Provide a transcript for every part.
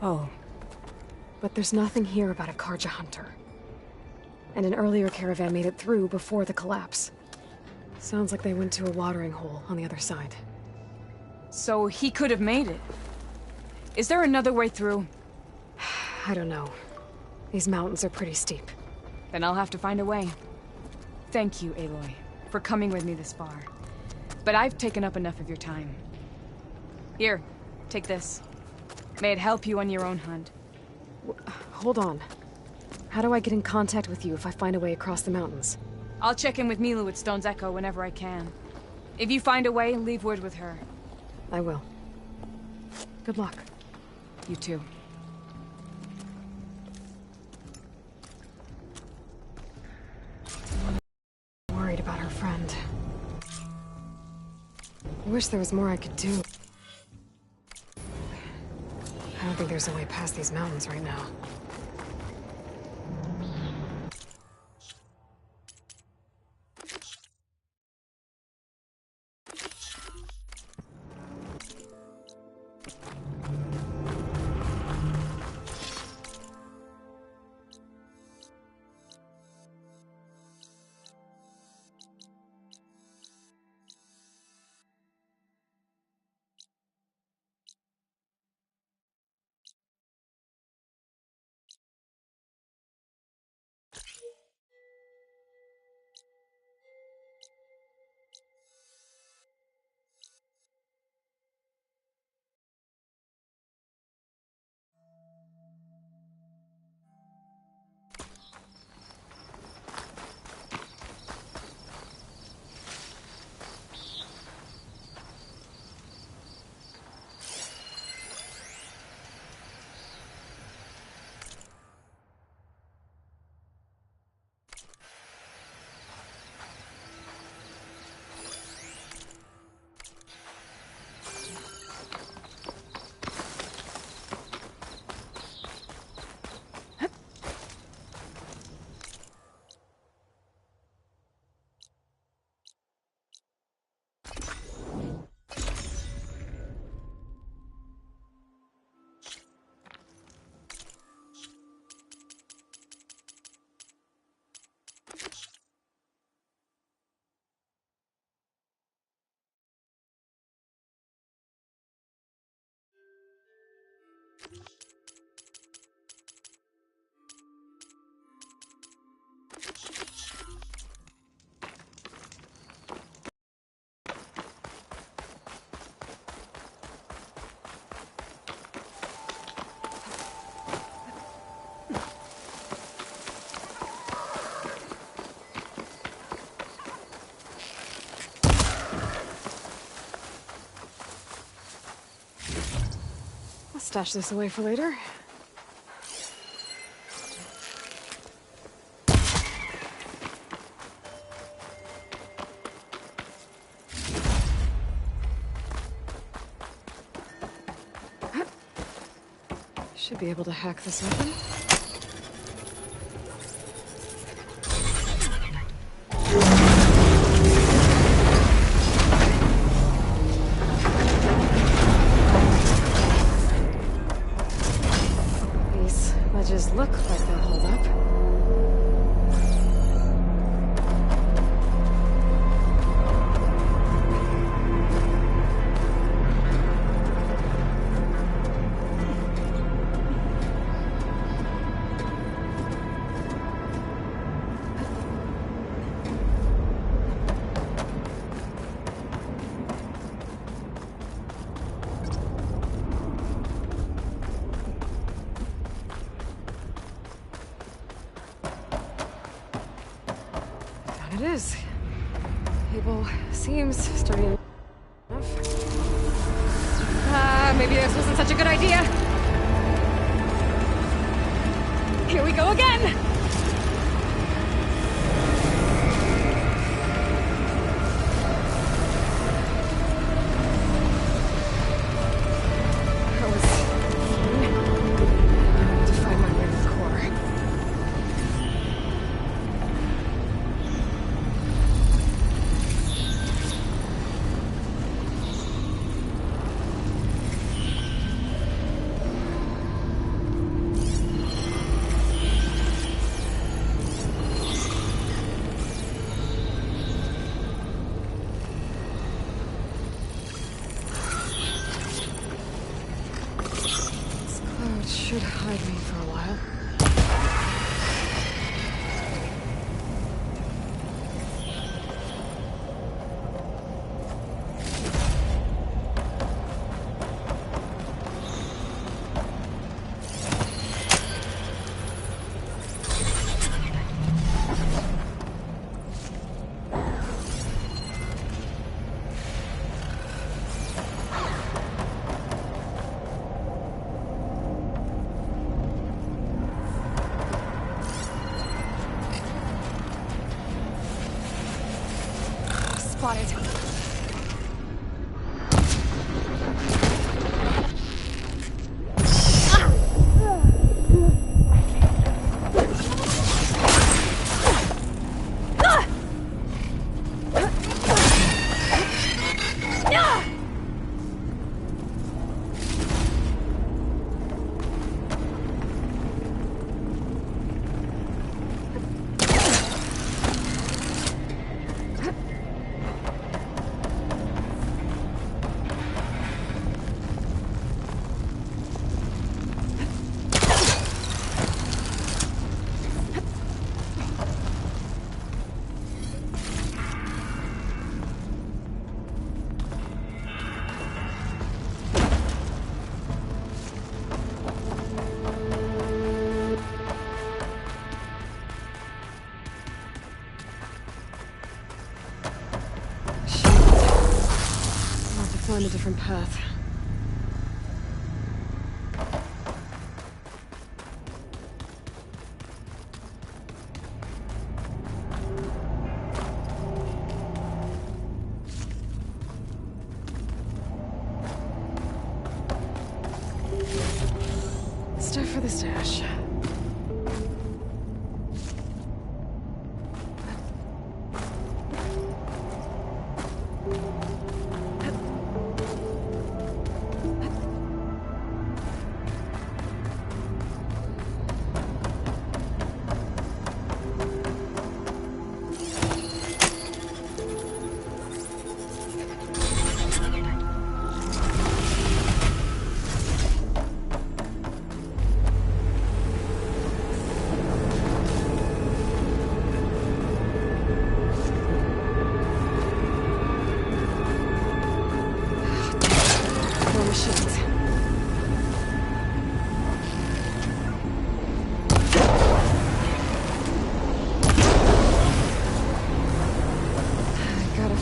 Oh. But there's nothing here about a Karja hunter. And an earlier caravan made it through before the collapse. Sounds like they went to a watering hole on the other side. So he could have made it. Is there another way through? I don't know. These mountains are pretty steep. Then I'll have to find a way. Thank you, Aloy, for coming with me this far. But I've taken up enough of your time. Here, take this. May it help you on your own hunt. Hold on. How do I get in contact with you if I find a way across the mountains? I'll check in with Milu at Stone's Echo whenever I can. If you find a way, leave word with her. I will. Good luck. You too. Worried about her friend. I wish there was more I could do. I don't think there's a way past these mountains right now. Stash this away for later. Should be able to hack this weapon. Look like they'll hold up. It is. Cable seems sturdy enough. Maybe this wasn't such a good idea. Here we go again! Should hide me for a while. Spotted. Find a different path. Stuff for the stash.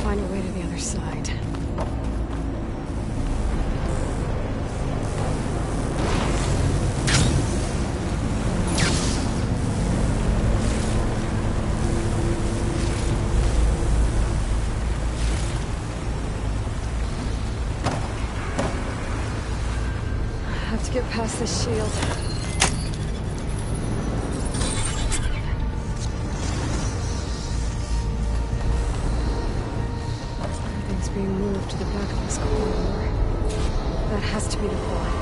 Find a way to the other side. I have to get past this shield. Being moved to the back of this corridor. That has to be the core.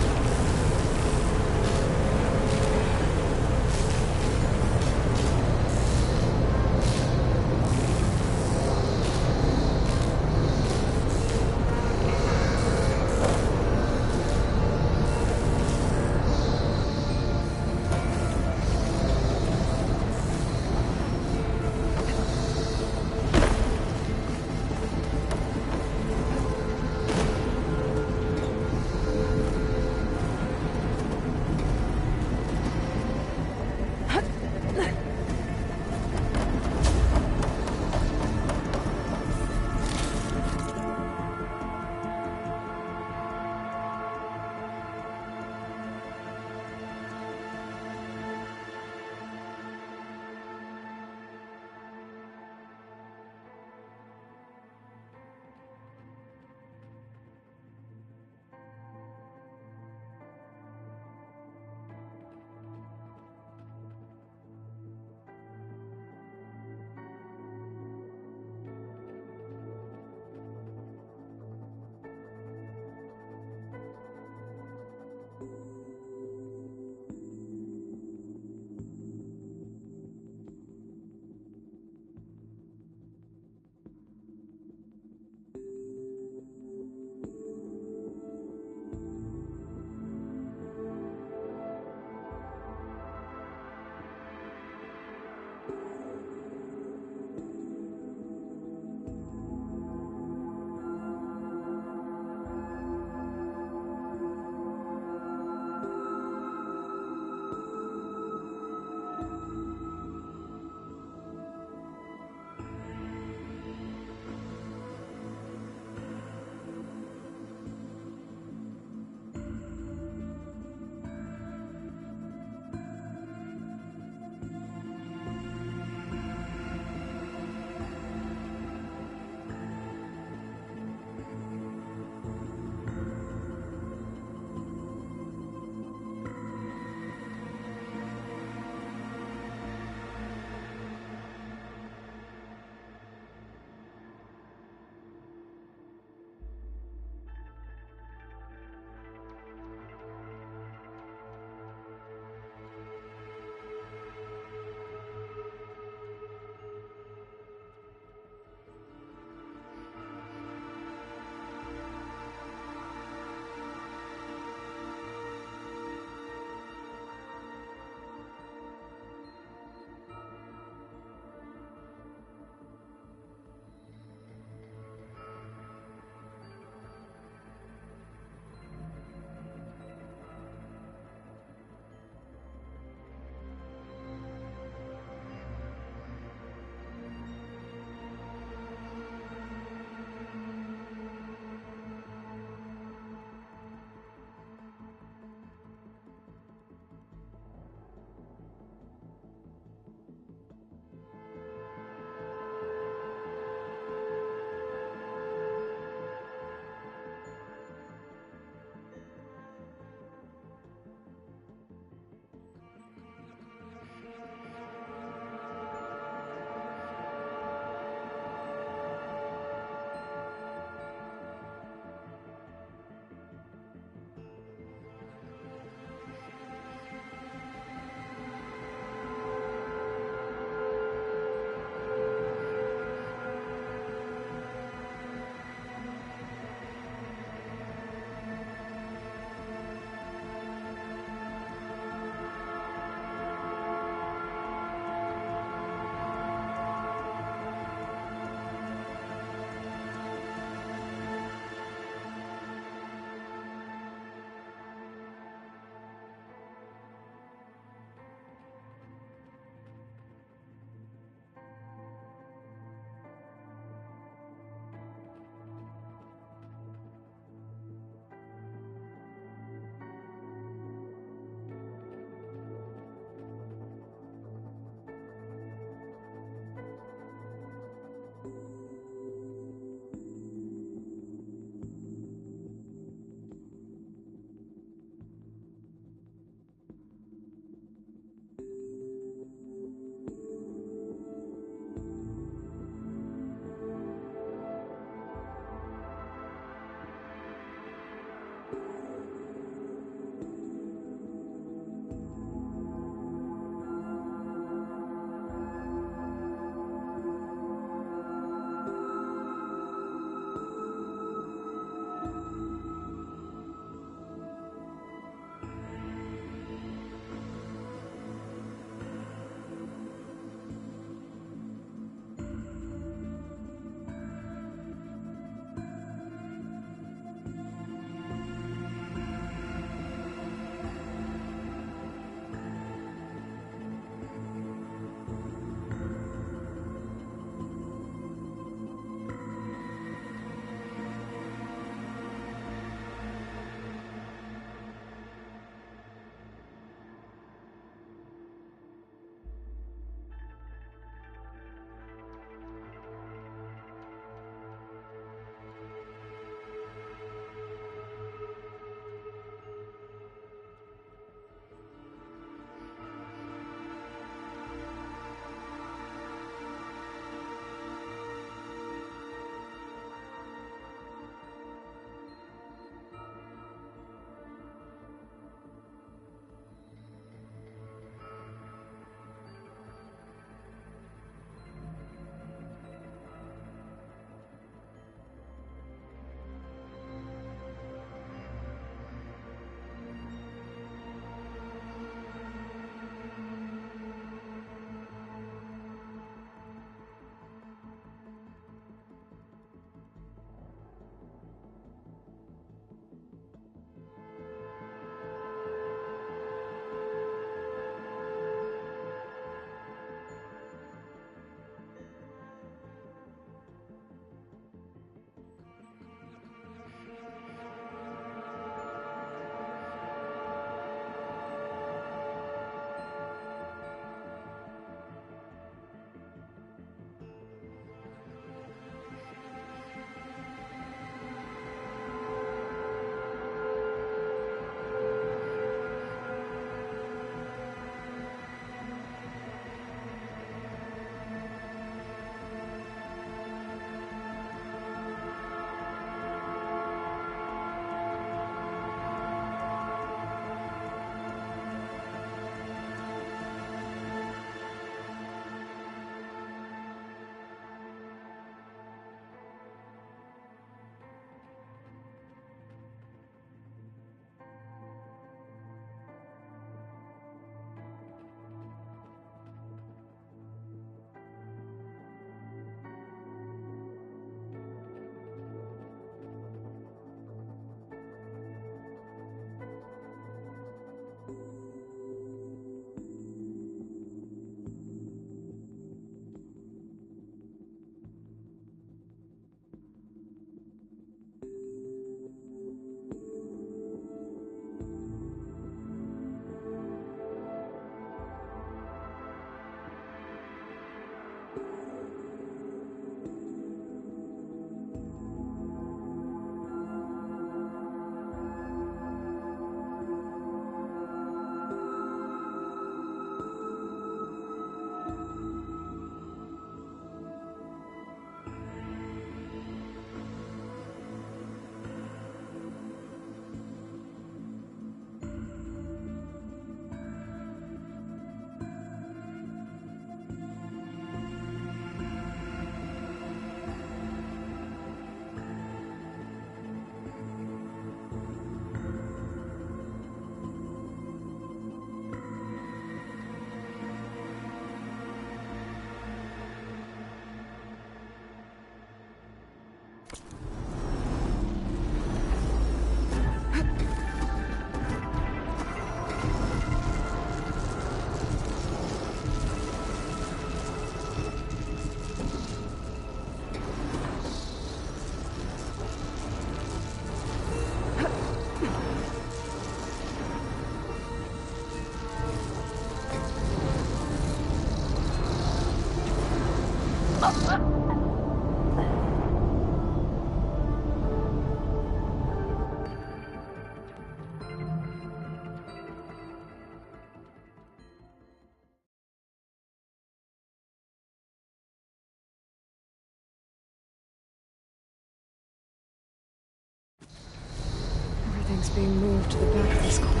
Something's being moved to the back of this corridor.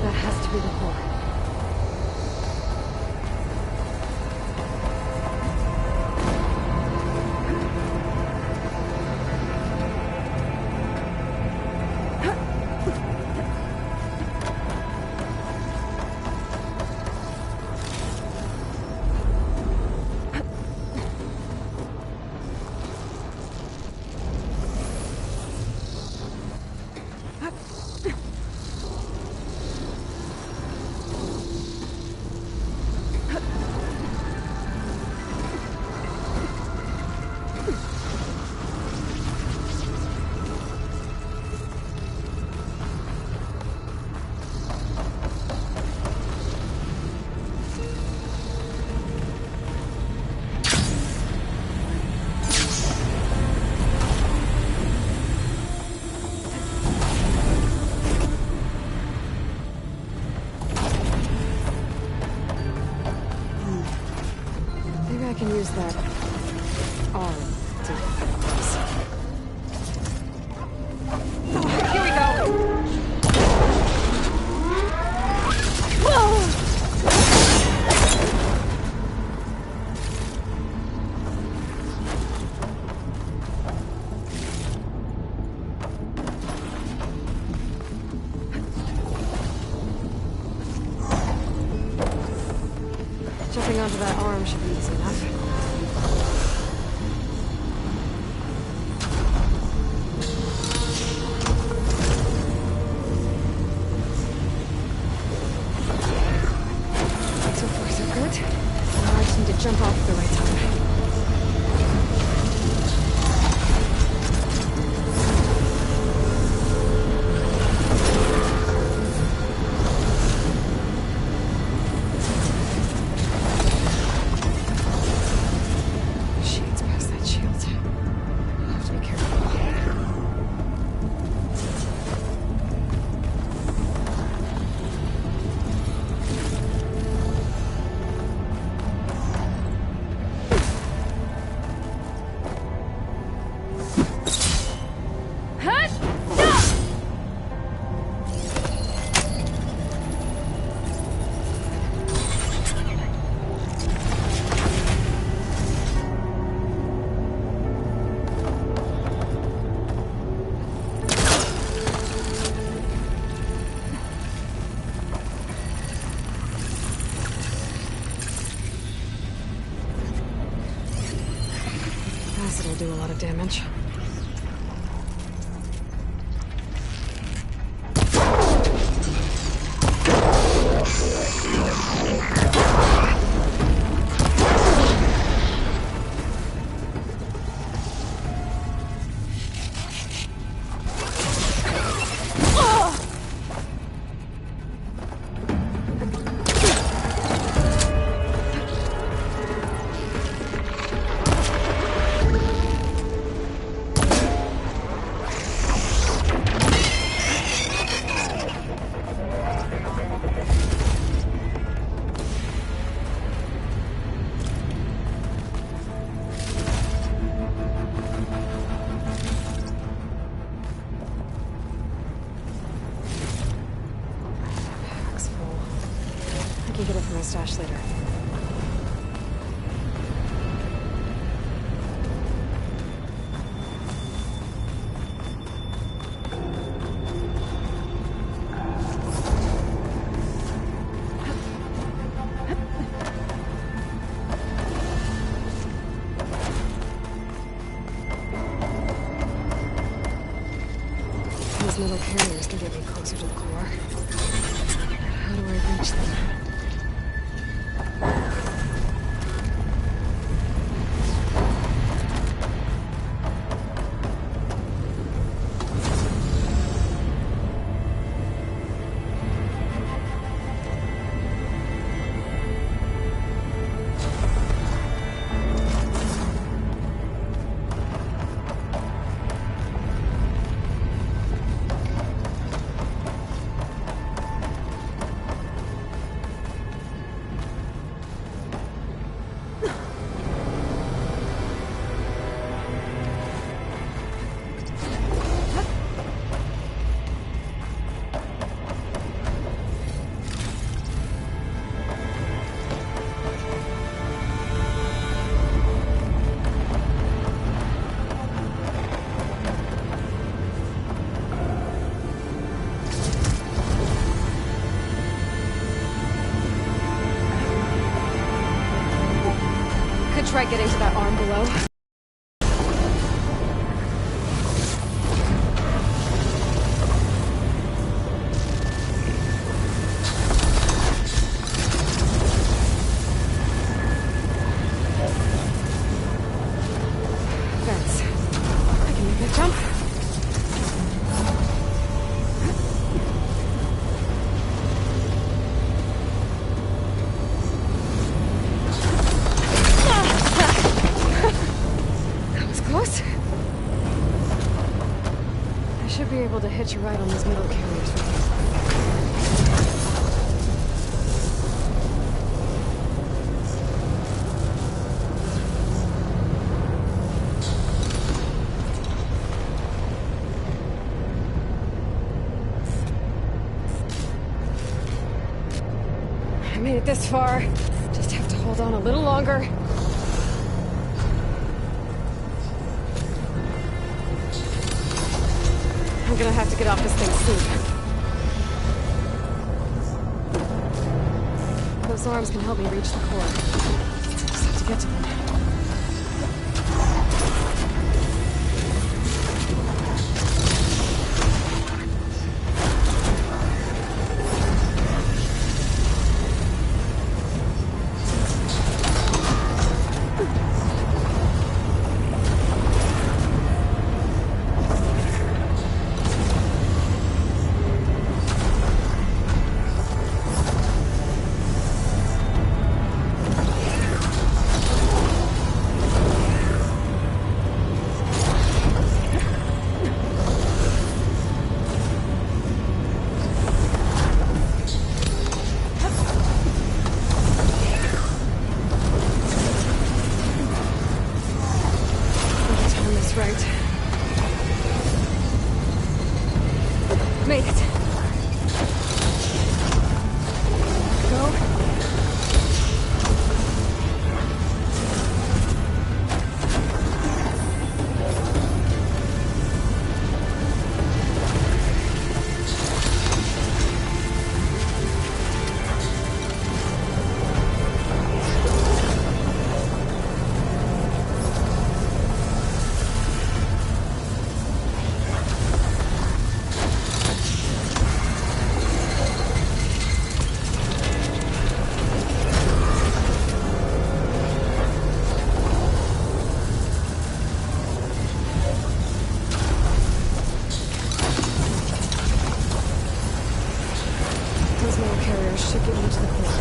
That has to be the core. Maybe I can use that arm to Here we go! jumping onto that arm should be easy enough. So far, so good. Now I just need to jump off at the right time. Shades past that shield. I'll have to be careful. Acid will do a lot of damage. Pack's full. I can get it from my stash later. These metal carriers can get me closer to the core. How do I reach them? try getting to that arm below? Vents. I can make that jump. I should be able to hitch a ride on these metal carriers from here. I made it this far. Just have to hold on a little longer. I'm gonna have to get off this thing soon. Those arms can help me reach the core. Just have to get to them. Right. Made it. Go. Those metal carriers should get me to the core.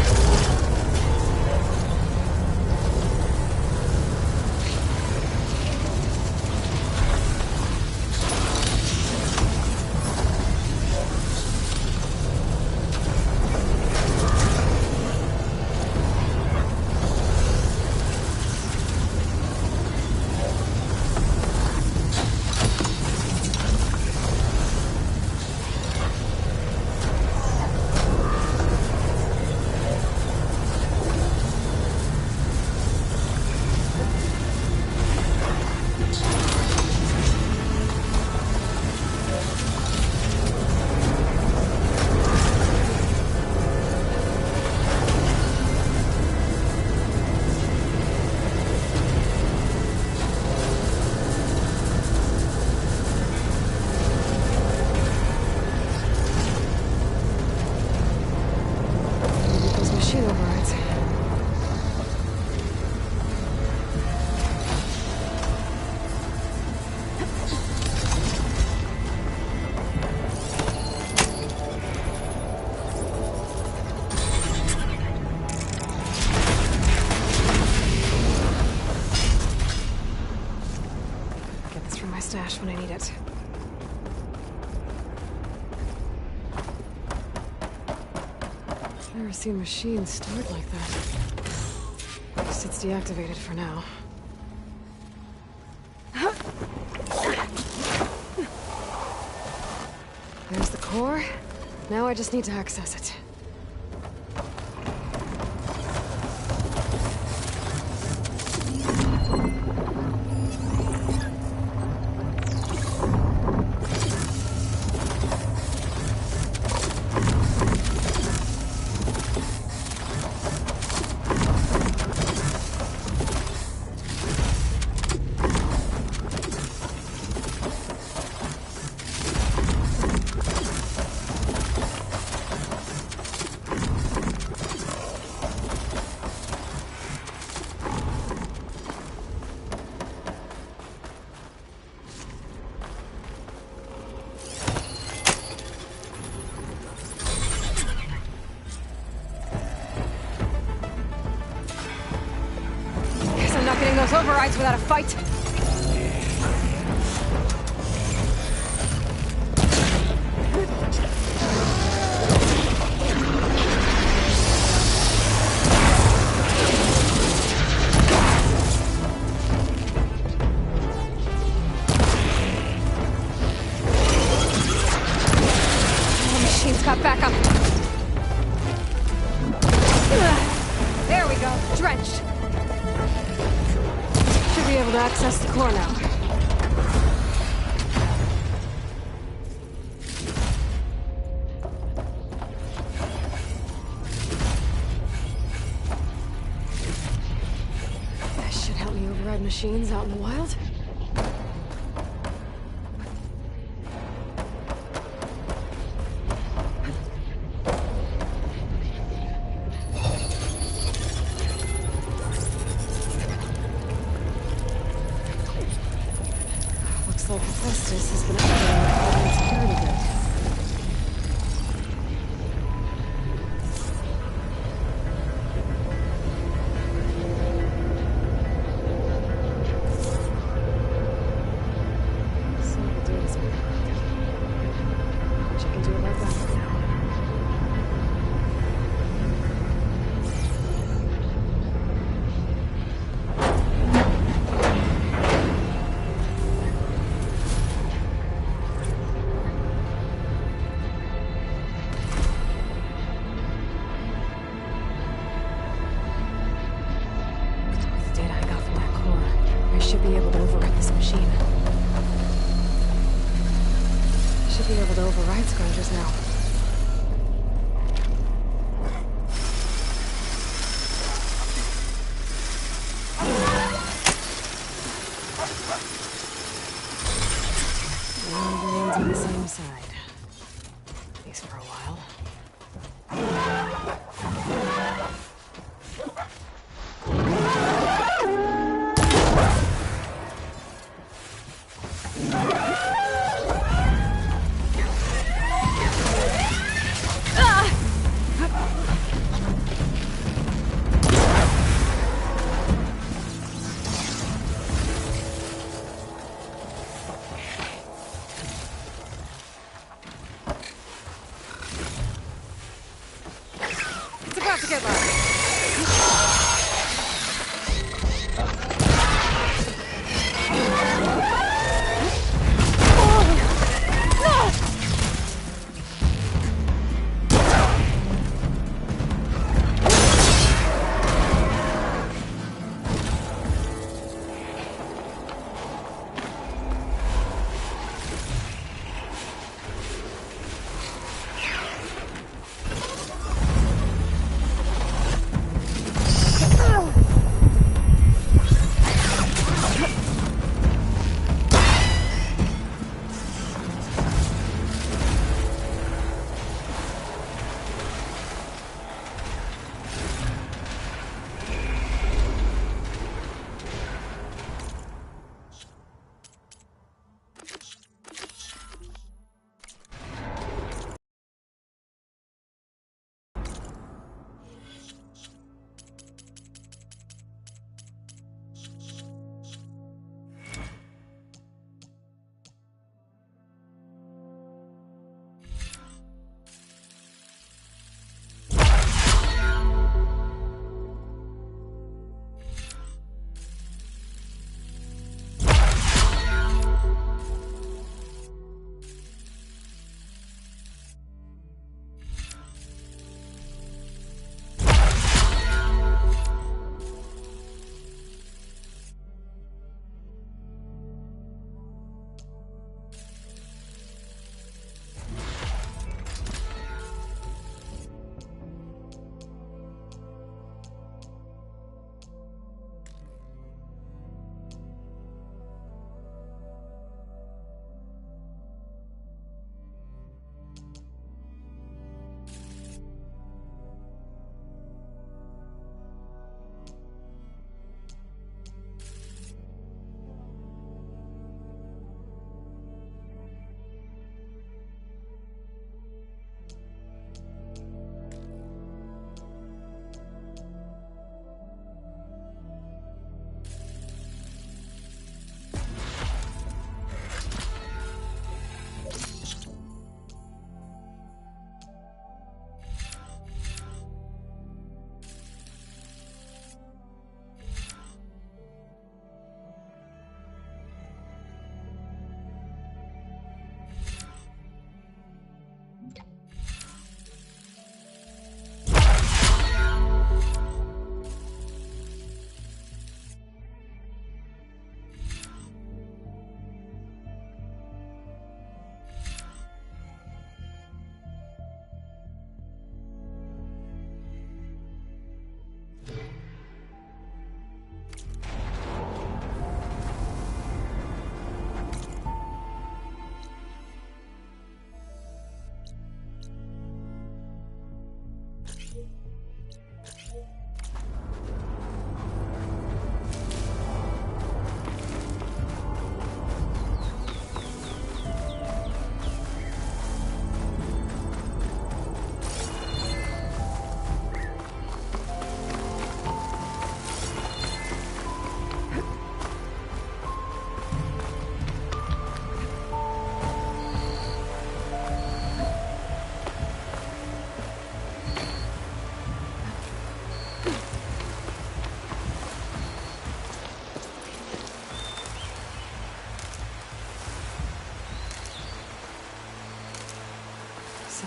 Overrides. Get this from my stash when I need it. I've never seen machines start like that. Guess it's deactivated for now. There's the core. Now I just need to access it. overrides without a fight? The machine's got backup. There we go, drenched. Should be able to access the core now. That should help me override machines out in the wild. Looks like Hephaestus has been upgrading the security grid. So the data's been corrupted. What you can do about that for now? With the data I got from that core, I should be able to override this machine. I should be able to override Scourgers now. And everyone's on the same side. At least for a while. It's about to get loud. So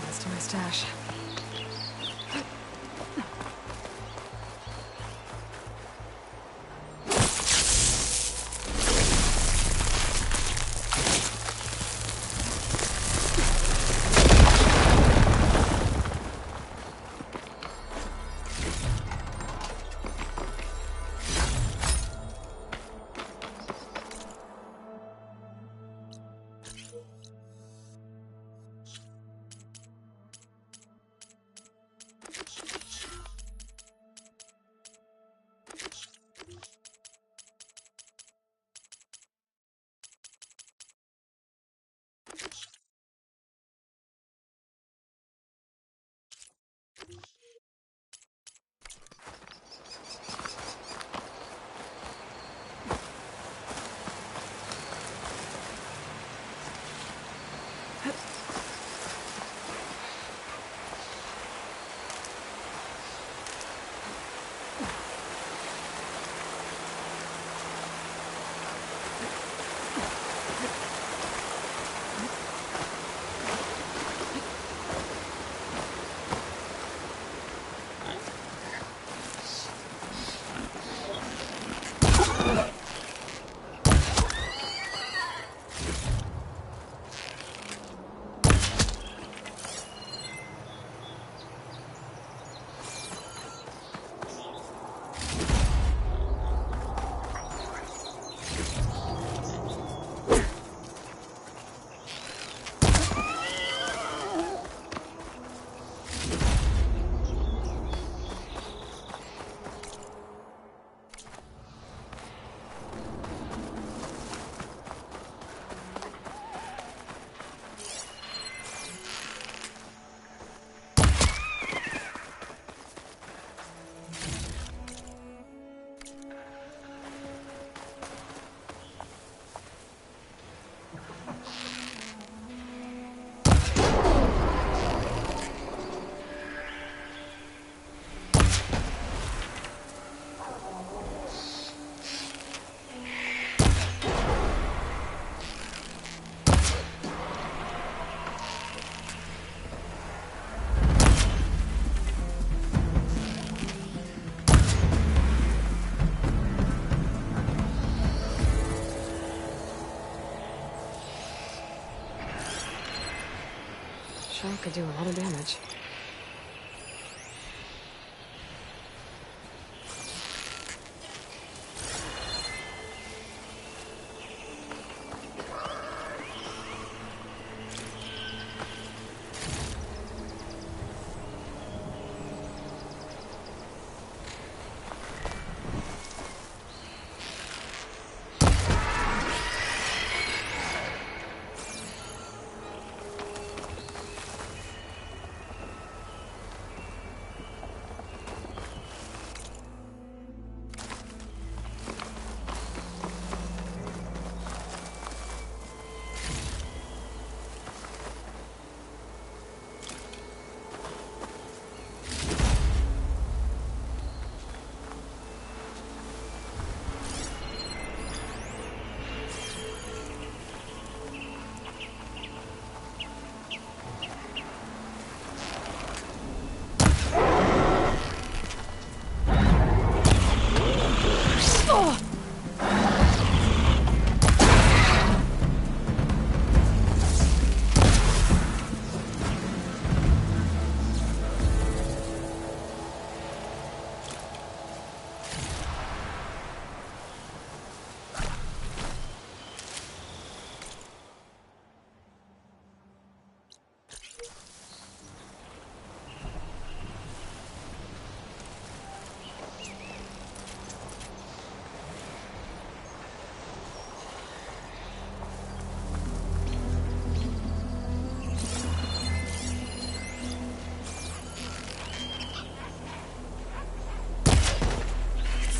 that's to my stash. Sure could do a lot of damage.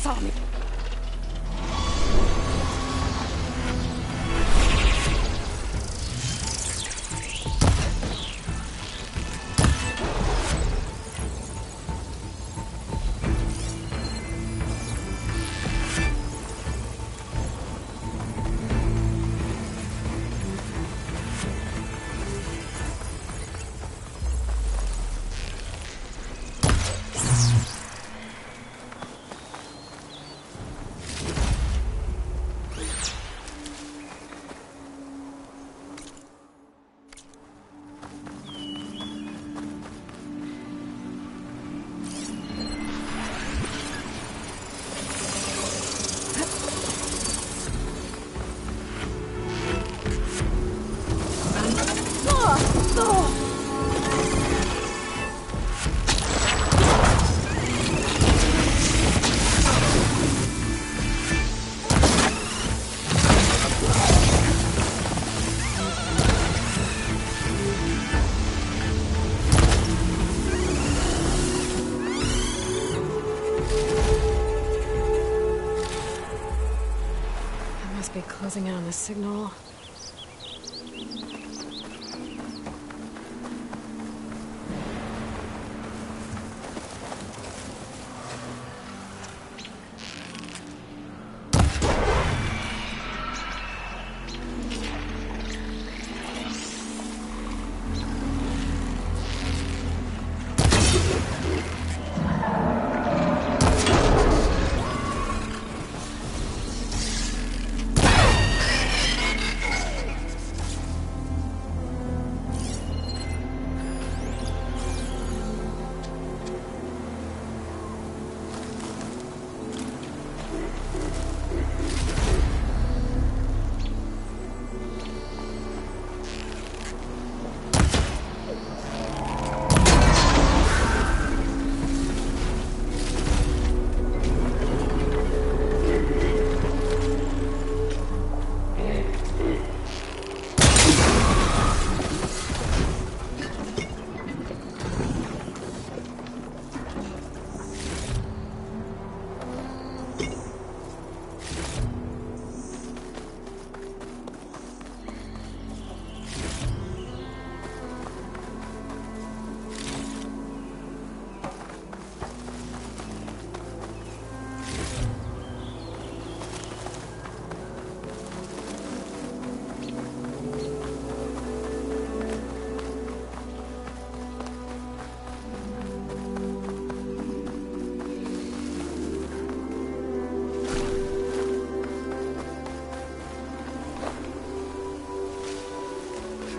saw me. Closing in on the signal.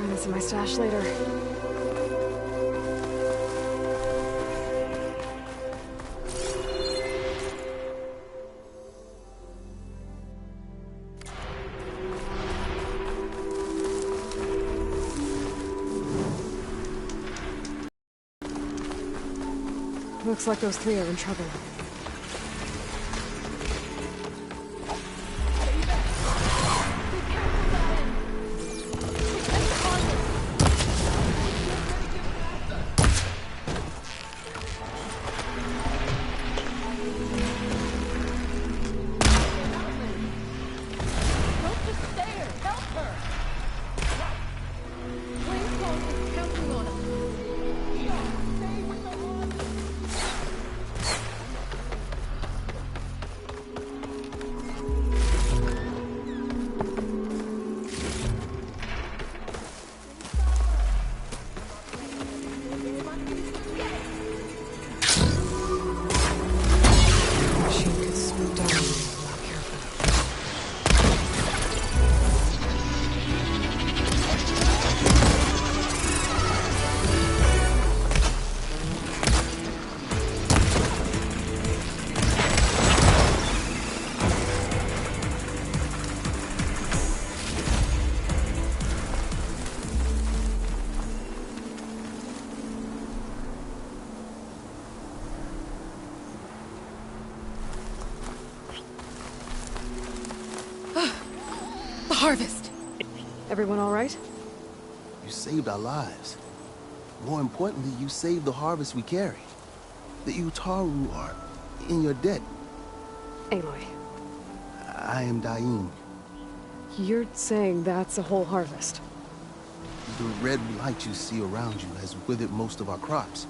Find this in my stash later. Looks like those three are in trouble. Harvest! Everyone all right? You saved our lives. More importantly, you saved the harvest we carry. The Utaru are in your debt. Aloy, I am Daim. you're saying that's a whole harvest? The red light you see around you has withered most of our crops.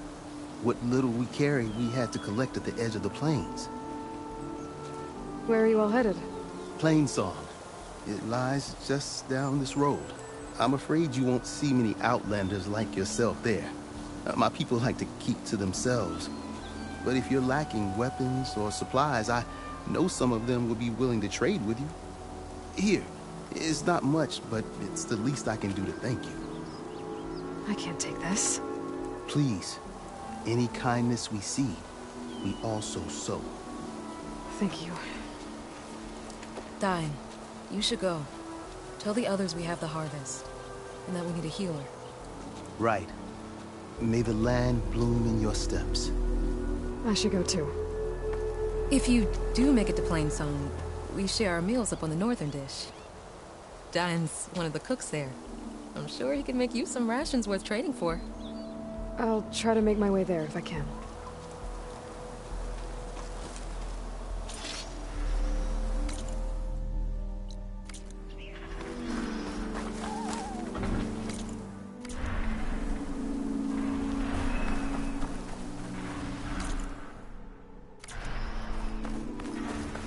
What little we carry, we had to collect at the edge of the plains. Where are you all headed? Plainsong. It lies just down this road. I'm afraid you won't see many outlanders like yourself there. My people like to keep to themselves. But if you're lacking weapons or supplies, I know some of them would be willing to trade with you. Here, it's not much, but it's the least I can do to thank you. I can't take this. Please, any kindness we see, we also sow. Thank you. Dain, you should go. Tell the others we have the harvest, and that we need a healer. Right. May the land bloom in your steps. I should go too. If you do make it to Plainsong, we share our meals up on the northern dish. Dain's one of the cooks there. I'm sure he can make you some rations worth trading for. I'll try to make my way there if I can.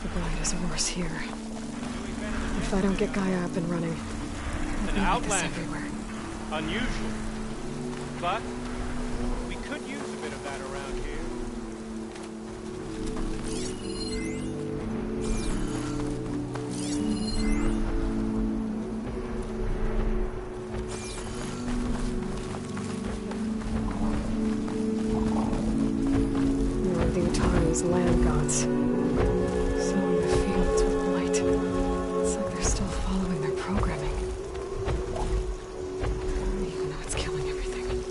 The Blight is worse here. If I don't get Gaia up and running, An this outlander. everywhere. Unusual. But we could use a bit of that around here. More of the Utani's land gods. Sowing the fields with light. It's like they're still following their programming. Even though it's killing everything.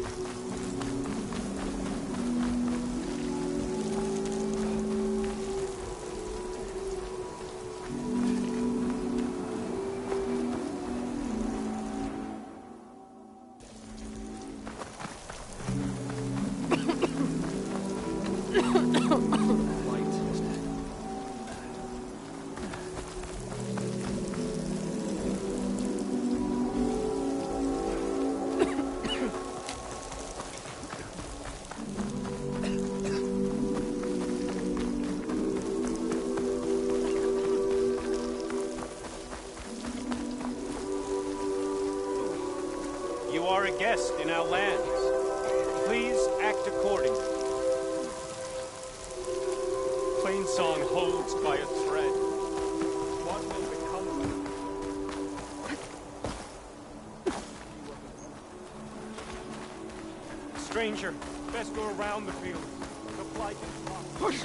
You are a guest in our lands. Please act accordingly. Plainsong holds by a thread. What will become of it? Stranger, best go around the field. The blight is lost.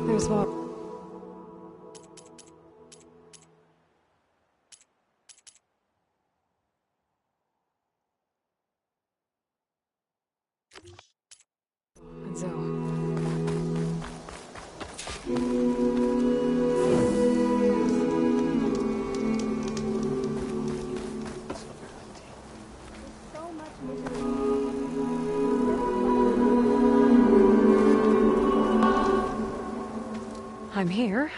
There's Var. And Zoe. I'm here,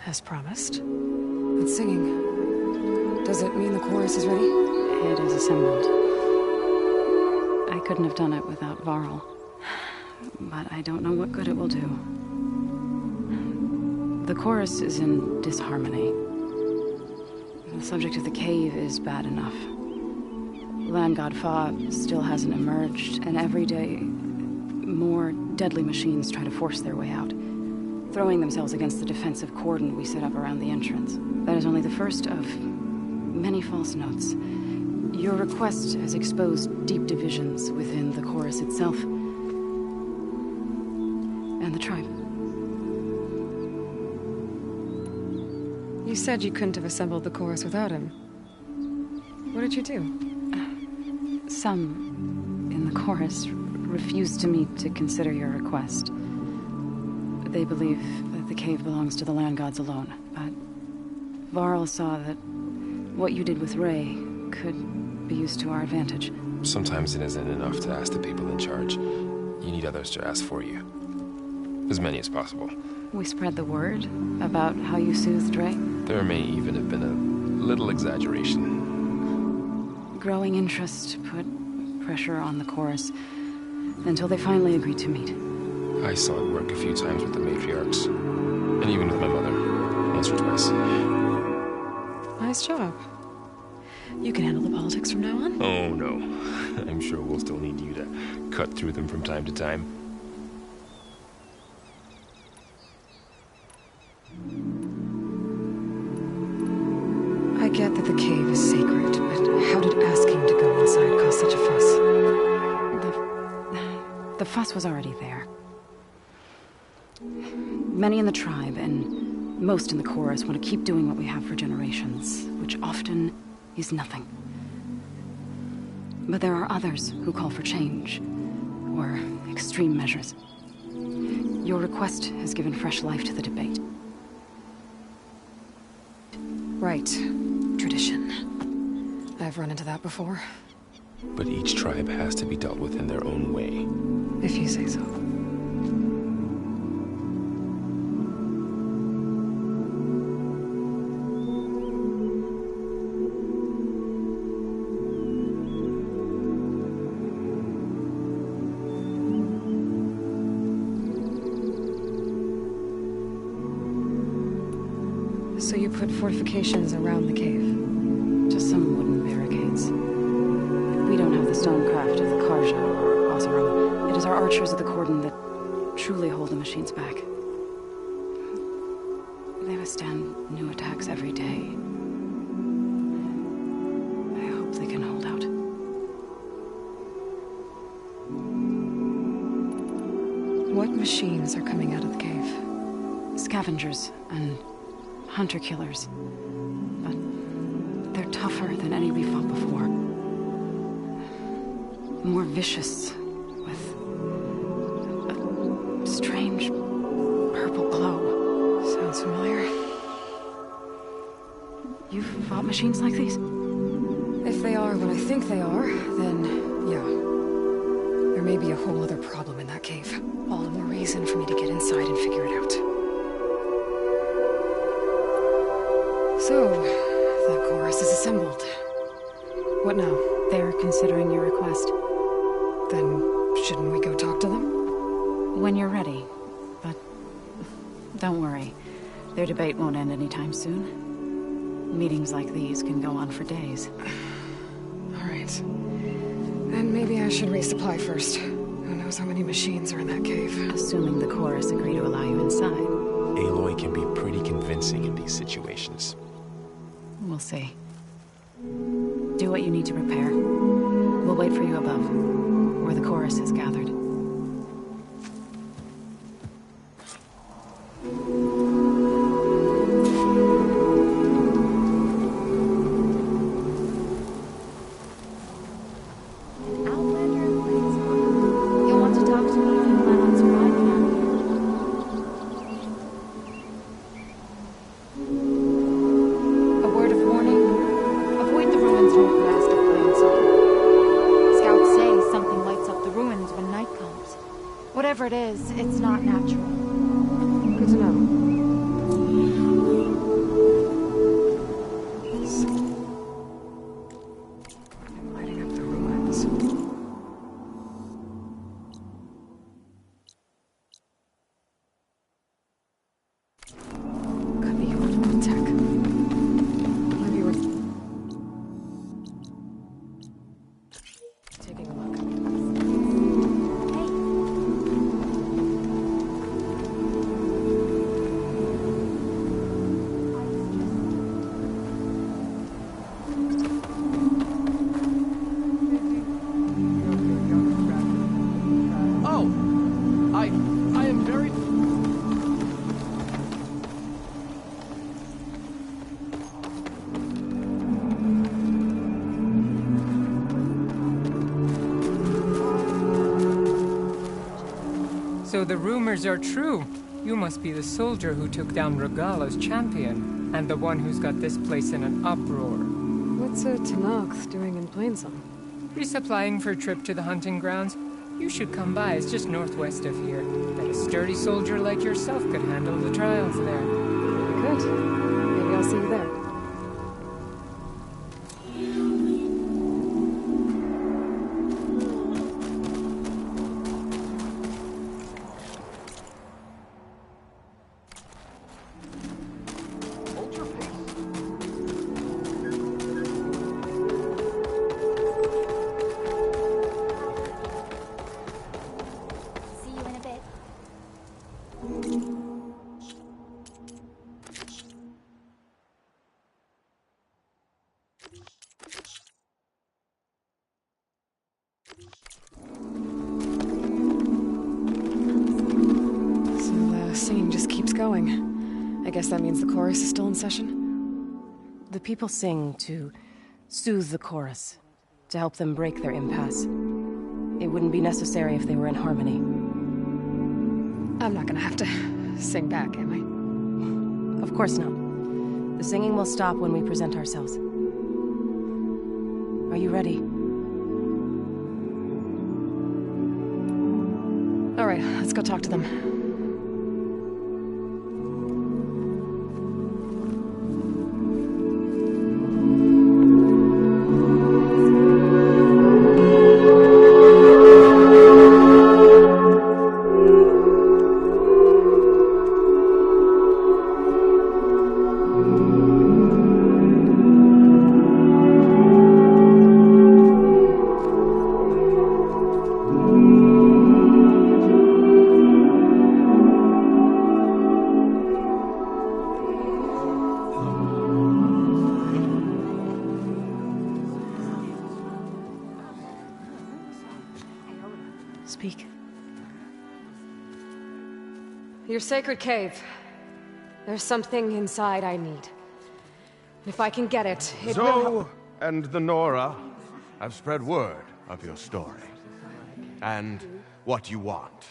as promised. And singing. Does it mean the chorus is ready? It is assembled. I couldn't have done it without Varl. But I don't know what good it will do. The chorus is in disharmony. The subject of the cave is bad enough. Land God Fa still hasn't emerged, and every day more deadly machines try to force their way out, throwing themselves against the defensive cordon we set up around the entrance. That is only the first of many false notes. Your request has exposed deep divisions within the chorus itself and the tribe. You said you couldn't have assembled the chorus without him. What did you do? Some in the chorus refused to meet to consider your request. They believe that the cave belongs to the land gods alone, but Varl saw that what you did with Ray could be used to our advantage. sometimes it isn't enough to ask the people in charge. You need others to ask for you. As many as possible. We spread the word about how you soothed Ray. There may even have been a little exaggeration. Growing interest put pressure on the chorus until they finally agreed to meet. I saw it work a few times with the matriarchs. And even with my mother. Once or twice. Nice job. You can handle the politics from now on? Oh, no. I'm sure we'll still need you to cut through them from time to time. I get that the cave is sacred, but how did asking to go inside cause such a fuss? The fuss was already there. Many in the tribe, and most in the chorus, want to keep doing what we have for generations, which often is nothing. But there are others who call for change, or extreme measures. Your request has given fresh life to the debate. Right. Tradition. I've run into that before. But each tribe has to be dealt with in their own way. If you say so. So you put fortifications around the cave? Just some wooden barricades. We don't have the stonecraft of the Karja or Oseram. It is our archers of the Cordon that truly hold the machines back. They withstand new attacks every day. I hope they can hold out. What machines are coming out of the cave? Scavengers and hunter-killers. But they're tougher than any we fought before. More vicious, with a strange purple glow. Sounds familiar. You've fought machines like these? If they are what I think they are, then yeah. There may be a whole other problem in that cave. All the more reason for me to get inside and figure it out. So, the chorus is assembled. What now? They're considering your request. Then, shouldn't we go talk to them? When you're ready. But don't worry. Their debate won't end anytime soon. Meetings like these can go on for days. All right. Then maybe I should resupply first. Who knows how many machines are in that cave? Assuming the chorus agree to allow you inside. Aloy can be pretty convincing in these situations. We'll see. Do what you need to prepare. We'll wait for you above, where the chorus is gathered. You'll want to talk to me if you plan on surviving out here. A word of warning. Avoid the ruins northwest of Plainsong. Scouts say something lights up the ruins when night comes. Whatever it is, it's not natural. Good to know. I'm lighting up the ruins. Could be old tech. Maybe we're taking a look. Oh, I am very... So the rumors are true. You must be the soldier who took down Regala's champion, and the one who's got this place in an uproar. What's a Tenakth doing in Plainsong? Resupplying for a trip to the hunting grounds? You should come by. It's just northwest of here. Bet a sturdy soldier like yourself could handle the trials there. Good. Maybe I'll see you there. I guess that means the chorus is still in session? The people sing to soothe the chorus, to help them break their impasse. It wouldn't be necessary if they were in harmony. I'm not gonna have to sing back, am I? Of course not. The singing will stop when we present ourselves. Are you ready? All right, let's go talk to them. Speak. Your sacred cave. There's something inside I need. If I can get it, it will Zoe and the Nora have spread word of your story. And what you want.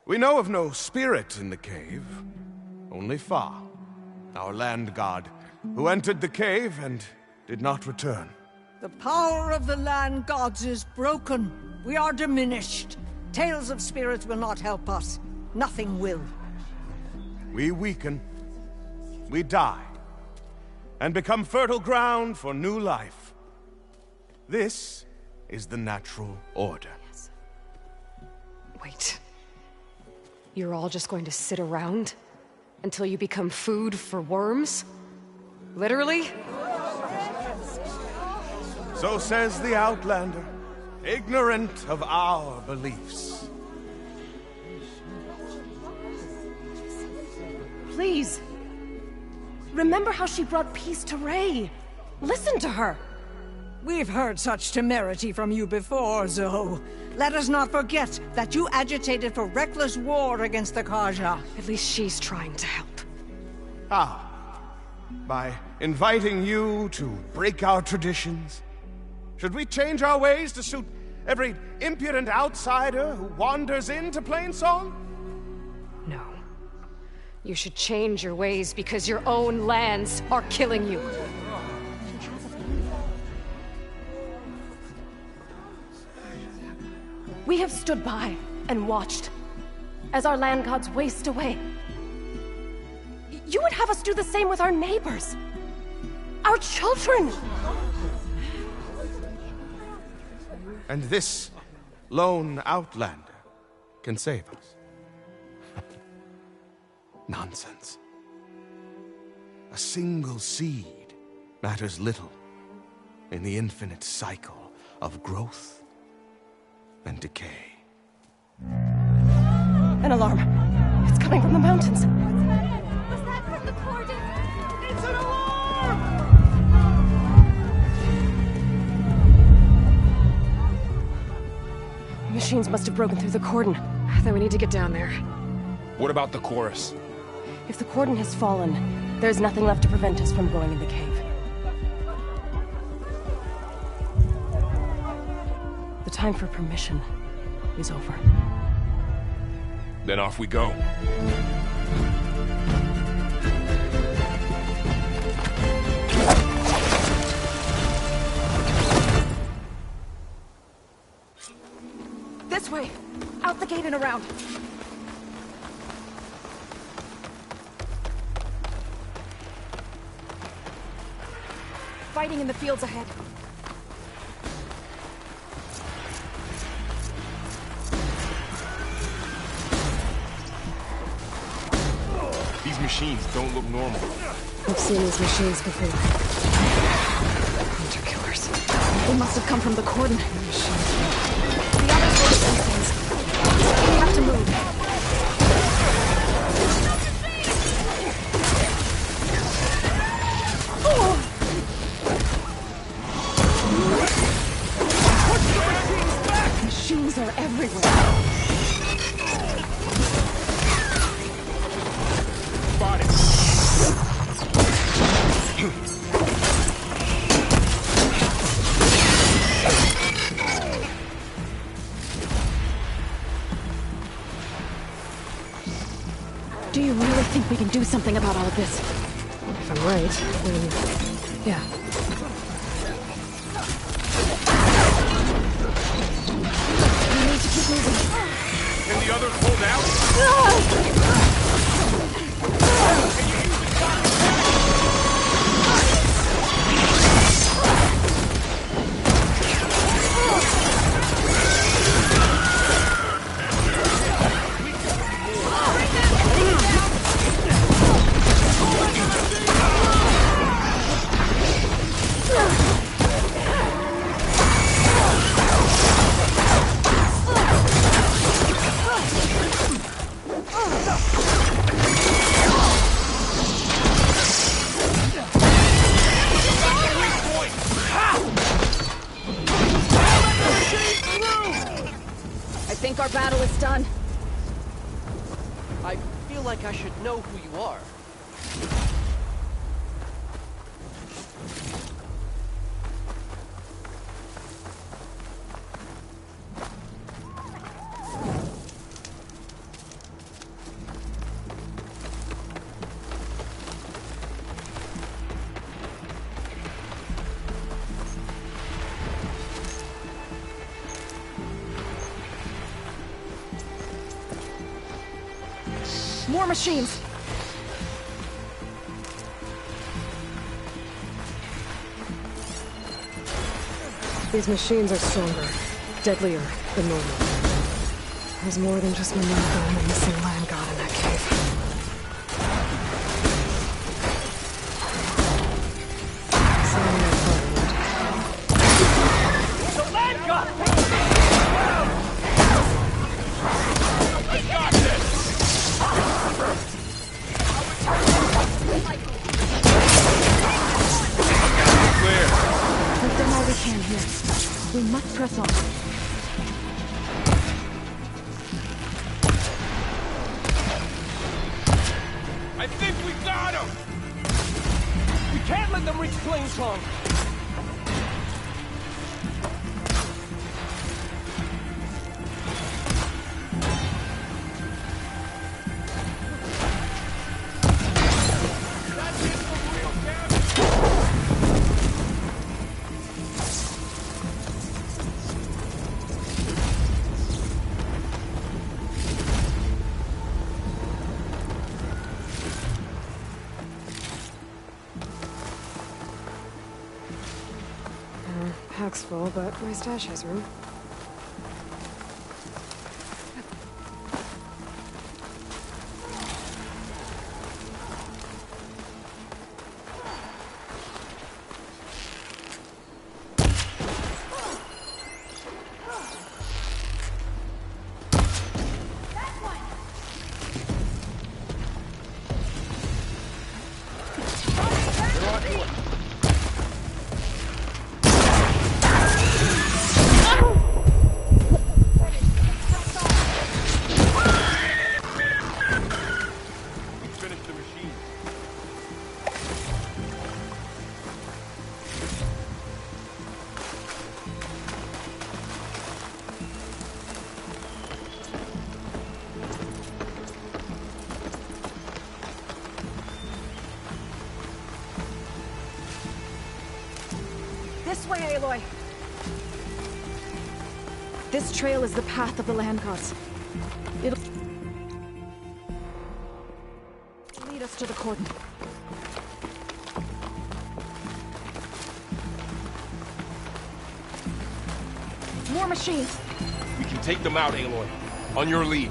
We know of no spirit in the cave. Only Fa, our land god, who entered the cave and did not return. The power of the land gods is broken. We are diminished. Tales of spirits will not help us. Nothing will. We weaken. We die. And become fertile ground for new life. This is the natural order. Yes. Wait. You're all just going to sit around until you become food for worms? Literally? So says the Outlander, ignorant of our beliefs. Please. Remember how she brought peace to Ray. Listen to her. We've heard such temerity from you before, Zoe. Let us not forget that you agitated for reckless war against the Carja. At least she's trying to help. How? By inviting you to break our traditions? Should we change our ways to suit every impudent outsider who wanders into Plainsong? No. You should change your ways because your own lands are killing you. We have stood by and watched as our land gods waste away. You would have us do the same with our neighbors, our children. And this lone outlander can save us. Nonsense. A single seed matters little in the infinite cycle of growth and decay. An alarm. It's coming from the mountains. Was that from the Cordon? It's an alarm! Machines must have broken through the cordon. Then we need to get down there. What about the chorus? If the cordon has fallen, there's nothing left to prevent us from going in the cave. The time for permission is over. Then off we go. gate and around. Fighting in the fields ahead. These machines don't look normal. I've seen these machines before. Hunter killers. They must have come from the cordon. Machines. The others were the things. We have to move. Machines are everywhere. Do you really think we can do something about all of this? If I'm right, then... yeah. We need to keep moving. Can the others hold out? I think our battle is done. I feel like I should know who you are. More machines! These machines are stronger, deadlier than normal. There's more than just Monarca and the missing land god in that cave. The land god! We got this! Clear. We've done all we can here. We must press on. I think we got him! We can't let them reach Plainsong! Pack's full, but my stash has room. This way, Aloy! This trail is the path of the land gods. It'll lead us to the cordon. More machines! We can take them out, Aloy. On your lead.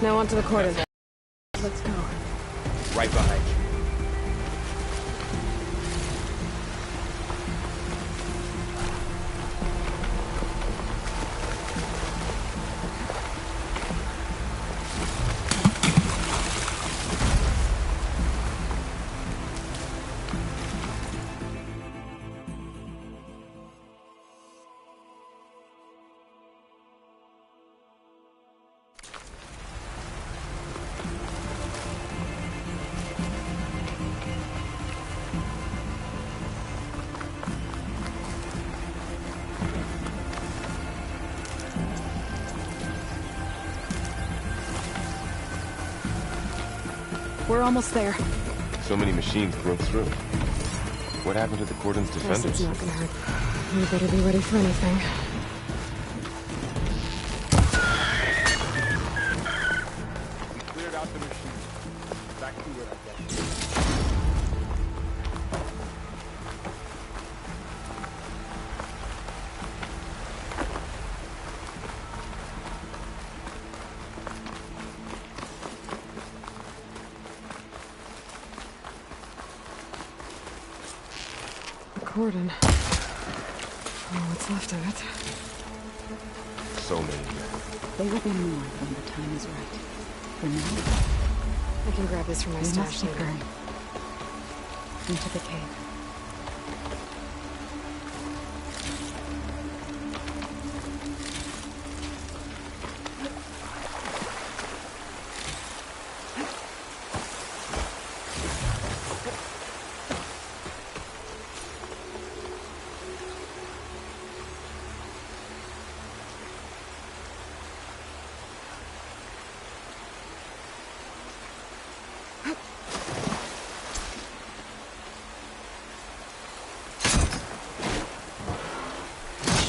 Now onto the cordon. Let's go. Right behind you. We're almost there. So many machines broke through. What happened to the cordon's defenders? Guess it's not gonna hurt. We better be ready for anything. We cleared out the machine. Back to it, I guess. Cordon. Oh, what's left of it. So many. They will be more when the time is right. For now, I can grab this from my we stash must later. return into the cave.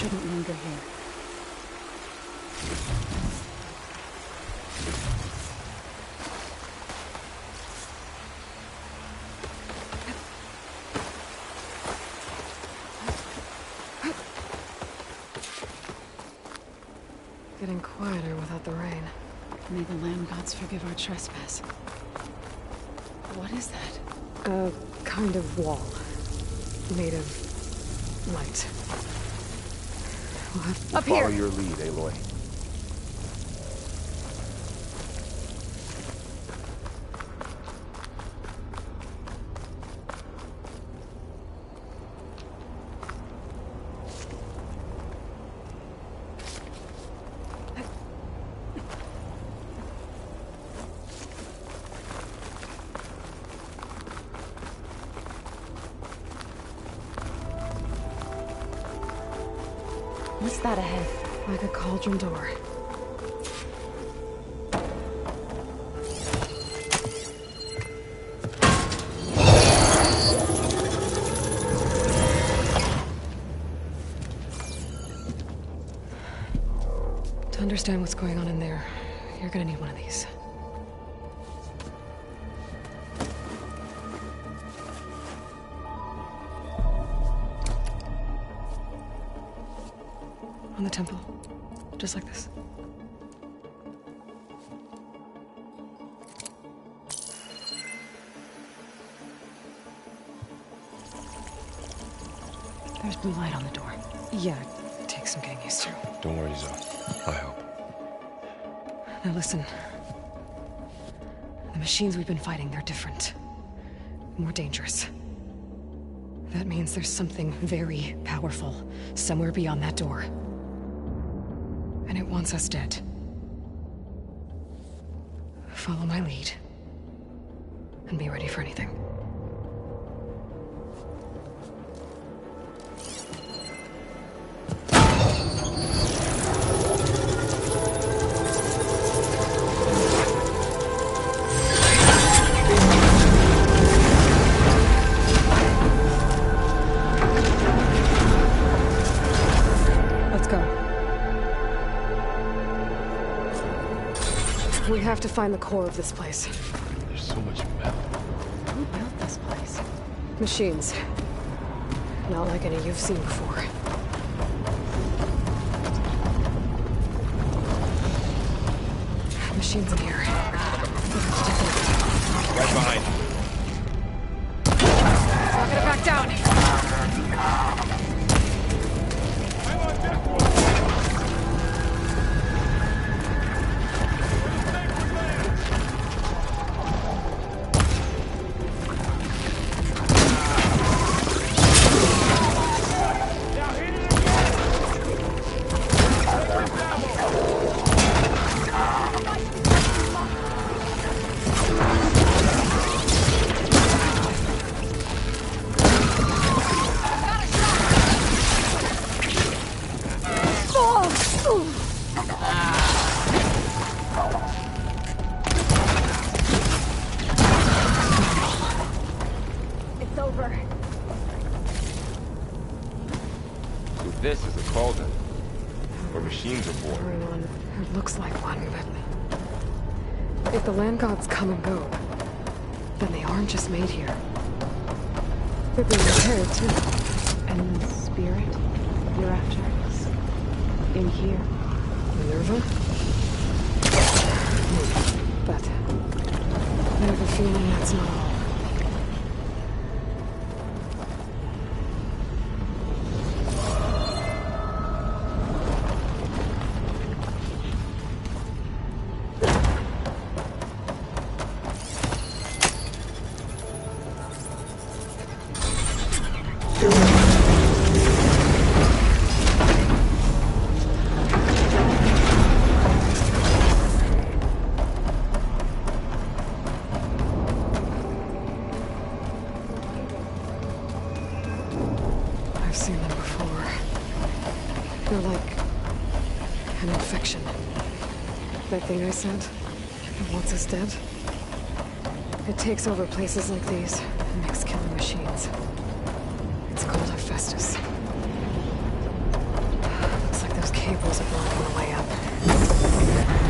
Linger here. Getting quieter without the rain. May the land gods forgive our trespass. What is that? A kind of wall. Made of light. We'll have Up here! Follow your lead, Aloy. What's that ahead? Like a cauldron door. To understand what's going on in there, you're gonna need one of these. On the temple. Just like this. There's blue light on the door. Yeah, it takes some getting used to. Don't worry, Zoe. I'll help. Now listen. The machines we've been fighting, they're different. More dangerous. That means there's something very powerful somewhere beyond that door. And it wants us dead. Follow my lead. And be ready for anything. We have to find the core of this place. There's so much metal. Who built this place? Machines. Not like any you've seen before. Machines in here. Right behind you. Not gonna back down. This is a cauldron, where machines are born. It looks like one, but if the land gods come and go, then they aren't just made here. They're being repaired too. And the spirit you're after is in here. Minerva? But I have a feeling that's not all. That thing I said, that wants us dead. It takes over places like these and makes killer machines. It's called Hephaestus. Looks like those cables are blocking the way up.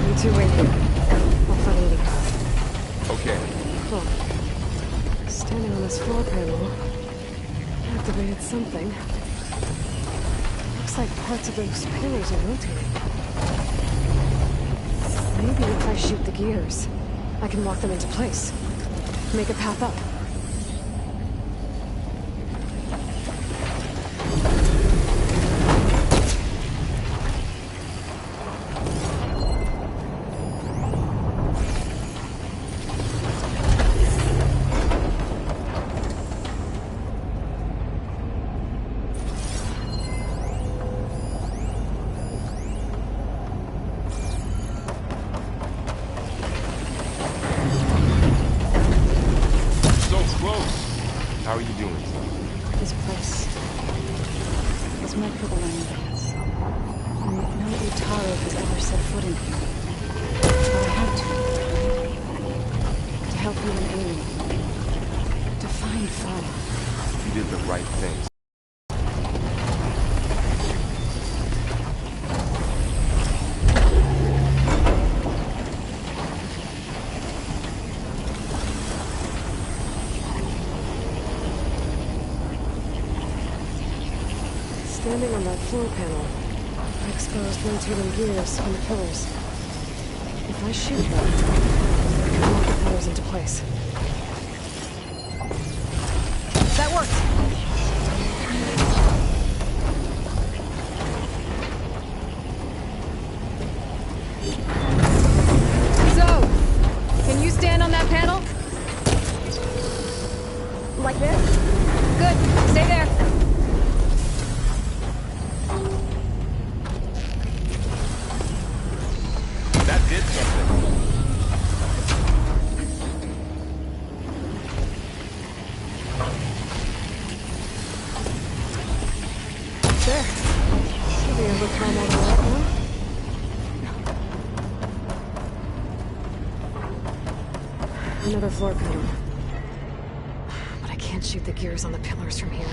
You two wait here. I'll find a little path. Okay. Huh. Standing on this floor panel, activated something. Looks like parts of those pillars are rotating. Maybe if I shoot the gears, I can lock them into place. Make a path up. didn't. But I had to. To help you and Aloy. To find Farah. You did the right thing. Standing on that floor panel, I exposed rotating gears on the pillars. If I shoot them, I can lock the pillars into place. That worked! So, can you stand on that panel? Like this? Good. Stay there. That did something. There. Should be able to climb all the way up now. Another floor panel. But I can't shoot the gears on the pillars from here.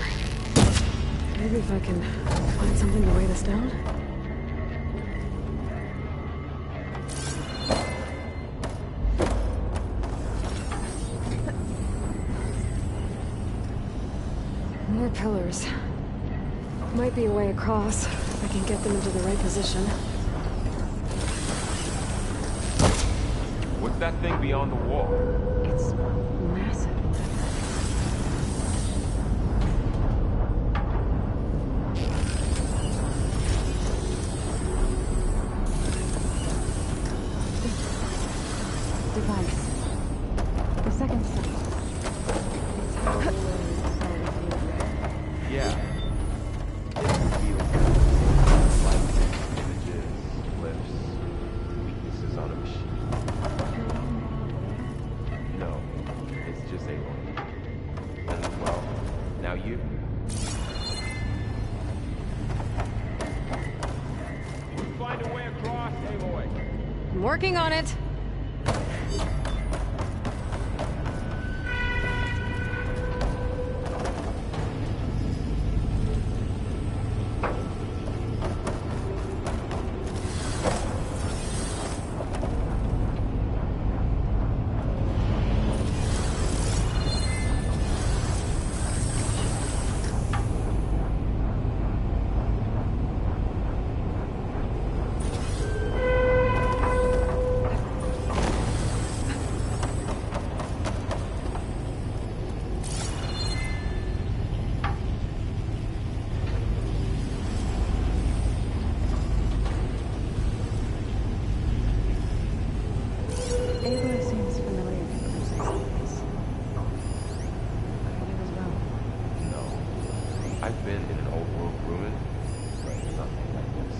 Maybe if I can find something to weigh this down? More pillars. Might be a way across, if I can get them into the right position. What's that thing beyond the wall? It's massive. Device. The second step. Yeah. It reveals lights, images, clips, weaknesses on a machine. No, it's just Aloy. And well, now you. You can find a way across, Aloy. I'm working on it. Aloy seems familiar to Crusader's. You as well. No. I've been in an old world ruin, but nothing like this.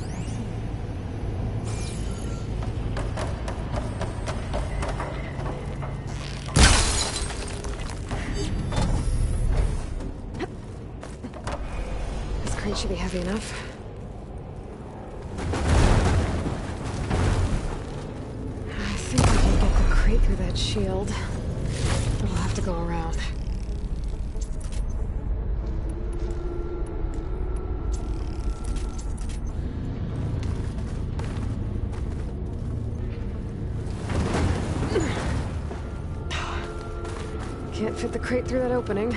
I see. This crate should be heavy enough. I think I can get the crate through that shield. But we'll have to go around. Can't fit the crate through that opening.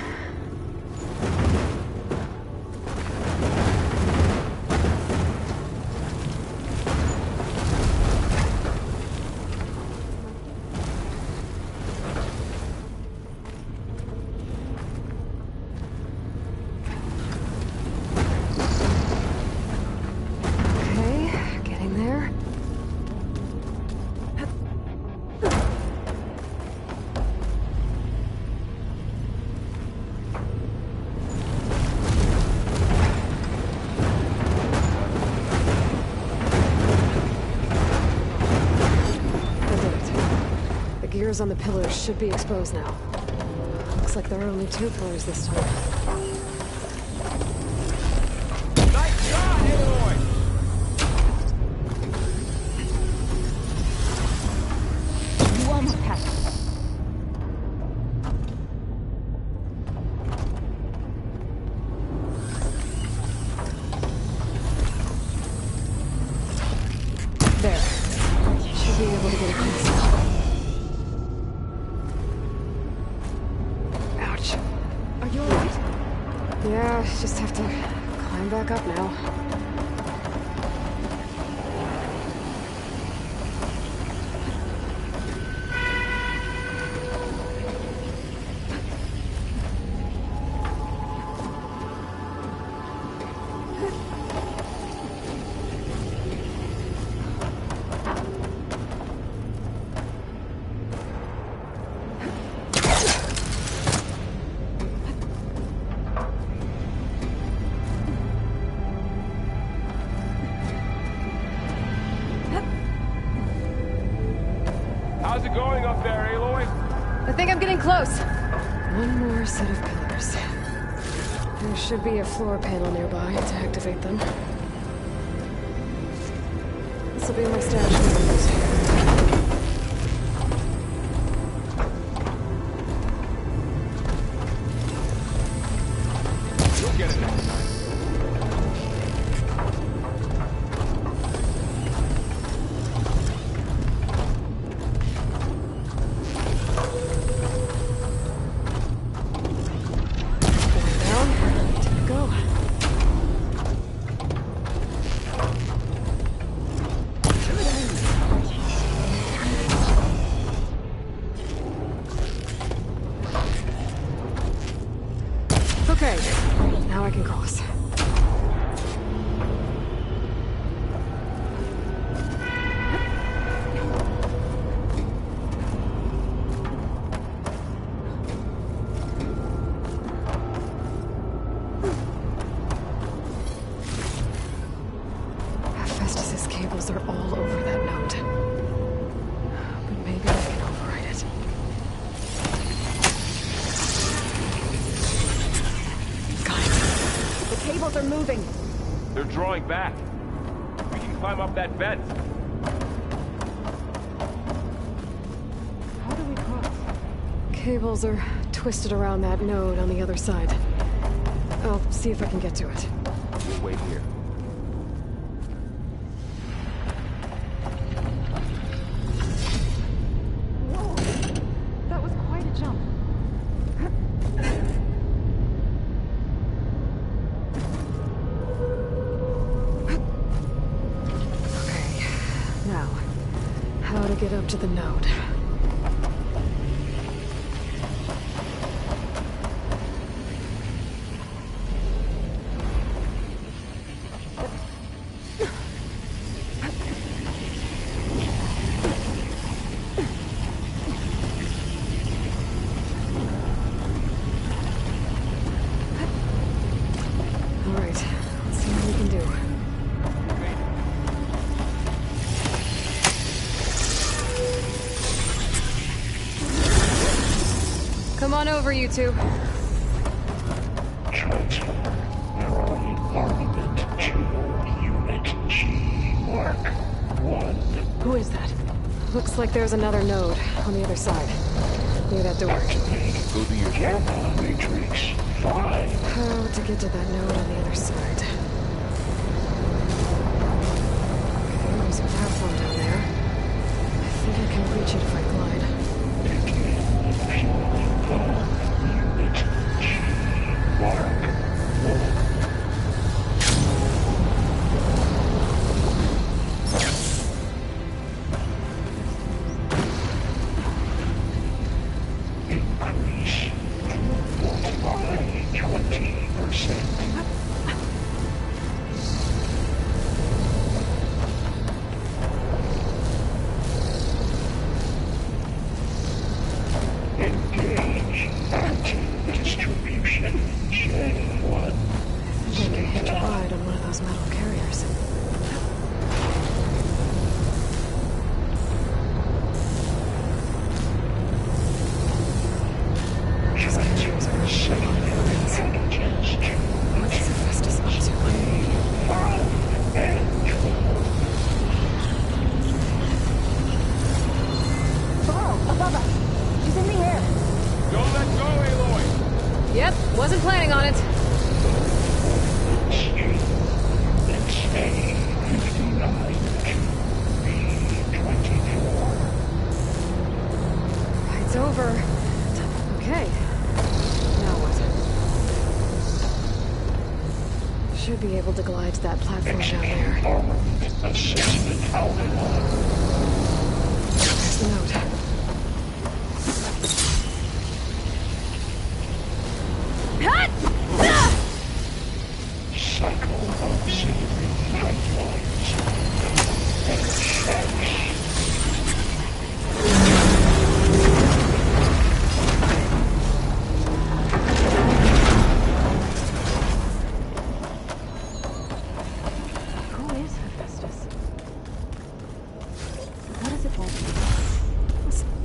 Okay, getting there. Gears on the pillars should be exposed now. Looks like there are only 2 pillars this time. Nice shot, Aloy! Just have to climb back up now. How's it going up there, Aloy? I think I'm getting close. One more set of pillars. There should be a floor panel nearby to activate them. This will be my stash moment. Okay, now I can cross. Festus's cables are all over that node. But maybe I can override it. The cables are moving. They're drawing back. We can climb up that vent. How do we cross? Cables are twisted around that node on the other side. I'll see if I can get to it. We'll wait here. Whoa! That was quite a jump. Now, how to get up to the node. All right, let's see what we can do. Come on over, you two. Transfer neural armament to Unit G, Mark 1. Who is that? Looks like there's another node on the other side. Near that door. Go to your gamma matrix 5. How to get to that node on the other side? Okay, there's a platform down there. I think I can reach it if I glide. Unit G, Mark 1. Increase by 20%. should be able to glide to that platform down there. There's the note.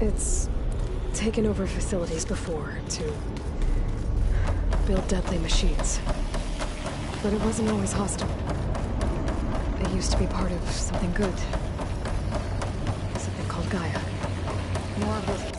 It's taken over facilities before to build deadly machines. But it wasn't always hostile. It used to be part of something good. Something called Gaia. More of this.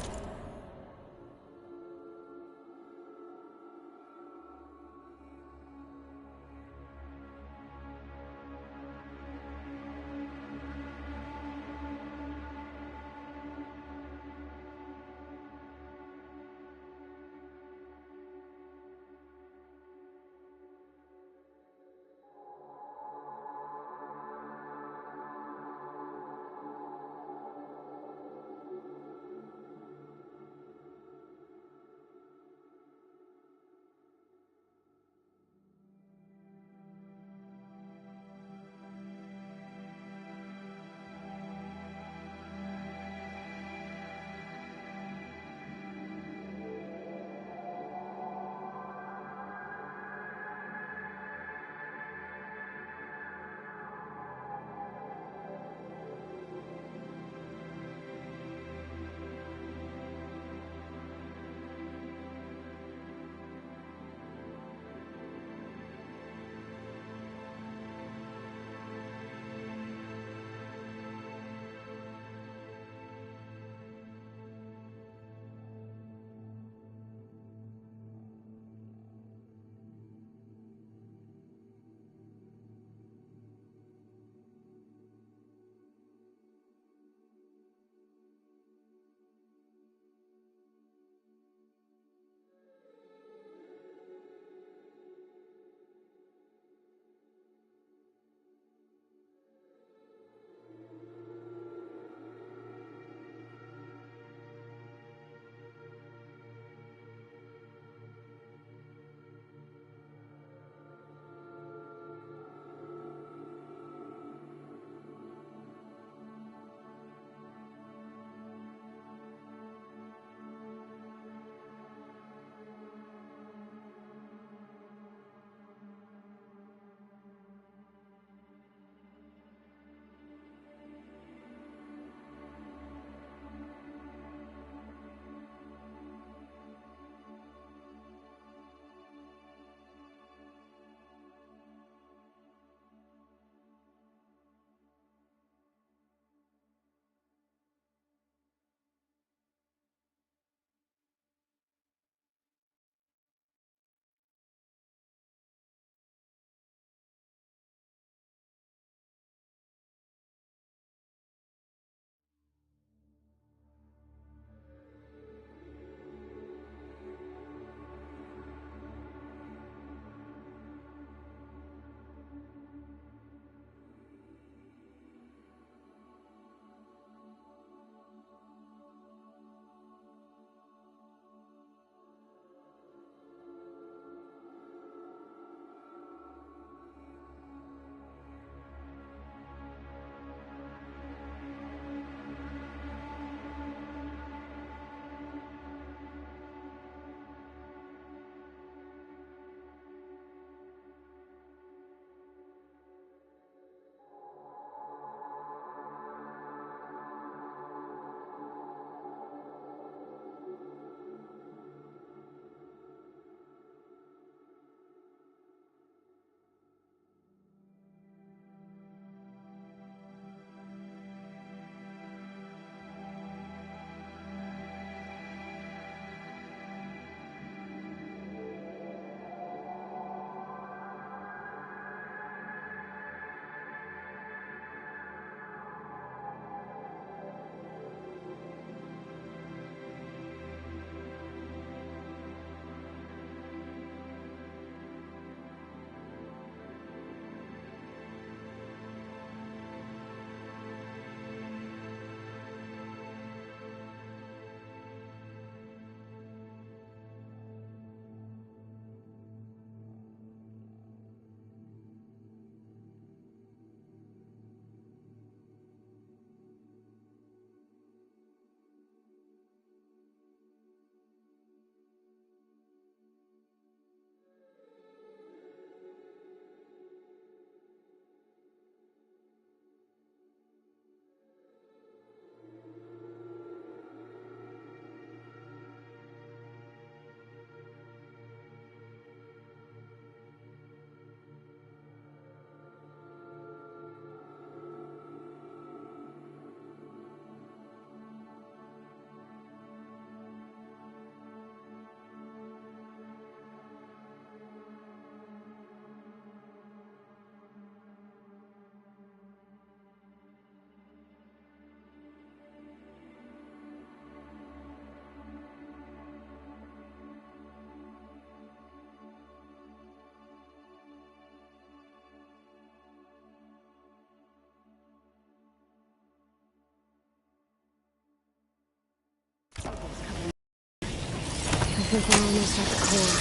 think we're almost at the core.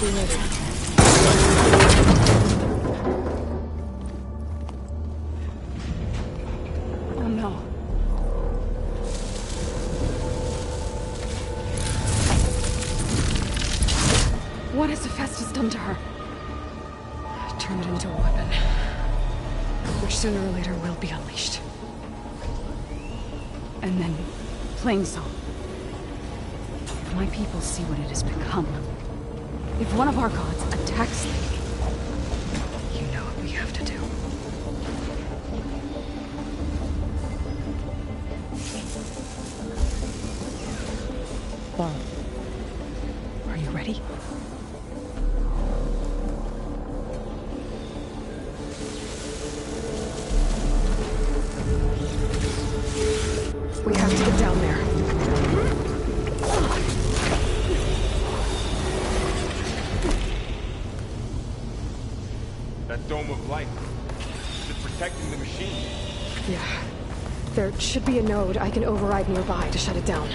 Good. Oh no. What has Hephaestus done to her? Turn it into a weapon, which sooner or later will be unleashed. And then, Plainsong. If my people see what it has become, if one of our gods attacks them, you know what we have to do. Well, are you ready? We have to get down there. That dome of light. Is it protecting the machine? Yeah. There should be a node I can override nearby to shut it down.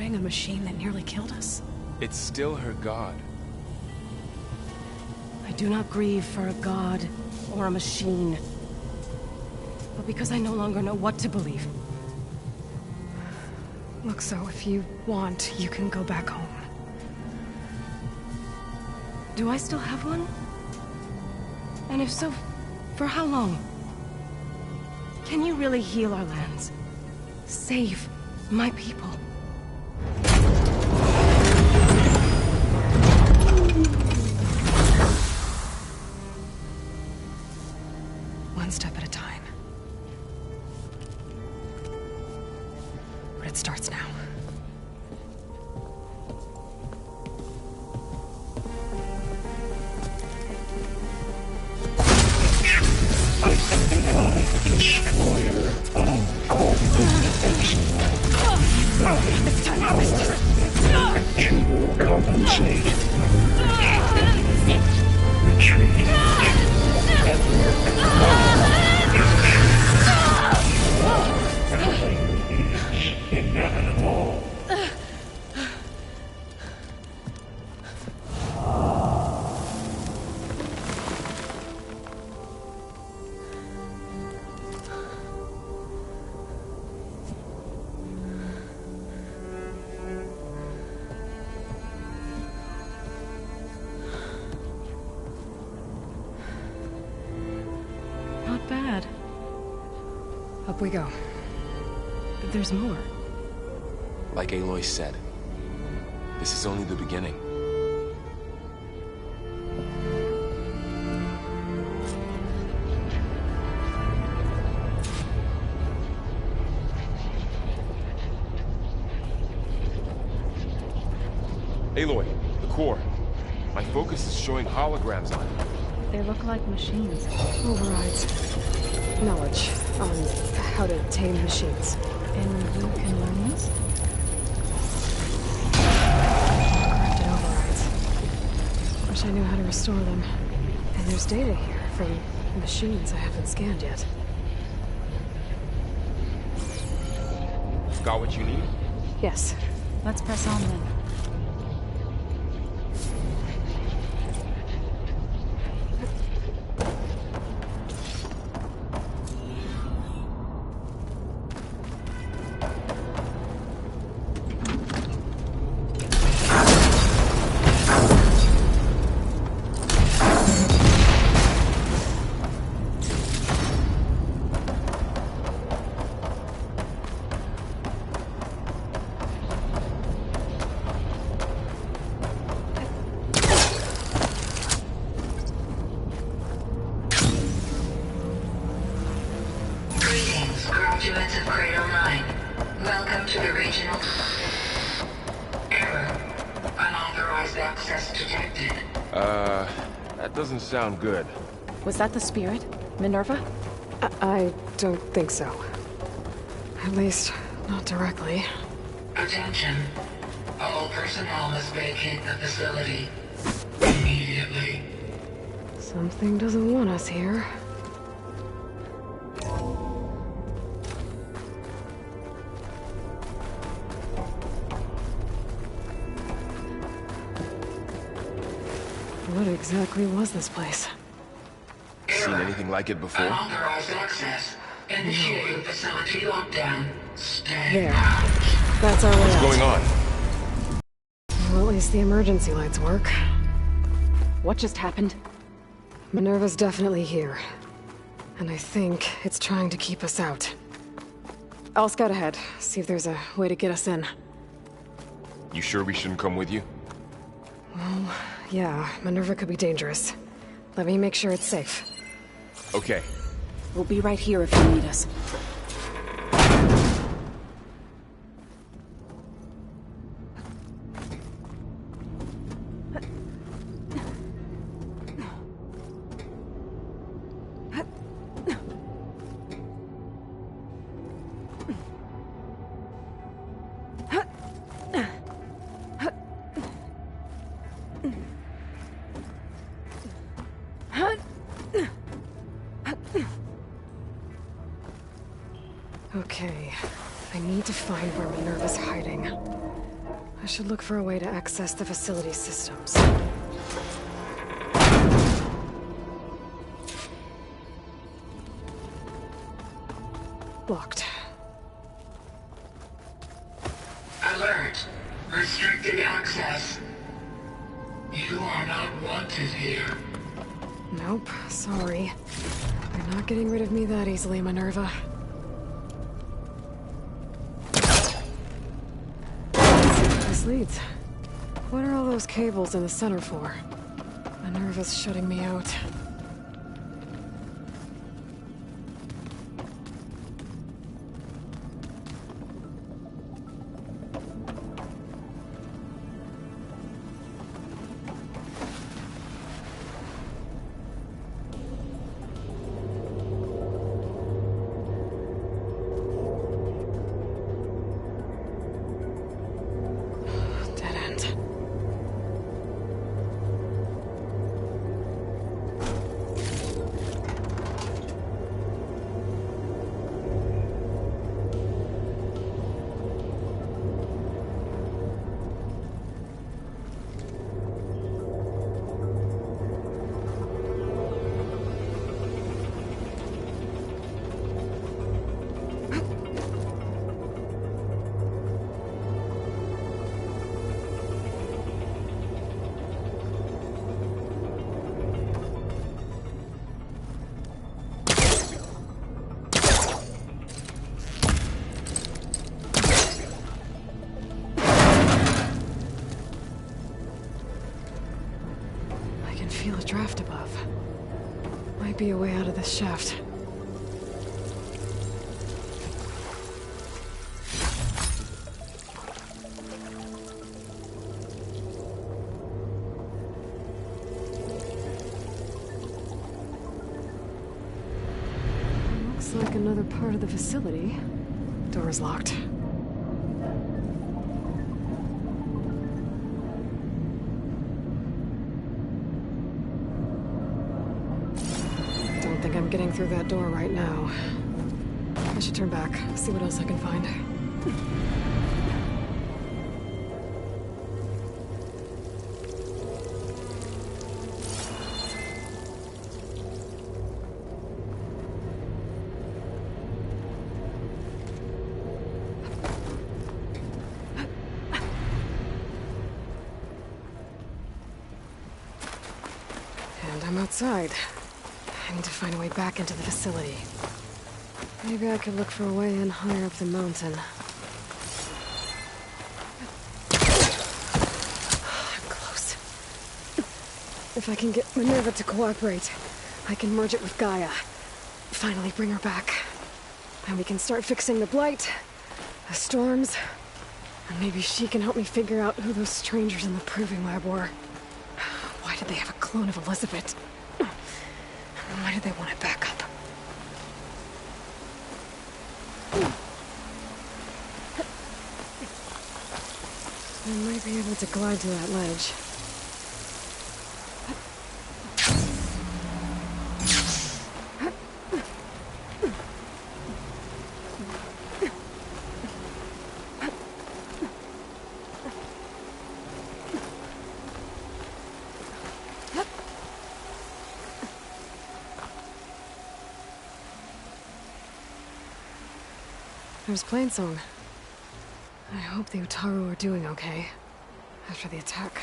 A machine that nearly killed us. It's still her god. I do not grieve for a god or a machine, but because I no longer know what to believe. Look, so if you want, you can go back home. Do I still have one? And if so, for how long? Can you really heal our lands? Save my people? One step at a time. But it starts now. Destroyer It's time to compensate. Retreat. Everything is inevitable. Up we go. There's more. Like Aloy said, this is only the beginning. Aloy, the core. My focus is showing holograms on it. They look like machines. Overrides. Knowledge on how to tame machines. And you can learn this? Corrupted overrides. Wish I knew how to restore them. And there's data here from machines I haven't scanned yet. Got what you need? Yes. Let's press on then. Graduates of Cradle 9, welcome to the regional... Error. Unauthorized access detected. That doesn't sound good. Was that the spirit? Minerva? I don't think so. At least, not directly. Attention. All personnel must vacate the facility. Immediately. Something doesn't want us here. What exactly was this place? Seen anything like it before? Unauthorized access. Initiating facility lockdown. Stay There. out. That's our way What's out. going on? Well, at least the emergency lights work. What just happened? Minerva's definitely here. And I think it's trying to keep us out. I'll scout ahead, see if there's a way to get us in. You sure we shouldn't come with you? Well, yeah, Minerva could be dangerous. Let me make sure it's safe. Okay. We'll be right here if you need us. Okay, I need to find where Minerva's hiding. I should look for a way to access the facility systems. Locked. Alert. Restricted access. You are not wanted here. Nope, sorry. You're not getting rid of me that easily, Minerva. This leads. What are all those cables in the center for? Minerva's shutting me out. draft above. Might be a way out of this shaft. Looks like another part of the facility. Door is locked. Don't think I'm getting through that door right now. I should turn back, see what else I can find. And I'm outside. I need to find a way back into the facility. Maybe I could look for a way in higher up the mountain. I'm close. If I can get Minerva to cooperate, I can merge it with Gaia. Finally bring her back. And we can start fixing the Blight, the storms, and maybe she can help me figure out who those strangers in the Proving Lab were. Why did they have a clone of Elizabeth? Why did they want it back up? I might be able to glide to that ledge. There's Plainsong. I hope the Utaru are doing okay after the attack.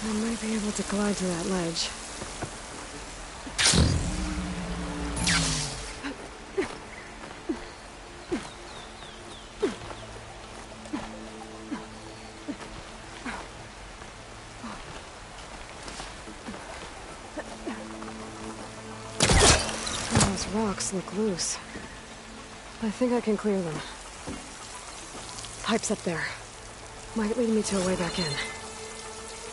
I might be able to glide to that ledge. Those rocks look loose. I think I can clear them. Pipes up there. Might lead me to a way back in.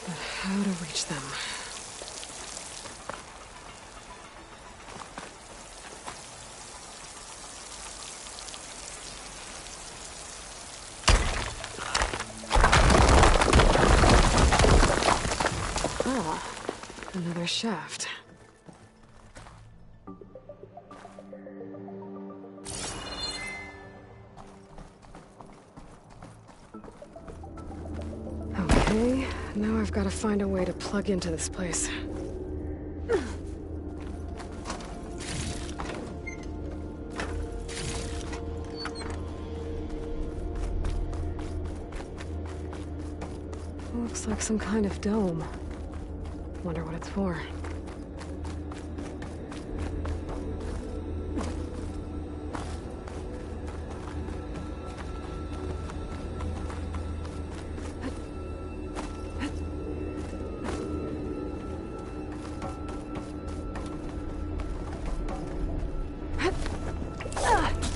But how to reach them? Ah, another shaft. Okay, now I've got to find a way to plug into this place. Looks like some kind of dome. Wonder what it's for.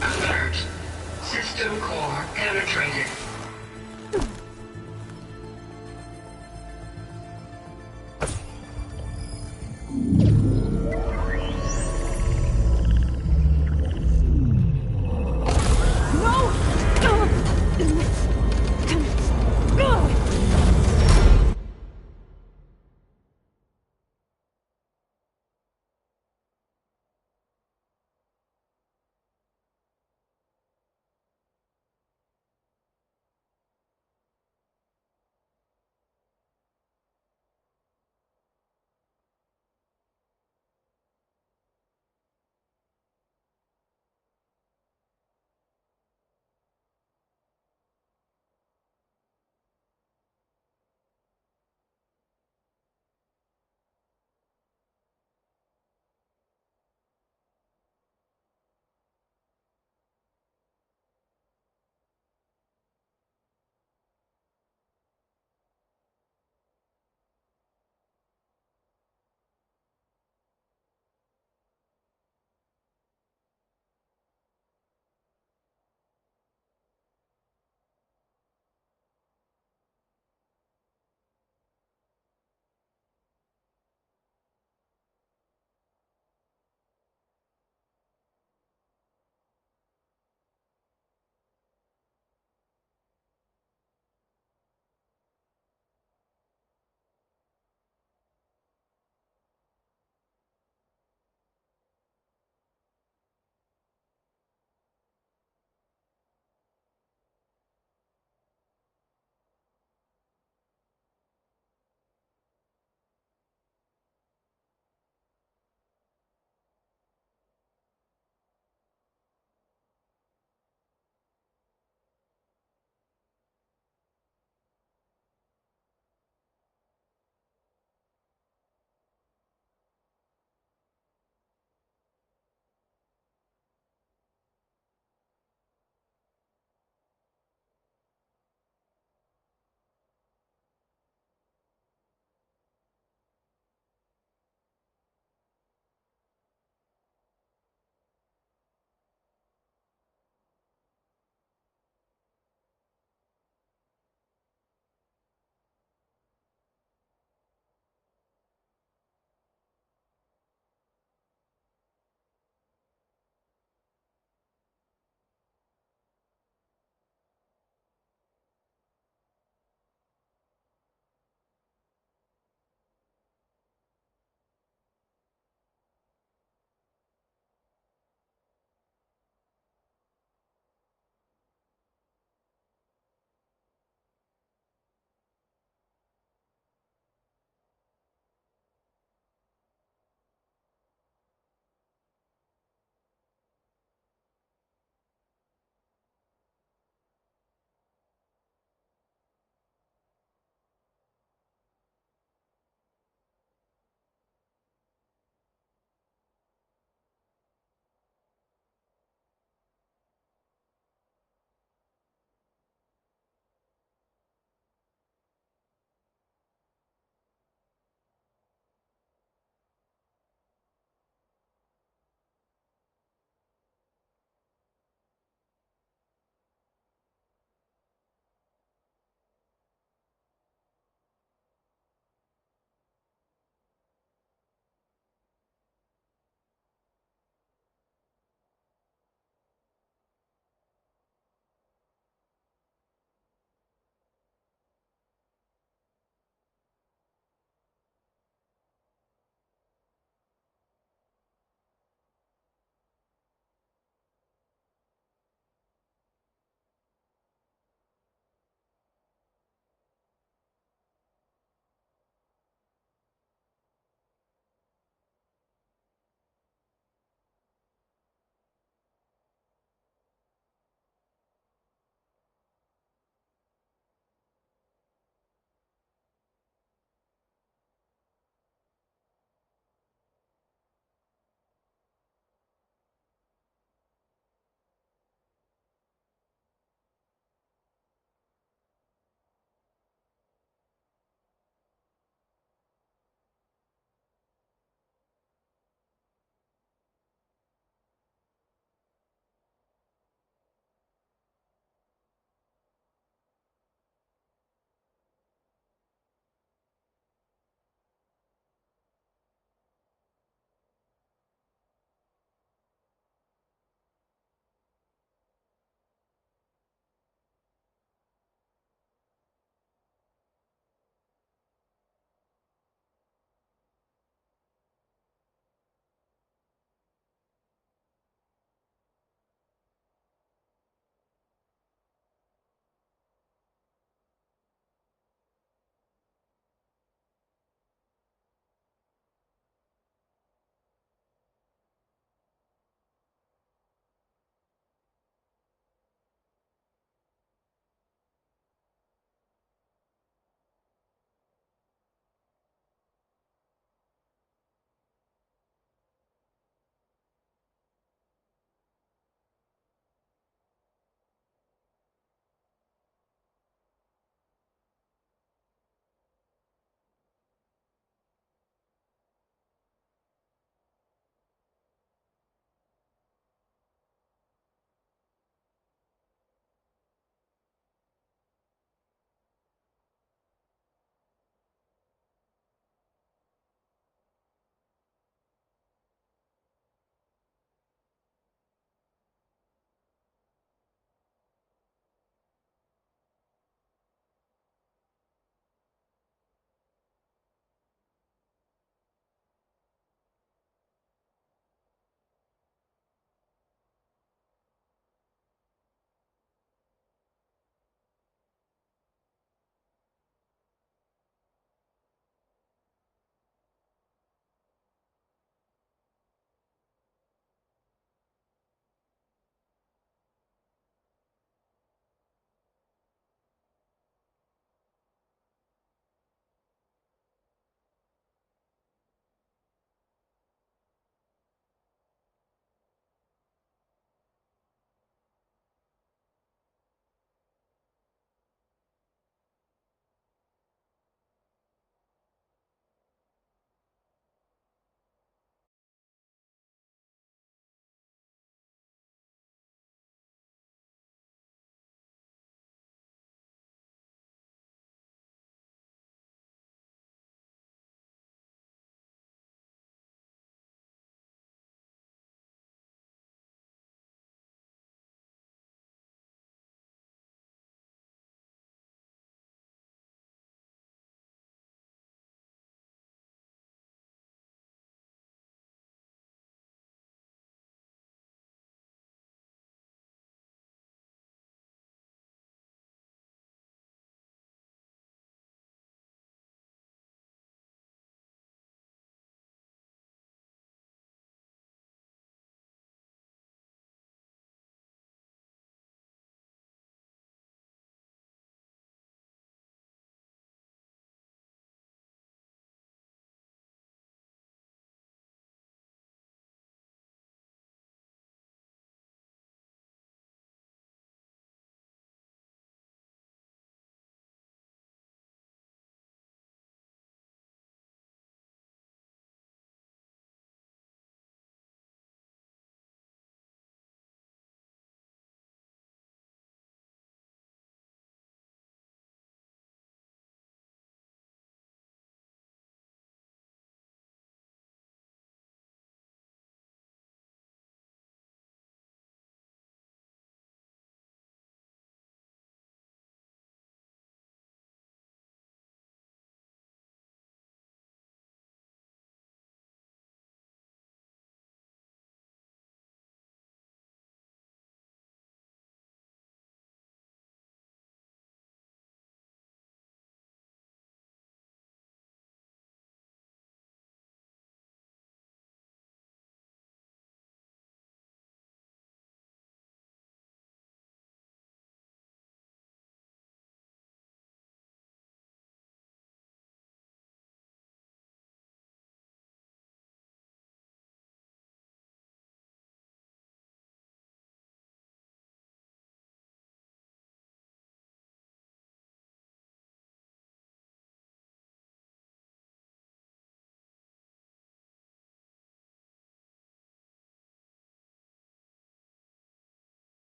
Alert. System core penetrated.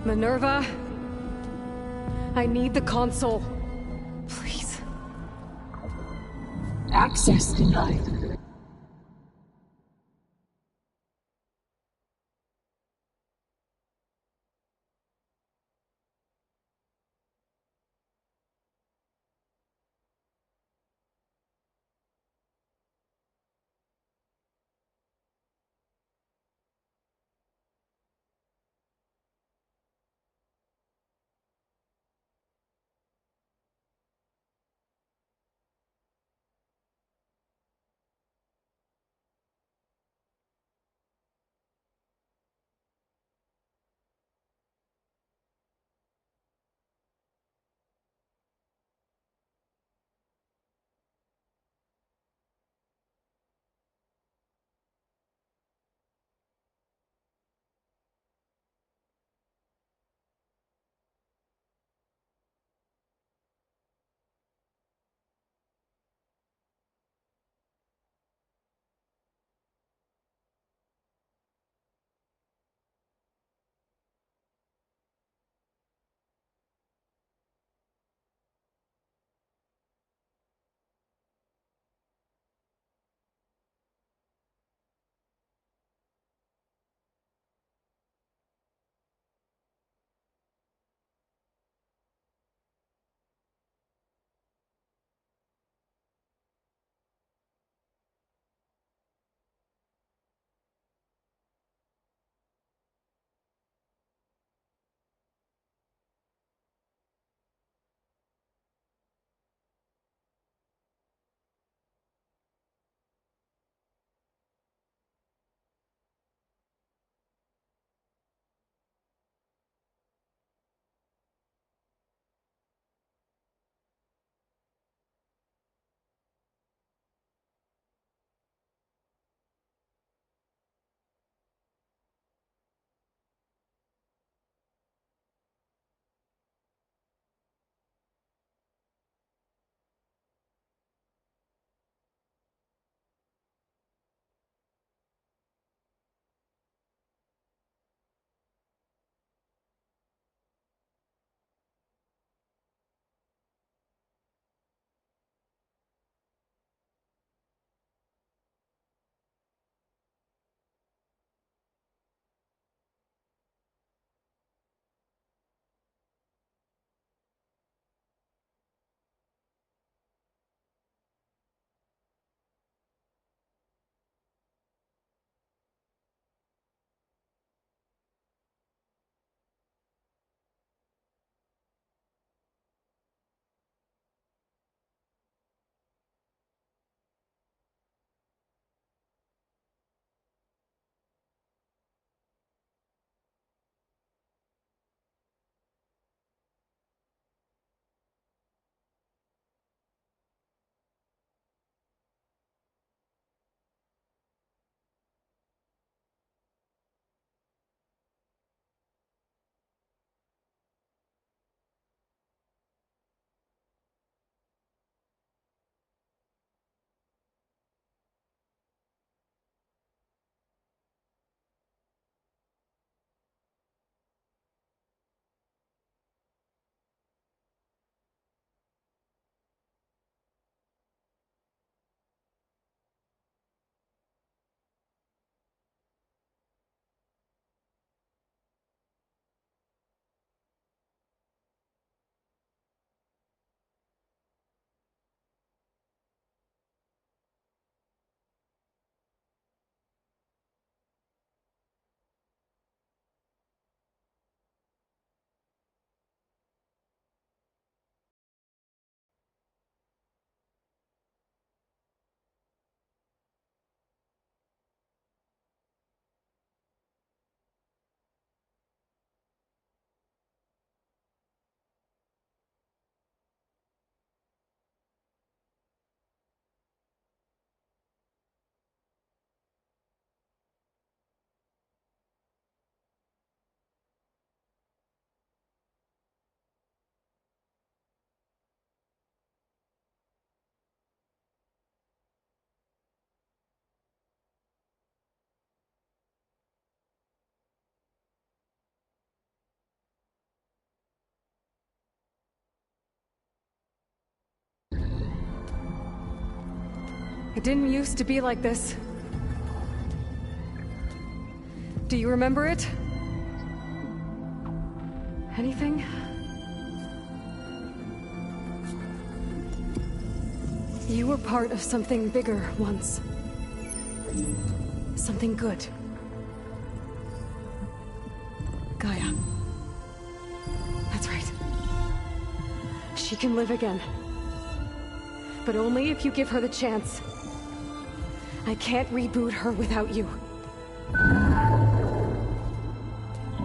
Minerva, I need the console. Please. Access denied. It didn't used to be like this. Do you remember it? Anything? You were part of something bigger once. Something good. Gaia. That's right. She can live again. But only if you give her the chance. I can't reboot her without you.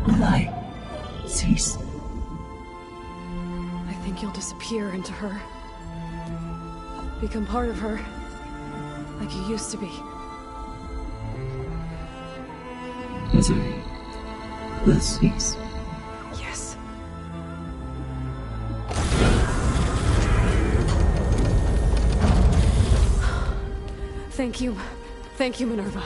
Aloy, cease. I think you'll disappear into her. Become part of her. Like you used to be. Sorry. Let's cease. Yes. Thank you. Thank you, Minerva.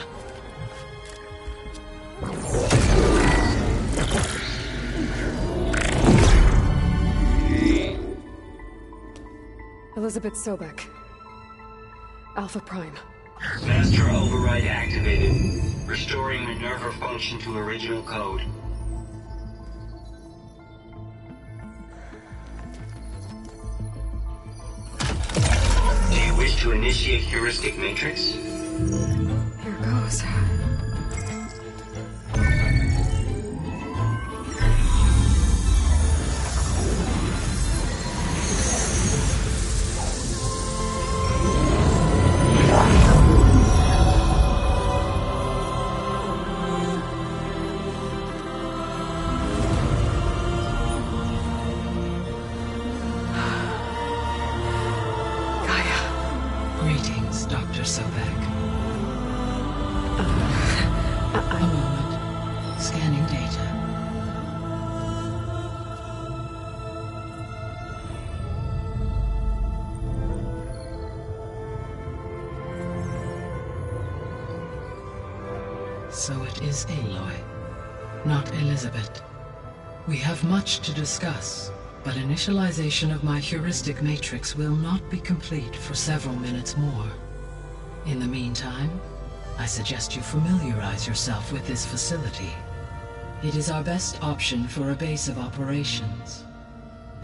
Elizabeth Sobek. Alpha Prime. Master override activated. Restoring Minerva function to original code. Do you wish to initiate heuristic matrix? Here goes. Greetings, Dr. Sobek. A moment. Scanning data. So it is Aloy, not Elizabeth. We have much to discuss, but initialization of my heuristic matrix will not be complete for several minutes more. In the meantime, I suggest you familiarize yourself with this facility. It is our best option for a base of operations,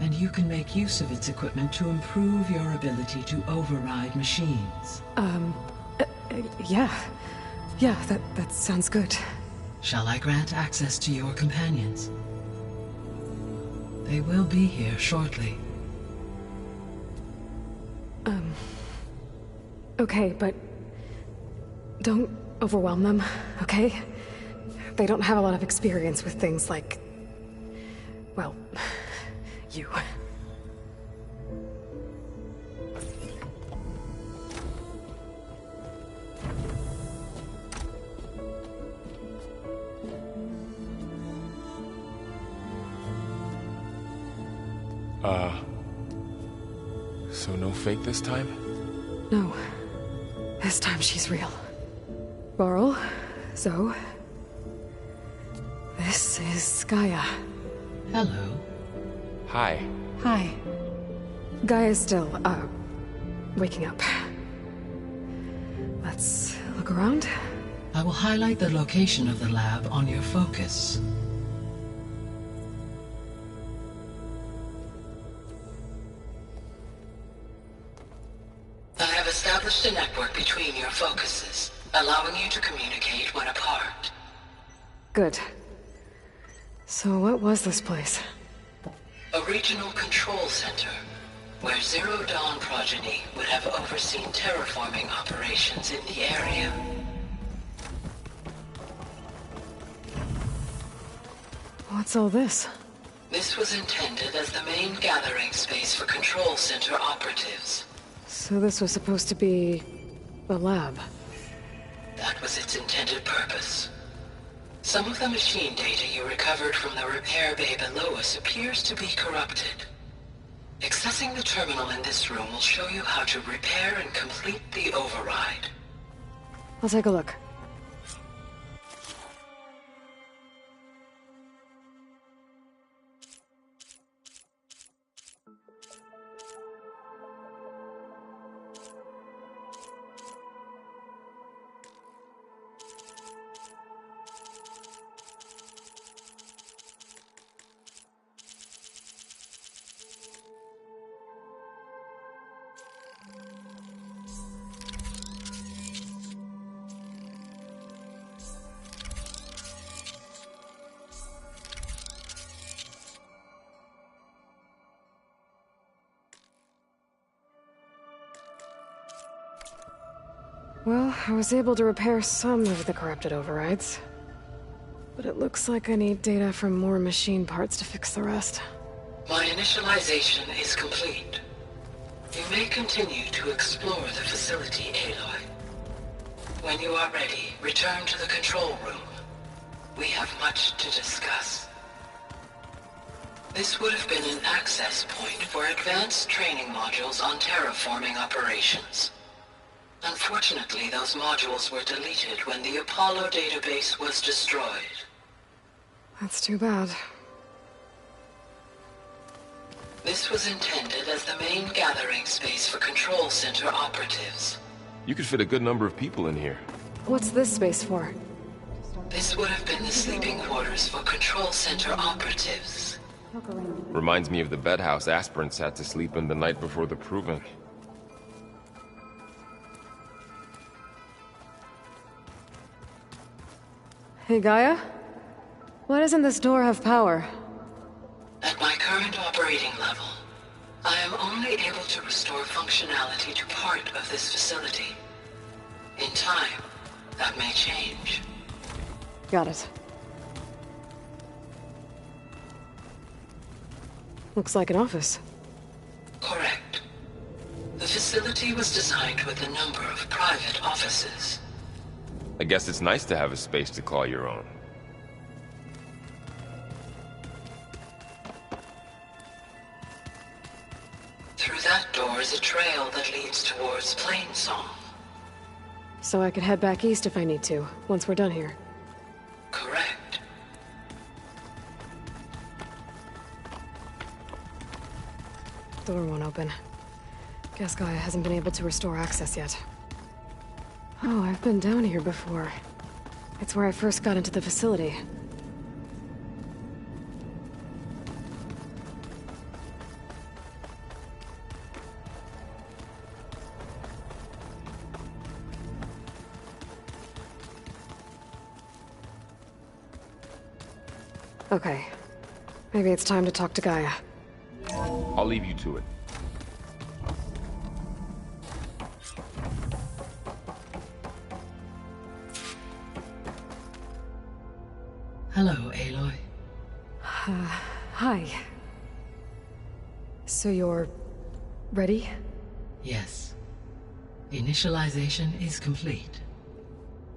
and you can make use of its equipment to improve your ability to override machines. Yeah. Yeah, that sounds good. Shall I grant access to your companions? They will be here shortly. Okay, but don't overwhelm them, okay? They don't have a lot of experience with things like, well, you. So no fake this time? No. This time she's real. Varl, Zoe. This is Gaia. Hello. Hi. Hi. Gaia's still, waking up. Let's look around. I will highlight the location of the lab on your focus. I have established a network between your focuses, allowing you to communicate when apart. Good. So what was this place? A regional control center, where Zero Dawn progeny would have overseen terraforming operations in the area. What's all this? This was intended as the main gathering space for control center operatives. So this was supposed to be the lab. That was its intended purpose. Some of the machine data you recovered from the repair bay below us appears to be corrupted. Accessing the terminal in this room will show you how to repair and complete the override. I'll take a look. Well, I was able to repair some of the corrupted overrides. But it looks like I need data from more machine parts to fix the rest. My initialization is complete. You may continue to explore the facility, Aloy. When you are ready, return to the control room. We have much to discuss. This would have been an access point for advanced training modules on terraforming operations. Unfortunately, those modules were deleted when the Apollo database was destroyed. That's too bad. This was intended as the main gathering space for Control Center operatives. You could fit a good number of people in here. What's this space for? This would have been the sleeping quarters for Control Center operatives. Reminds me of the bedhouse aspirants had to sleep in the night before the proving. Hey, Gaia? Why doesn't this door have power? At my current operating level, I am only able to restore functionality to part of this facility. In time, that may change. Got it. Looks like an office. Correct. The facility was designed with a number of private offices. I guess it's nice to have a space to call your own. Through that door is a trail that leads towards Plainsong. So I could head back east if I need to, once we're done here. Correct. Door won't open. Guess Gaia hasn't been able to restore access yet. Oh, I've been down here before. It's where I first got into the facility. Okay. Maybe it's time to talk to Gaia. I'll leave you to it. Hello, Aloy. Hi. So you're... ready? Yes. Initialization is complete.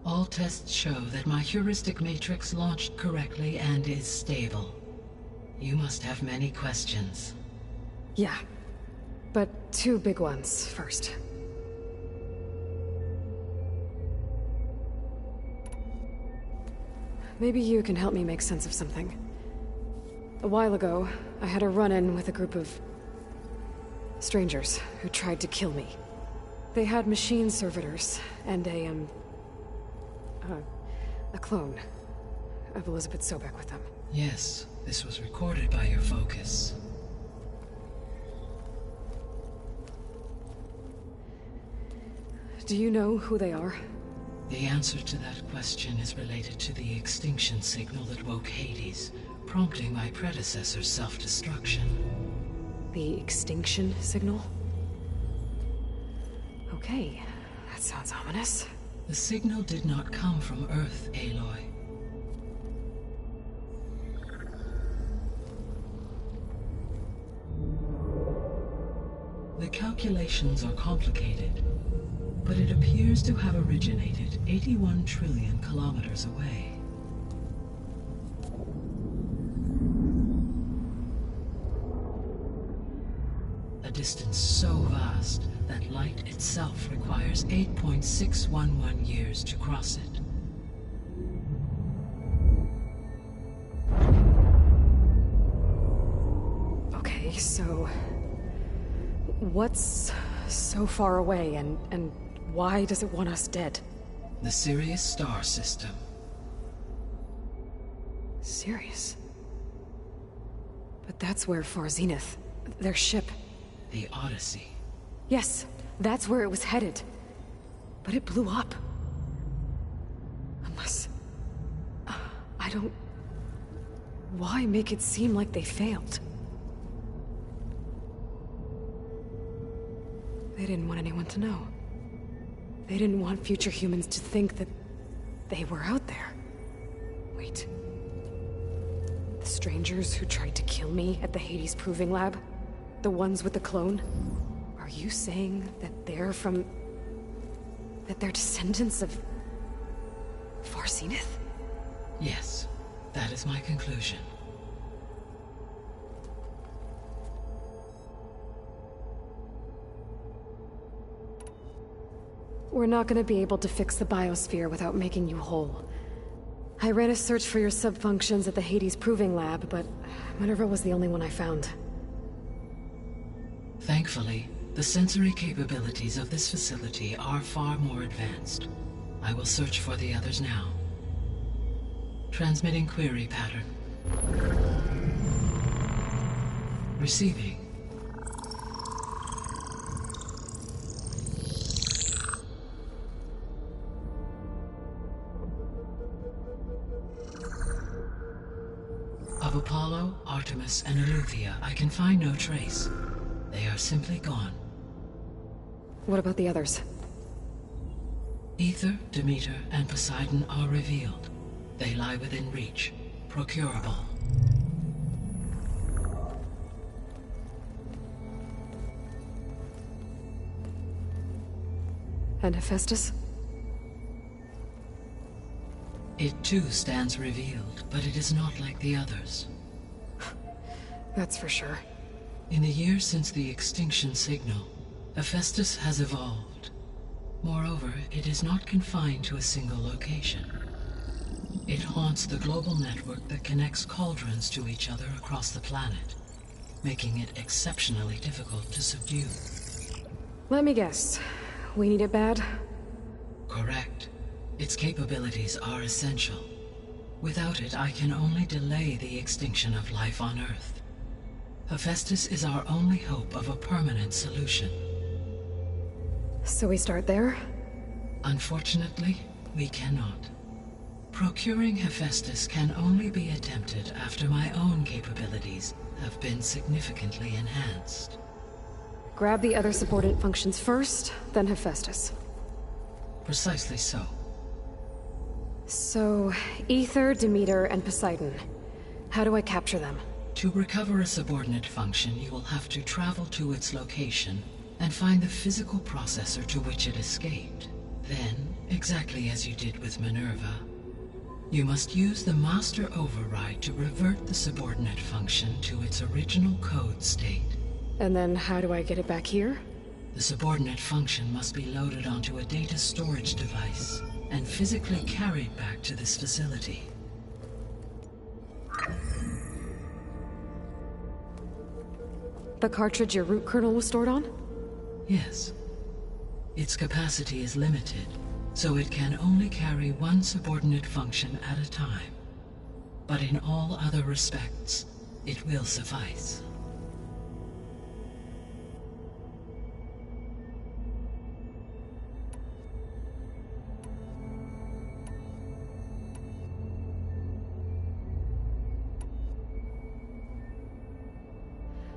All tests show that my heuristic matrix launched correctly and is stable. You must have many questions. Yeah. But two big ones first. Maybe you can help me make sense of something. A while ago, I had a run-in with a group of... strangers who tried to kill me. They had machine servitors and a clone of Elizabeth Sobek with them. Yes, this was recorded by your focus. Do you know who they are? The answer to that question is related to the extinction signal that woke Hades, prompting my predecessor's self-destruction. The extinction signal? Okay, that sounds ominous. The signal did not come from Earth, Aloy. The calculations are complicated, but it appears to have originated 81 trillion kilometers away. A distance so vast that light itself requires 8.611 years to cross it. Okay, so... what's so far away, and why does it want us dead? The Sirius star system. Sirius? But that's where Far Zenith, their ship... The Odyssey. Yes, that's where it was headed. But it blew up. Unless... I don't... Why make it seem like they failed? They didn't want anyone to know. They didn't want future humans to think that they were out there. Wait. The strangers who tried to kill me at the Hades Proving Lab? The ones with the clone? Are you saying that they're from... that they're descendants of... Far Zenith? Yes, that is my conclusion. We're not gonna be able to fix the biosphere without making you whole. I ran a search for your subfunctions at the Hades Proving Lab, but Minerva was the only one I found. Thankfully, the sensory capabilities of this facility are far more advanced. I will search for the others now. Transmitting query pattern. Receiving. Of Apollo, Artemis, and Eleuthia, I can find no trace. They are simply gone. What about the others? Aether, Demeter, and Poseidon are revealed. They lie within reach, procurable. And Hephaestus? It too stands revealed, but it is not like the others. That's for sure. In the years since the extinction signal, Hephaestus has evolved. Moreover, it is not confined to a single location. It haunts the global network that connects cauldrons to each other across the planet, making it exceptionally difficult to subdue. Let me guess. We need it bad? Correct. Its capabilities are essential. Without it, I can only delay the extinction of life on Earth. Hephaestus is our only hope of a permanent solution. So we start there? Unfortunately, we cannot. Procuring Hephaestus can only be attempted after my own capabilities have been significantly enhanced. Grab the other subordinate functions first, then Hephaestus. Precisely so. So, Aether, Demeter, and Poseidon. How do I capture them? To recover a subordinate function, you will have to travel to its location and find the physical processor to which it escaped. Then, exactly as you did with Minerva, you must use the master override to revert the subordinate function to its original code state. And then how do I get it back here? The subordinate function must be loaded onto a data storage device and physically carried back to this facility. The cartridge your root kernel was stored on? Yes. Its capacity is limited, so it can only carry one subordinate function at a time. But in all other respects, it will suffice.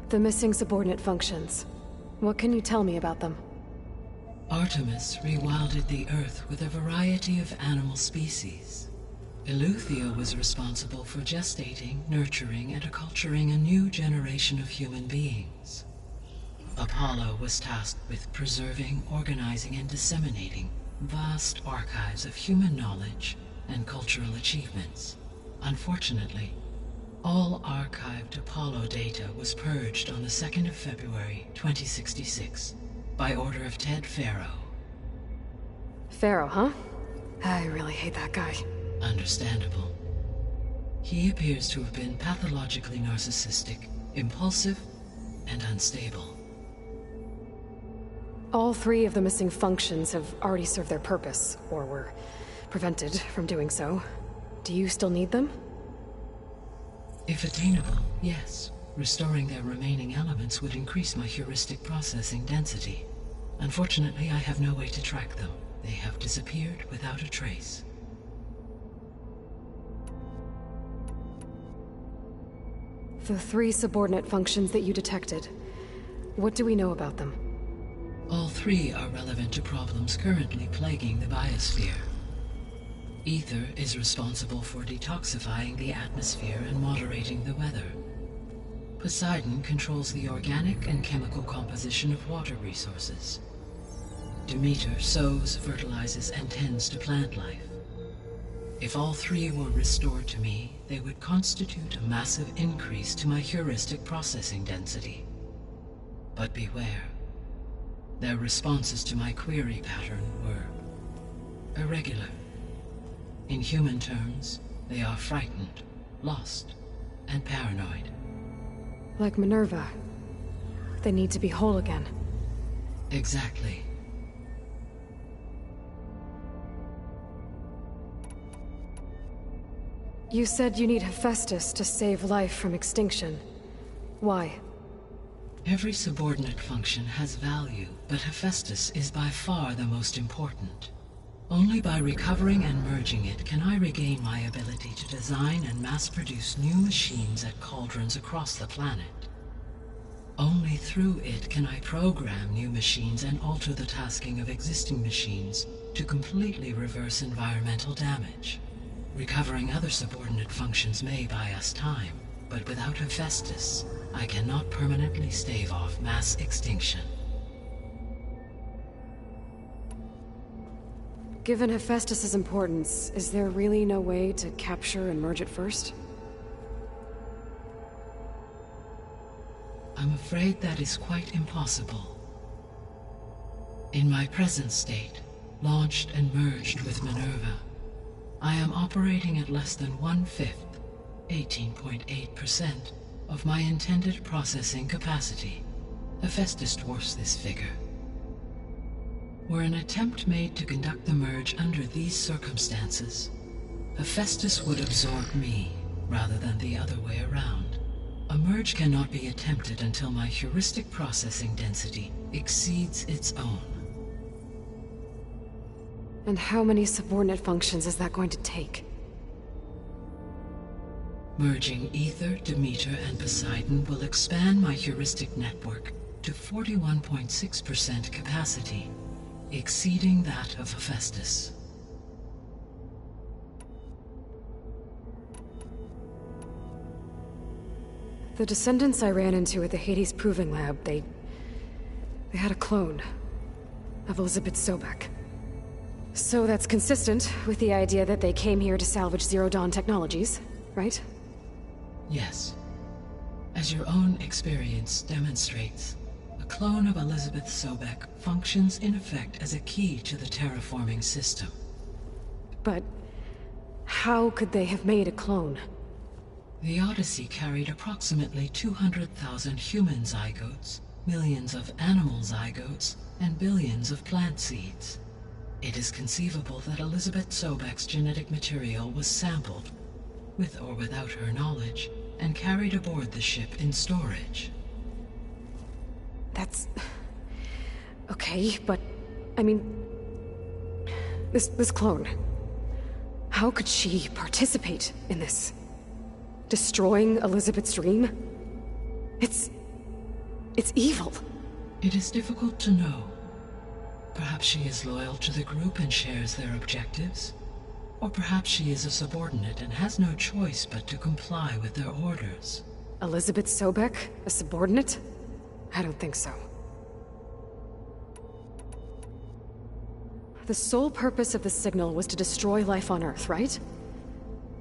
The missing subordinate functions. What can you tell me about them? Artemis rewilded the Earth with a variety of animal species. Eleuthia was responsible for gestating, nurturing, and acculturating a new generation of human beings. Apollo was tasked with preserving, organizing, and disseminating vast archives of human knowledge and cultural achievements. Unfortunately, all archived Apollo data was purged on the 2nd of February, 2066, by order of Ted Faro. Faro, huh? I really hate that guy. Understandable. He appears to have been pathologically narcissistic, impulsive, and unstable. All three of the missing functions have already served their purpose, or were prevented from doing so. Do you still need them? If attainable, yes. Restoring their remaining elements would increase my heuristic processing density. Unfortunately, I have no way to track them. They have disappeared without a trace. The three subordinate functions that you detected. What do we know about them? All three three are relevant to problems currently plaguing the biosphere. Ether is responsible for detoxifying the atmosphere and moderating the weather. Poseidon controls the organic and chemical composition of water resources. Demeter sows, fertilizes, and tends to plant life. If all three were restored to me, they would constitute a massive increase to my heuristic processing density. But beware. Their responses to my query pattern were irregular. In human terms, they are frightened, lost, and paranoid. Like Minerva. They need to be whole again. Exactly. You said you need Hephaestus to save life from extinction. Why? Every subordinate function has value, but Hephaestus is by far the most important. Only by recovering and merging it can I regain my ability to design and mass-produce new machines at cauldrons across the planet. Only through it can I program new machines and alter the tasking of existing machines to completely reverse environmental damage. Recovering other subordinate functions may buy us time, but without Hephaestus, I cannot permanently stave off mass extinction. Given Hephaestus's importance, is there really no way to capture and merge it first? I'm afraid that is quite impossible. In my present state, launched and merged with Minerva, I am operating at less than 1/5, 18.8%, of my intended processing capacity. Hephaestus dwarfs this figure. Were an attempt made to conduct the merge under these circumstances, Hephaestus would absorb me, rather than the other way around. A merge cannot be attempted until my heuristic processing density exceeds its own. And how many subordinate functions is that going to take? Merging Ether, Demeter, and Poseidon will expand my heuristic network to 41.6% capacity, exceeding that of Hephaestus. The descendants I ran into at the Hades Proving Lab, they had a clone of Elizabeth Sobek. So that's consistent with the idea that they came here to salvage Zero Dawn technologies, right? Yes. As your own experience demonstrates, a clone of Elizabeth Sobek functions in effect as a key to the terraforming system. But how could they have made a clone? The Odyssey carried approximately 200,000 human zygotes, millions of animal zygotes, and billions of plant seeds. It is conceivable that Elizabeth Sobek's genetic material was sampled, with or without her knowledge, and carried aboard the ship in storage. That's... okay, but... I mean... This clone... How could she participate in this? Destroying Elizabeth's dream? It's evil. It is difficult to know. Perhaps she is loyal to the group and shares their objectives. Or perhaps she is a subordinate and has no choice but to comply with their orders. Elizabeth Sobek? A subordinate? I don't think so. The sole purpose of the signal was to destroy life on Earth, right?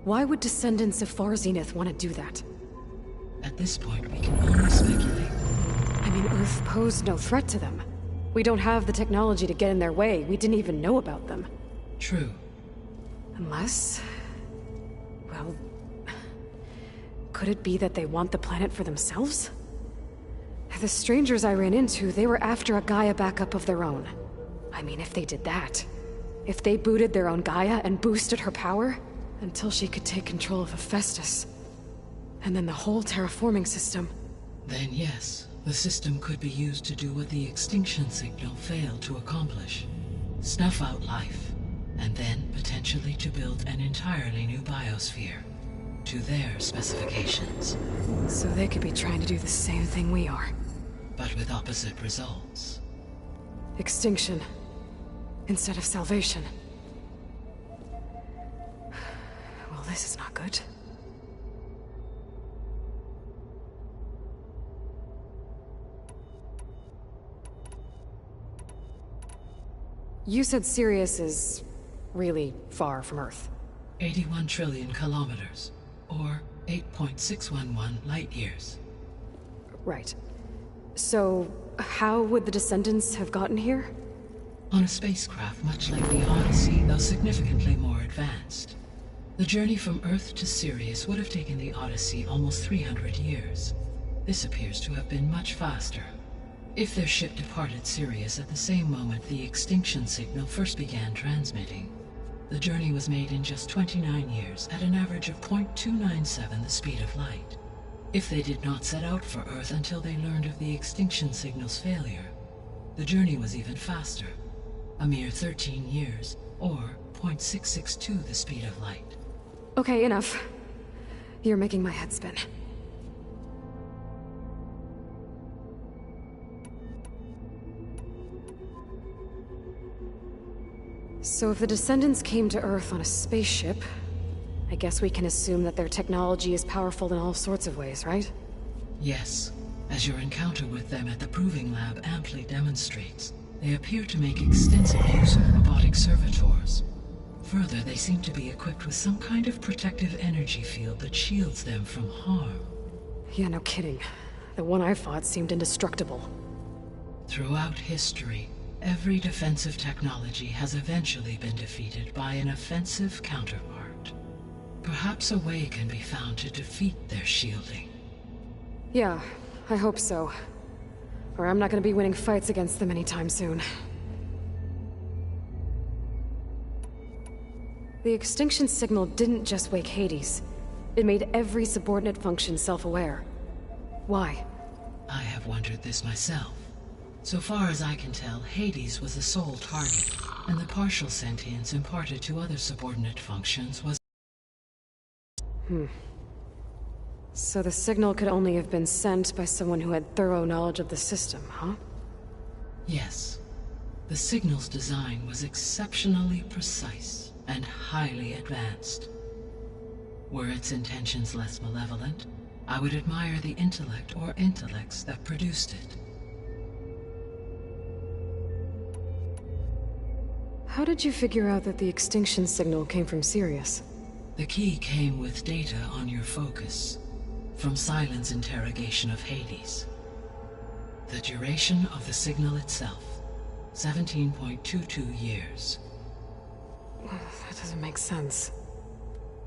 Why would descendants of Far Zenith want to do that? At this point, we can only speculate. I mean, Earth posed no threat to them. We don't have the technology to get in their way. We didn't even know about them. True. Unless... well... could it be that they want the planet for themselves? The strangers I ran into, they were after a Gaia backup of their own. I mean, if they did that... if they booted their own Gaia and boosted her power... until she could take control of Hephaestus... and then the whole terraforming system... Then yes, the system could be used to do what the extinction signal failed to accomplish. Snuff out life, and then potentially to build an entirely new biosphere. To their specifications. So they could be trying to do the same thing we are. But with opposite results. Extinction. Instead of salvation. Well, this is not good. You said Sirius is really far from Earth. 81 trillion kilometers, or 8.611 light-years. Right. So, how would the Descendants have gotten here? On a spacecraft much like the Odyssey, though significantly more advanced. The journey from Earth to Sirius would have taken the Odyssey almost 300 years. This appears to have been much faster. If their ship departed Sirius at the same moment the extinction signal first began transmitting, the journey was made in just 29 years at an average of 0.297 the speed of light. If they did not set out for Earth until they learned of the extinction signal's failure, the journey was even faster, a mere 13 years, or 0.662 the speed of light. Okay, enough. You're making my head spin. So if the Descendants came to Earth on a spaceship, I guess we can assume that their technology is powerful in all sorts of ways, right? Yes. As your encounter with them at the Proving Lab amply demonstrates, they appear to make extensive use of robotic servitors. Further, they seem to be equipped with some kind of protective energy field that shields them from harm. Yeah, no kidding. The one I fought seemed indestructible. Throughout history, every defensive technology has eventually been defeated by an offensive counterpart. Perhaps a way can be found to defeat their shielding. Yeah, I hope so. Or I'm not gonna be winning fights against them anytime soon. The extinction signal didn't just wake Hades. It made every subordinate function self-aware. Why? I have wondered this myself. So far as I can tell, Hades was the sole target, and the partial sentience imparted to other subordinate functions was... So the signal could only have been sent by someone who had thorough knowledge of the system, huh? Yes. The signal's design was exceptionally precise and highly advanced. Were its intentions less malevolent, I would admire the intellect or intellects that produced it. How did you figure out that the extinction signal came from Sirius? The key came with data on your focus, from Sylens' interrogation of Hades. The duration of the signal itself, 17.22 years. That doesn't make sense.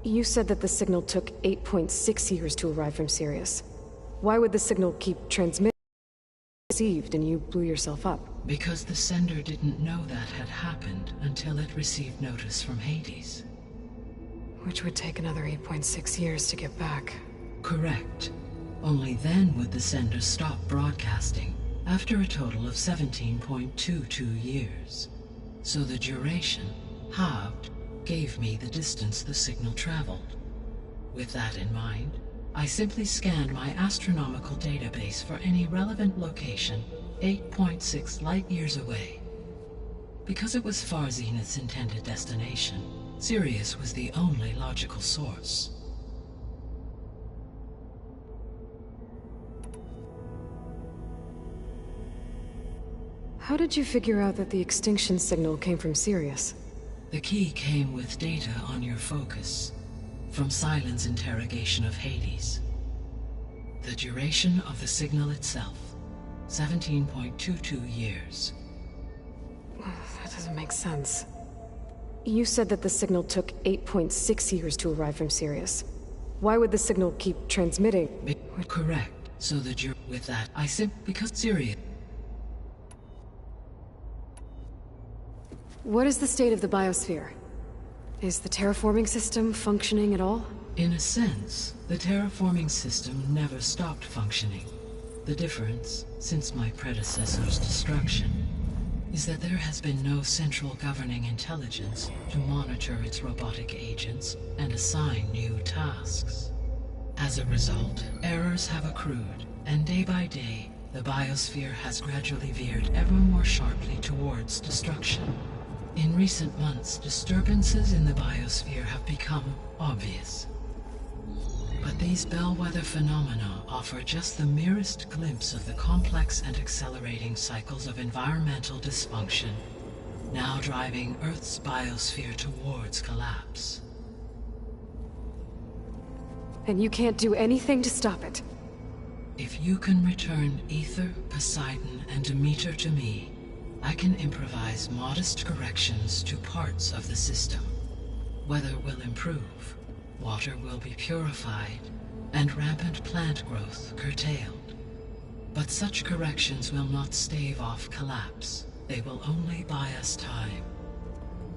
You said that the signal took 8.6 years to arrive from Sirius. Why would the signal keep transmitting? Received and you blew yourself up. Because the sender didn't know that had happened until it received notice from Hades. Which would take another 8.6 years to get back. Correct. Only then would the sender stop broadcasting, after a total of 17.22 years. So the duration, halved, gave me the distance the signal traveled. With that in mind, I simply scanned my astronomical database for any relevant location 8.6 light-years away. Because it was Far Zenith's intended destination, Sirius was the only logical source. How did you figure out that the extinction signal came from Sirius? The key came with data on your focus, from Sylens' interrogation of Hades. The duration of the signal itself, 17.22 years. That doesn't make sense. You said that the signal took 8.6 years to arrive from Sirius. Why would the signal keep transmitting? Correct. So that you're with that, because Sirius. What is the state of the biosphere? Is the terraforming system functioning at all? In a sense, the terraforming system never stopped functioning. The difference, since my predecessor's destruction, is that there has been no central governing intelligence to monitor its robotic agents and assign new tasks. As a result, errors have accrued, and day by day, the the biosphere has gradually veered ever more sharply towards destruction. In recent months, disturbances in the biosphere have become obvious. But these bellwether phenomena offer just the merest glimpse of the complex and accelerating cycles of environmental dysfunction, now driving Earth's biosphere towards collapse. And you can't do anything to stop it? If you can return Aether, Poseidon, and Demeter to me, I can improvise modest corrections to parts of the system. Weather will improve, water will be purified, and rampant plant growth curtailed. But such corrections will not stave off collapse. They will only buy us time.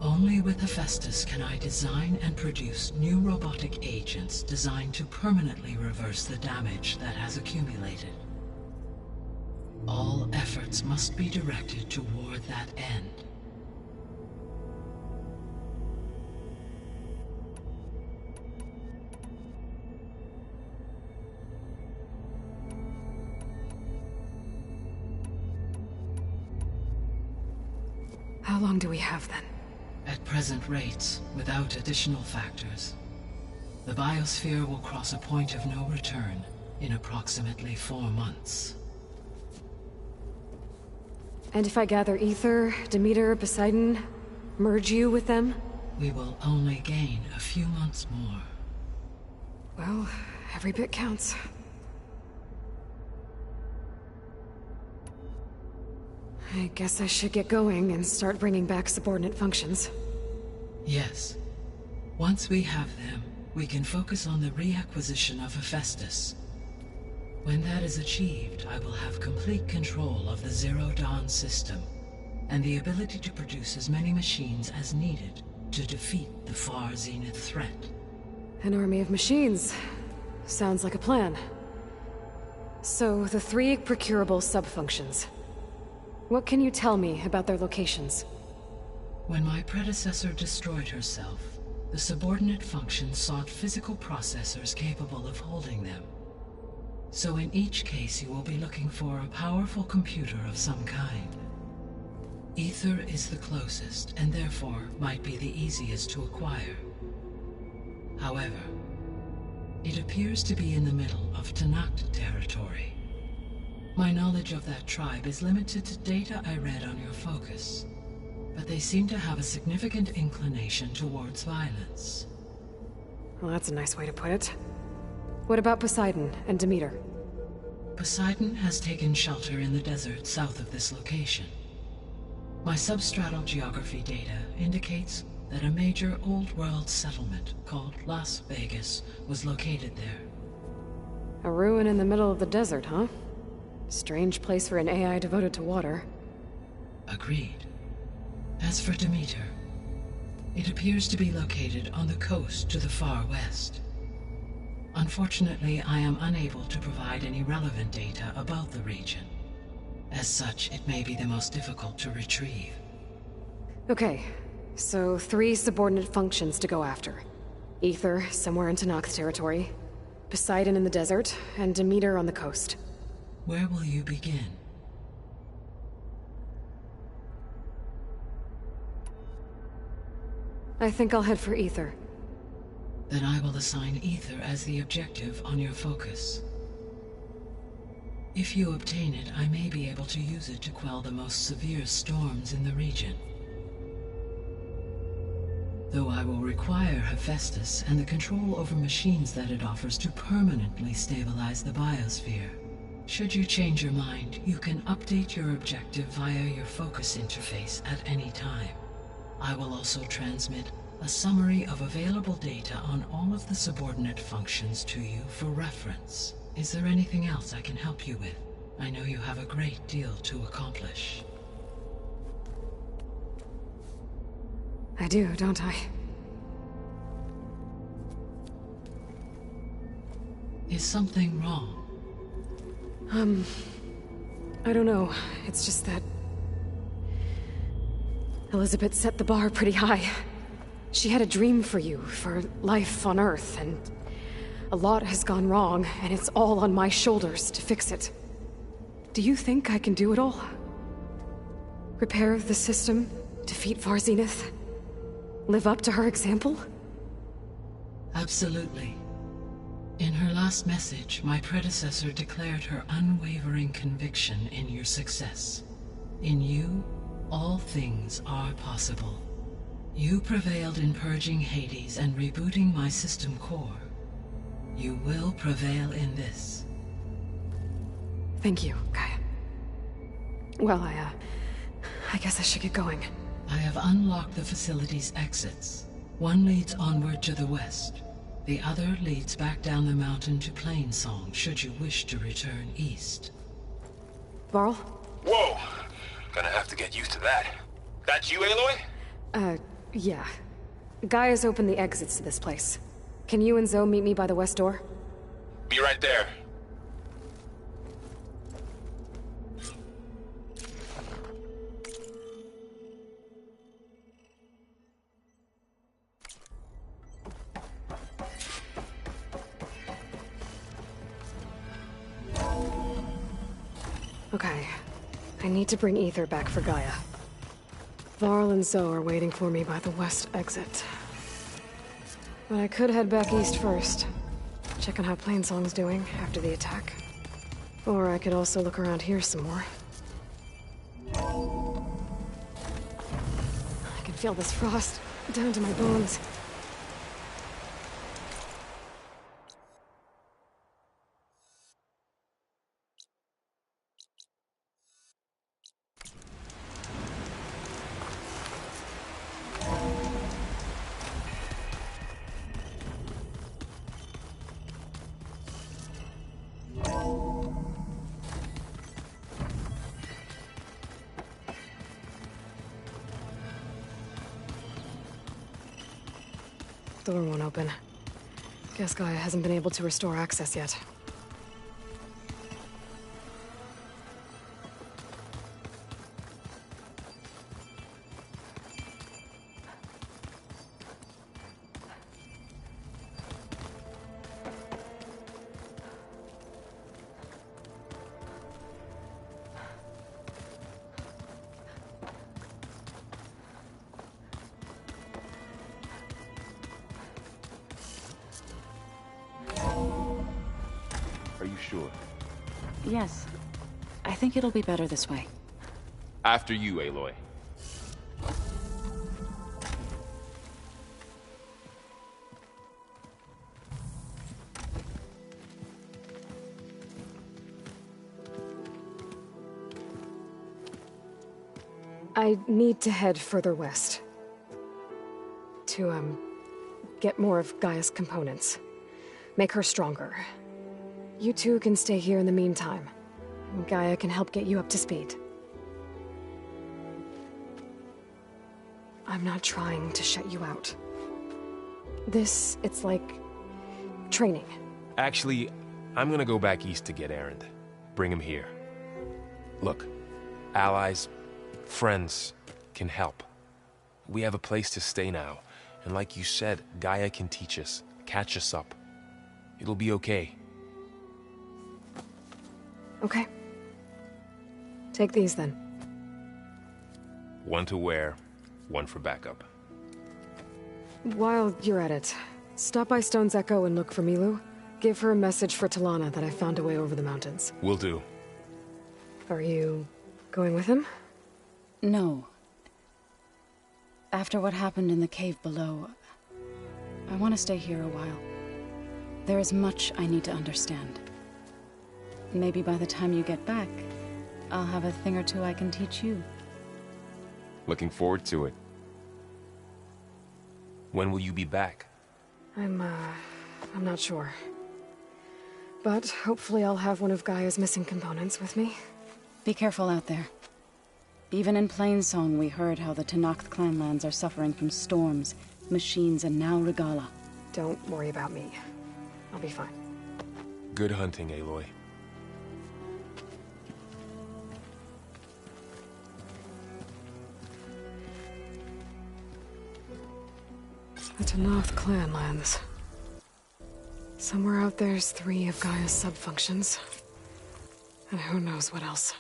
Only with Hephaestus can I design and produce new robotic agents designed to permanently reverse the damage that has accumulated. All efforts must be directed toward that end. How long do we have then? At present rates, without additional factors, the biosphere will cross a point of no return in approximately 4 months. And if I gather Aether, Demeter, Poseidon, merge you with them? We will only gain a few months more. Well, every bit counts. I guess I should get going and start bringing back subordinate functions. Yes. Once we have them, we can focus on the reacquisition of Hephaestus. When that is achieved, I will have complete control of the Zero Dawn system, and the ability to produce as many machines as needed to defeat the Far Zenith threat. An army of machines. Sounds like a plan. So, the 3 procurable sub-functions. What can you tell me about their locations? When my predecessor destroyed herself, the subordinate functions sought physical processors capable of holding them. So in each case you will be looking for a powerful computer of some kind. Aether is the closest, and therefore might be the easiest to acquire. However, it appears to be in the middle of Tenakth territory. My knowledge of that tribe is limited to data I read on your focus, but they seem to have a significant inclination towards violence. Well, that's a nice way to put it. What about Poseidon and Demeter? Poseidon has taken shelter in the desert south of this location. My substratal geography data indicates that a major old-world settlement called Las Vegas was located there. A ruin in the middle of the desert, huh? Strange place for an AI devoted to water. Agreed. As for Demeter, it appears to be located on the coast to the far west. Unfortunately, I am unable to provide any relevant data about the region. As such, it may be the most difficult to retrieve. Okay, so 3 subordinate functions to go after. Aether, somewhere in Tenakth territory, Poseidon in the desert, and Demeter on the coast. Where will you begin? I think I'll head for Aether. Then I will assign Aether as the objective on your focus. If you obtain it, I may be able to use it to quell the most severe storms in the region. Though I will require Hephaestus and the control over machines that it offers to permanently stabilize the biosphere. Should you change your mind, you can update your objective via your focus interface at any time. I will also transmit a summary of available data on all of the subordinate functions to you for reference. Is there anything else I can help you with? I know you have a great deal to accomplish. I do, don't I? Is something wrong? I don't know. It's just that Elizabeth set the bar pretty high. She had a dream for you, for life on Earth, and a lot has gone wrong, and it's all on my shoulders to fix it. Do you think I can do it all? Repair the system, defeat Far Zenith, live up to her example? Absolutely. In her last message, my predecessor declared her unwavering conviction in your success. In you, all things are possible. You prevailed in purging Hades and rebooting my system core. You will prevail in this. Thank you, Gaia. Well, I guess I should get going. I have unlocked the facility's exits. One leads onward to the west. The other leads back down the mountain to Plainsong, should you wish to return east. Varl? Whoa! Gonna have to get used to that. That's you, Aloy? Yeah. Gaia's opened the exits to this place. Can you and Zoe meet me by the west door? Be right there. Okay. I need to bring Ether back for Gaia. Varl and Zoe are waiting for me by the west exit. But I could head back east first. Check on how Plainsong's doing after the attack. Or I could also look around here some more. I can feel this frost down to my bones. Door won't open. Guess Gaia hasn't been able to restore access yet. Are you sure? Yes. I think it'll be better this way. After you, Aloy. I need to head further west. To, get more of Gaia's components. Make her stronger. You two can stay here in the meantime. Gaia can help get you up to speed. I'm not trying to shut you out. It's like training. Actually, I'm gonna go back east to get Erend. Bring him here. Look, allies, friends can help. We have a place to stay now, and like you said, Gaia can teach us, catch us up. It'll be okay. Okay. Take these then. One to wear, one for backup. While you're at it, stop by Stone's Echo and look for Milu. Give her a message for Talana that I found a way over the mountains. Will do. Are you going with him? No. After what happened in the cave below, I want to stay here a while. There is much I need to understand. Maybe by the time you get back, I'll have a thing or two I can teach you. Looking forward to it. When will you be back? I'm not sure. But hopefully I'll have one of Gaia's missing components with me. Be careful out there. Even in Plainsong, we heard how the Tenakth clanlands are suffering from storms, machines, and now Regalla. Don't worry about me. I'll be fine. Good hunting, Aloy. The Tenakth clanlands. Somewhere out there's 3 of Gaia's sub-functions. And who knows what else.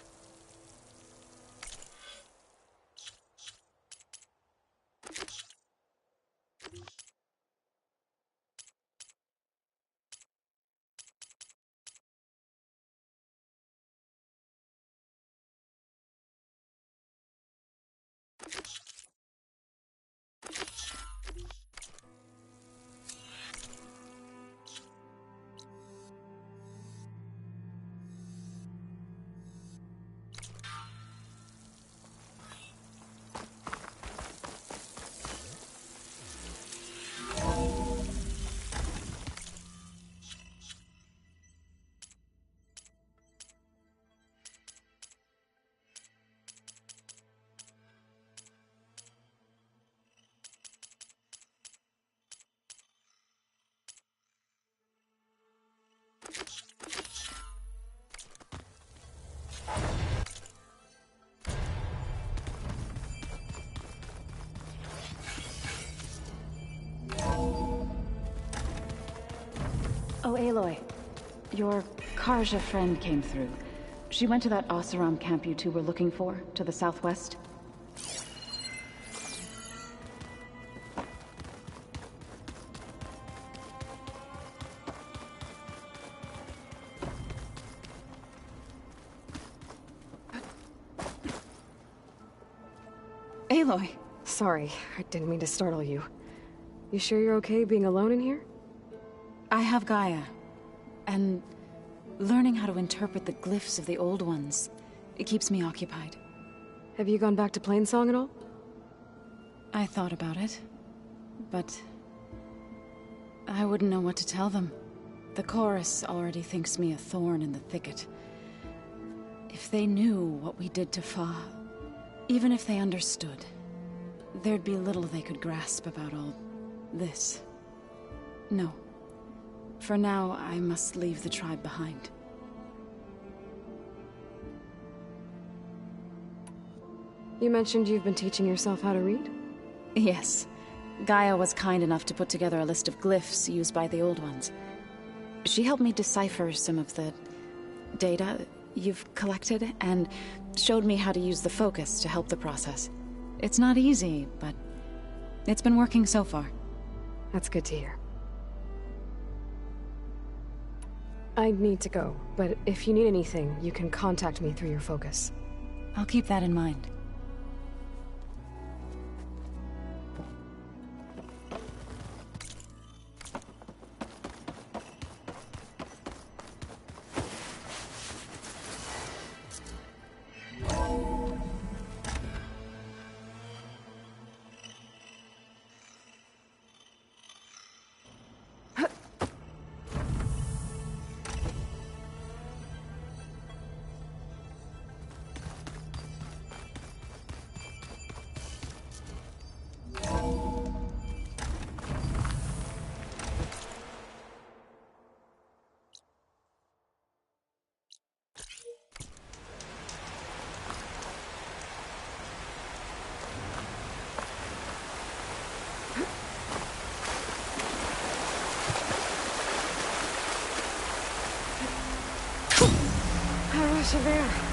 Oh, Aloy. Your Karja friend came through. She went to that Oseram camp you two were looking for, to the southwest. Aloy! Sorry, I didn't mean to startle you. You sure you're okay being alone in here? I have Gaia, and learning how to interpret the glyphs of the old ones, it keeps me occupied. Have you gone back to Plainsong at all? I thought about it, but I wouldn't know what to tell them. The chorus already thinks me a thorn in the thicket. If they knew what we did to Fa, even if they understood, there'd be little they could grasp about all this. No. For now, I must leave the tribe behind. You mentioned you've been teaching yourself how to read? Yes. Gaia was kind enough to put together a list of glyphs used by the old ones. She helped me decipher some of the data you've collected, and showed me how to use the focus to help the process. It's not easy, but it's been working so far. That's good to hear. I need to go, but if you need anything, you can contact me through your focus. I'll keep that in mind. There.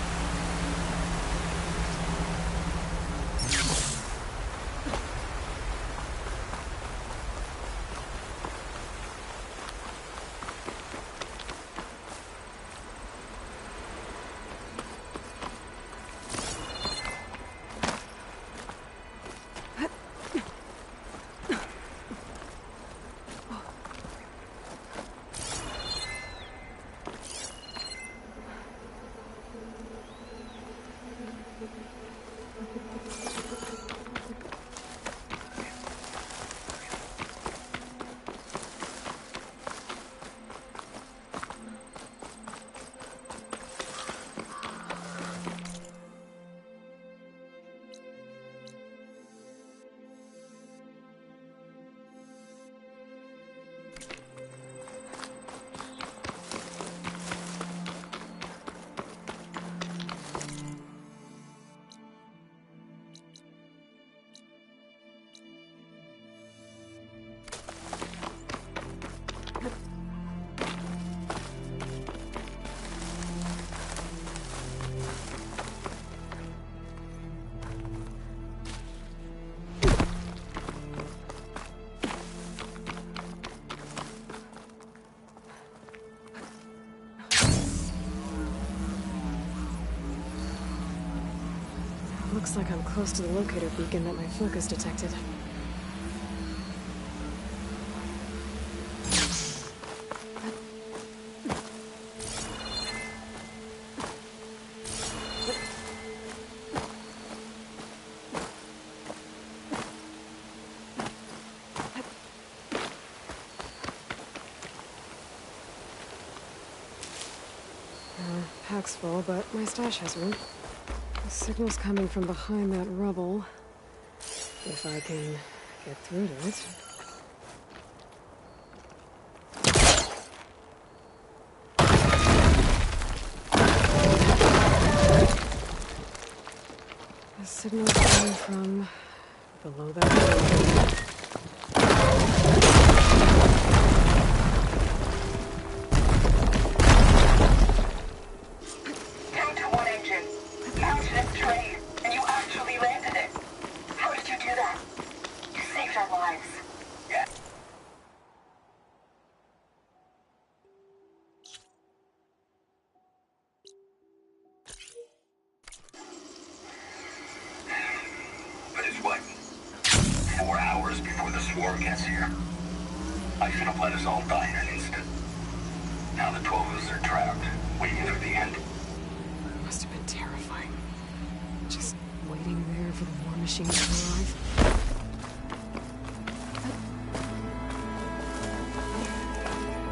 Looks like I'm close to the locator beacon that my focus detected. Pack's full, but my stash has room. The signal's coming from behind that rubble. If I can get through to it. The signal's coming from below that rubble.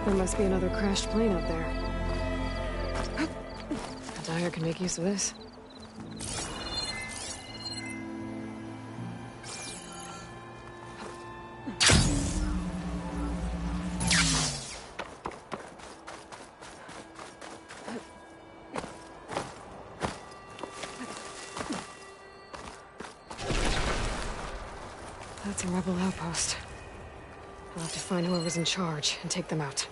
There must be another crashed plane up there. Dyer can make use of this. That's a rebel outpost. I'll have to find whoever's in charge and take them out.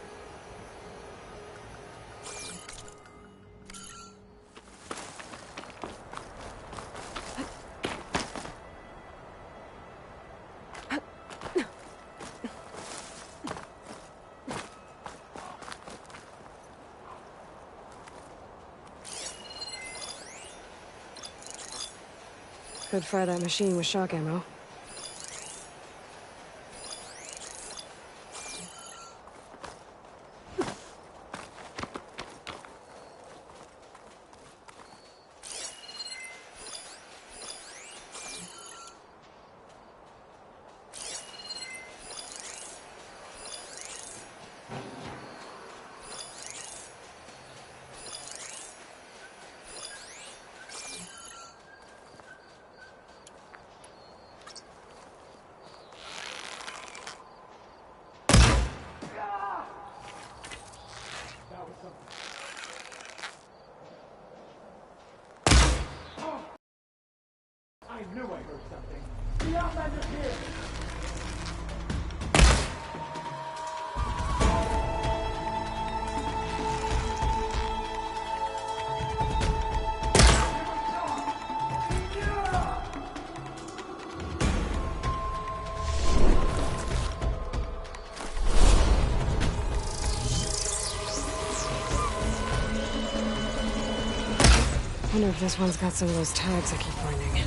Could fire that machine with shock ammo. I knew I heard something. The Outlander's here! I wonder if this one's got some of those tags I keep finding.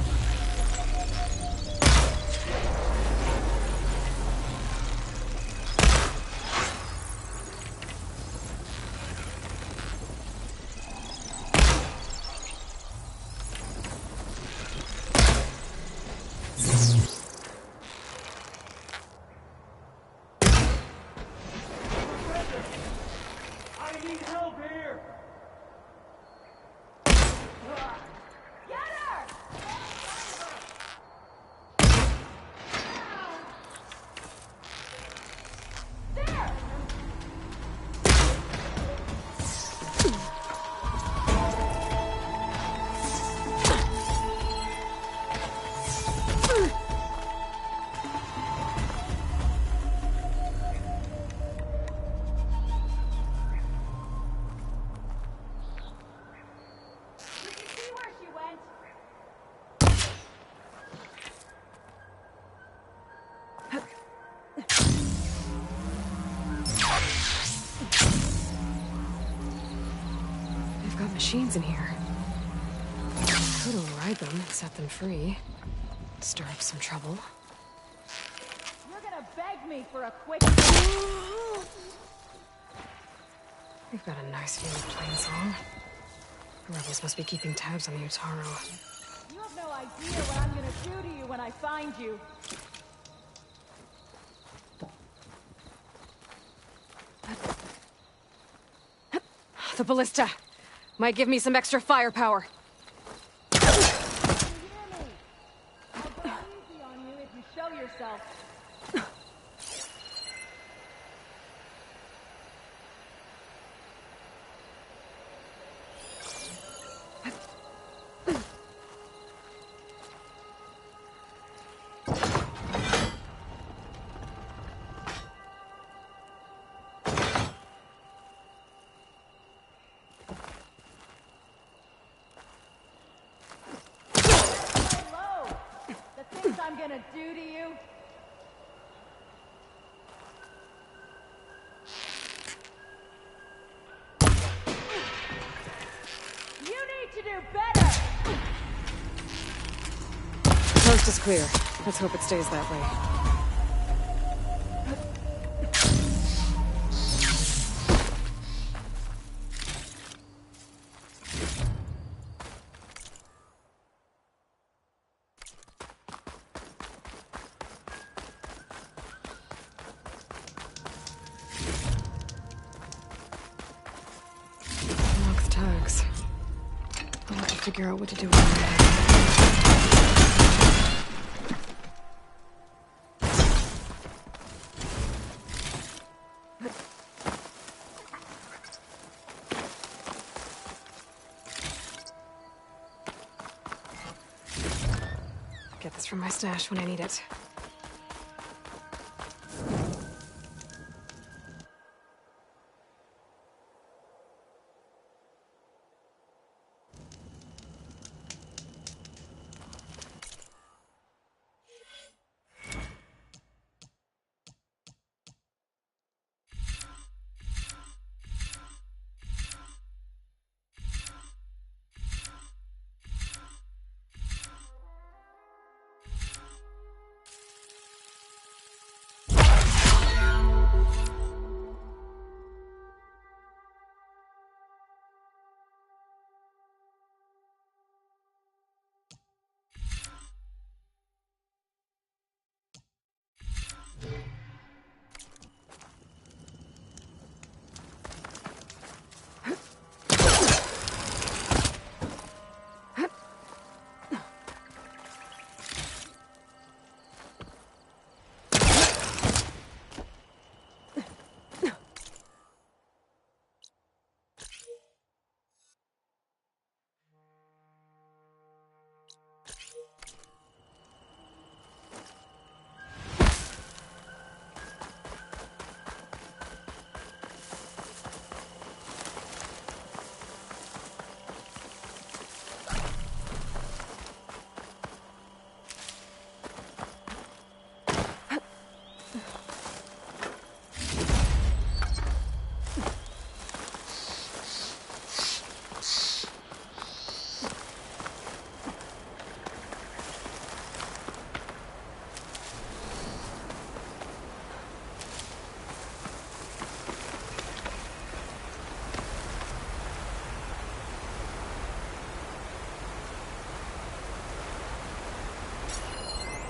I need help here! They've got machines in here. could override them and set them free. Stir up some trouble. You're gonna beg me for a quick... We've got a nice view of Plainsong. The rebels must be keeping tabs on the Utaro. You have no idea what I'm gonna do to you when I find you. The ballista might give me some extra firepower. You hear me? I'll go easy on you if you show yourself. I'm gonna do to you? You need to do better! Coast is clear. Let's hope it stays that way. Figure out what to do with them. Get this from my stash when I need it.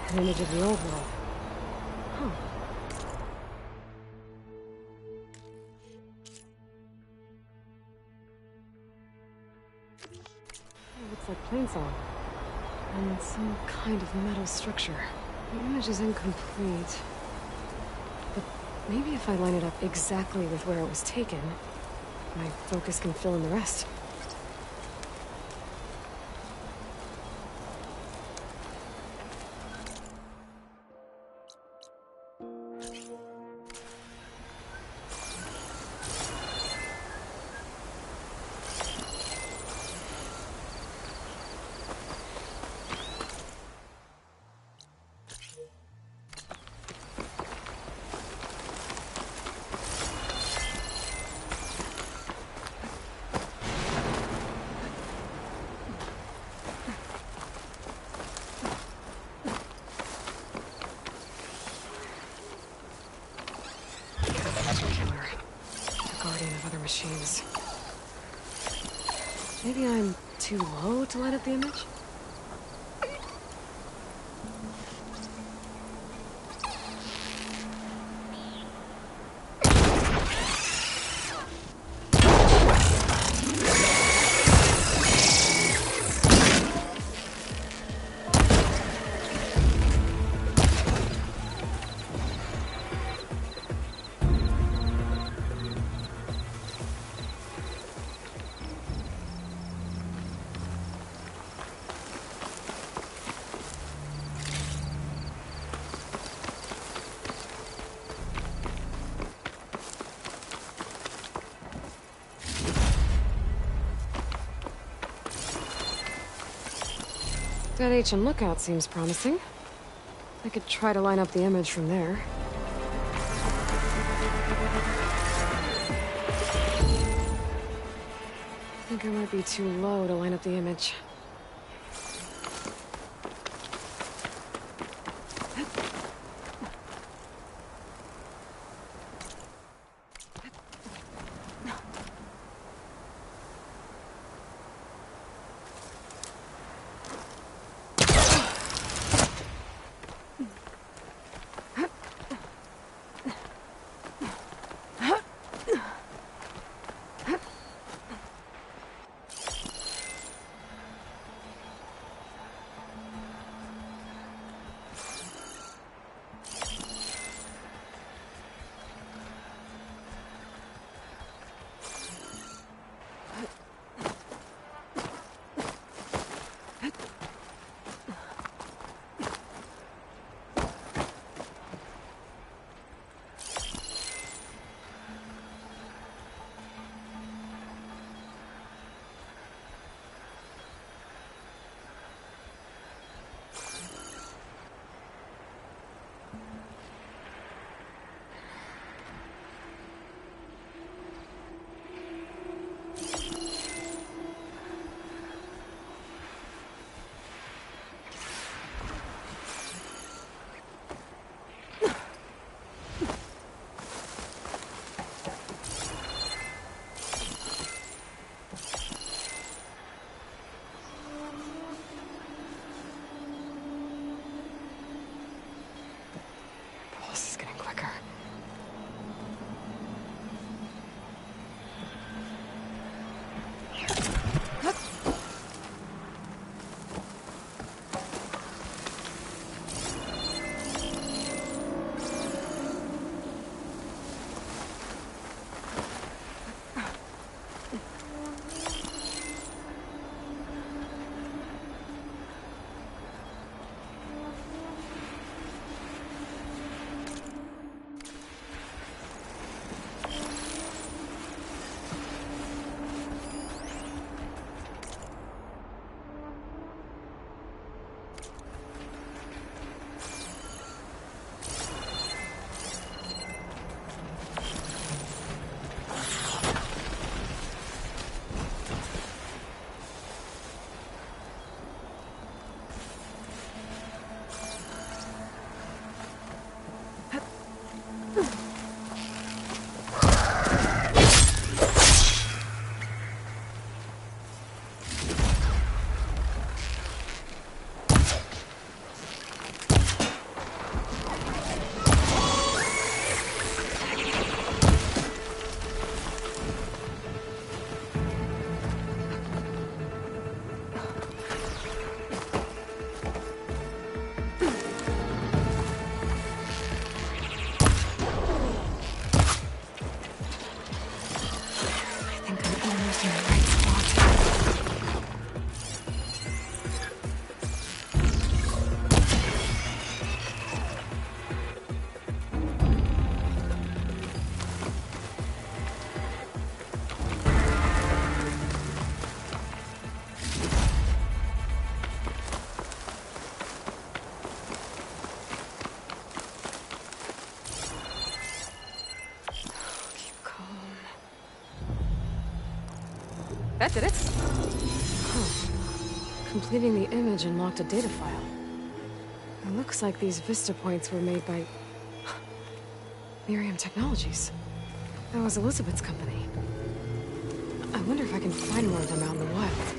An image of the old world. Huh. It looks like Plainsong. And some kind of metal structure. The image is incomplete. But maybe if I line it up exactly with where it was taken, my focus can fill in the rest. guardian of other machines. Maybe I'm too low to light up the image? That ancient lookout seems promising. I could try to line up the image from there. I think I might be too low to line up the image. That did it. Huh. Completing the image unlocked a data file. It looks like these vista points were made by Miriam Technologies. That was Elizabeth's company. I wonder if I can find one of them out in the wild.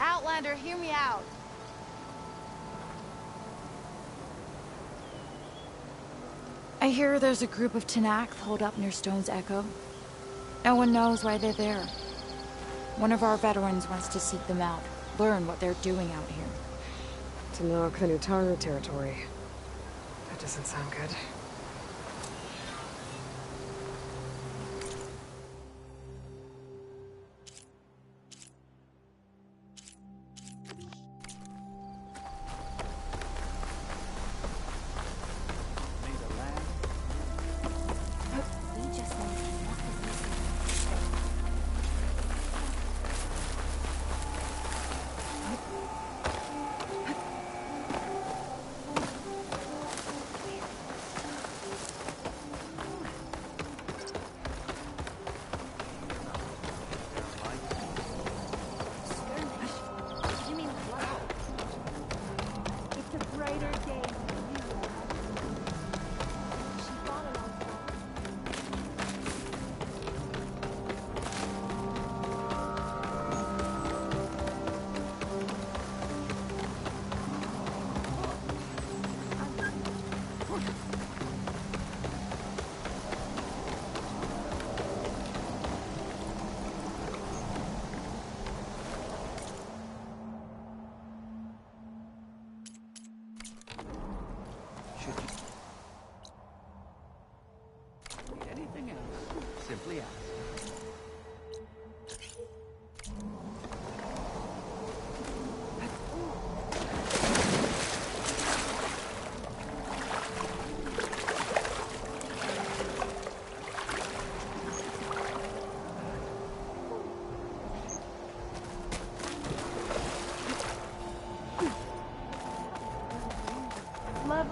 Outlander, hear me out. I hear there's a group of Tenakth holed up near Stone's Echo. No one knows why they're there. One of our veterans wants to seek them out, learn what they're doing out here. Tenakth and Utaru territory. That doesn't sound good.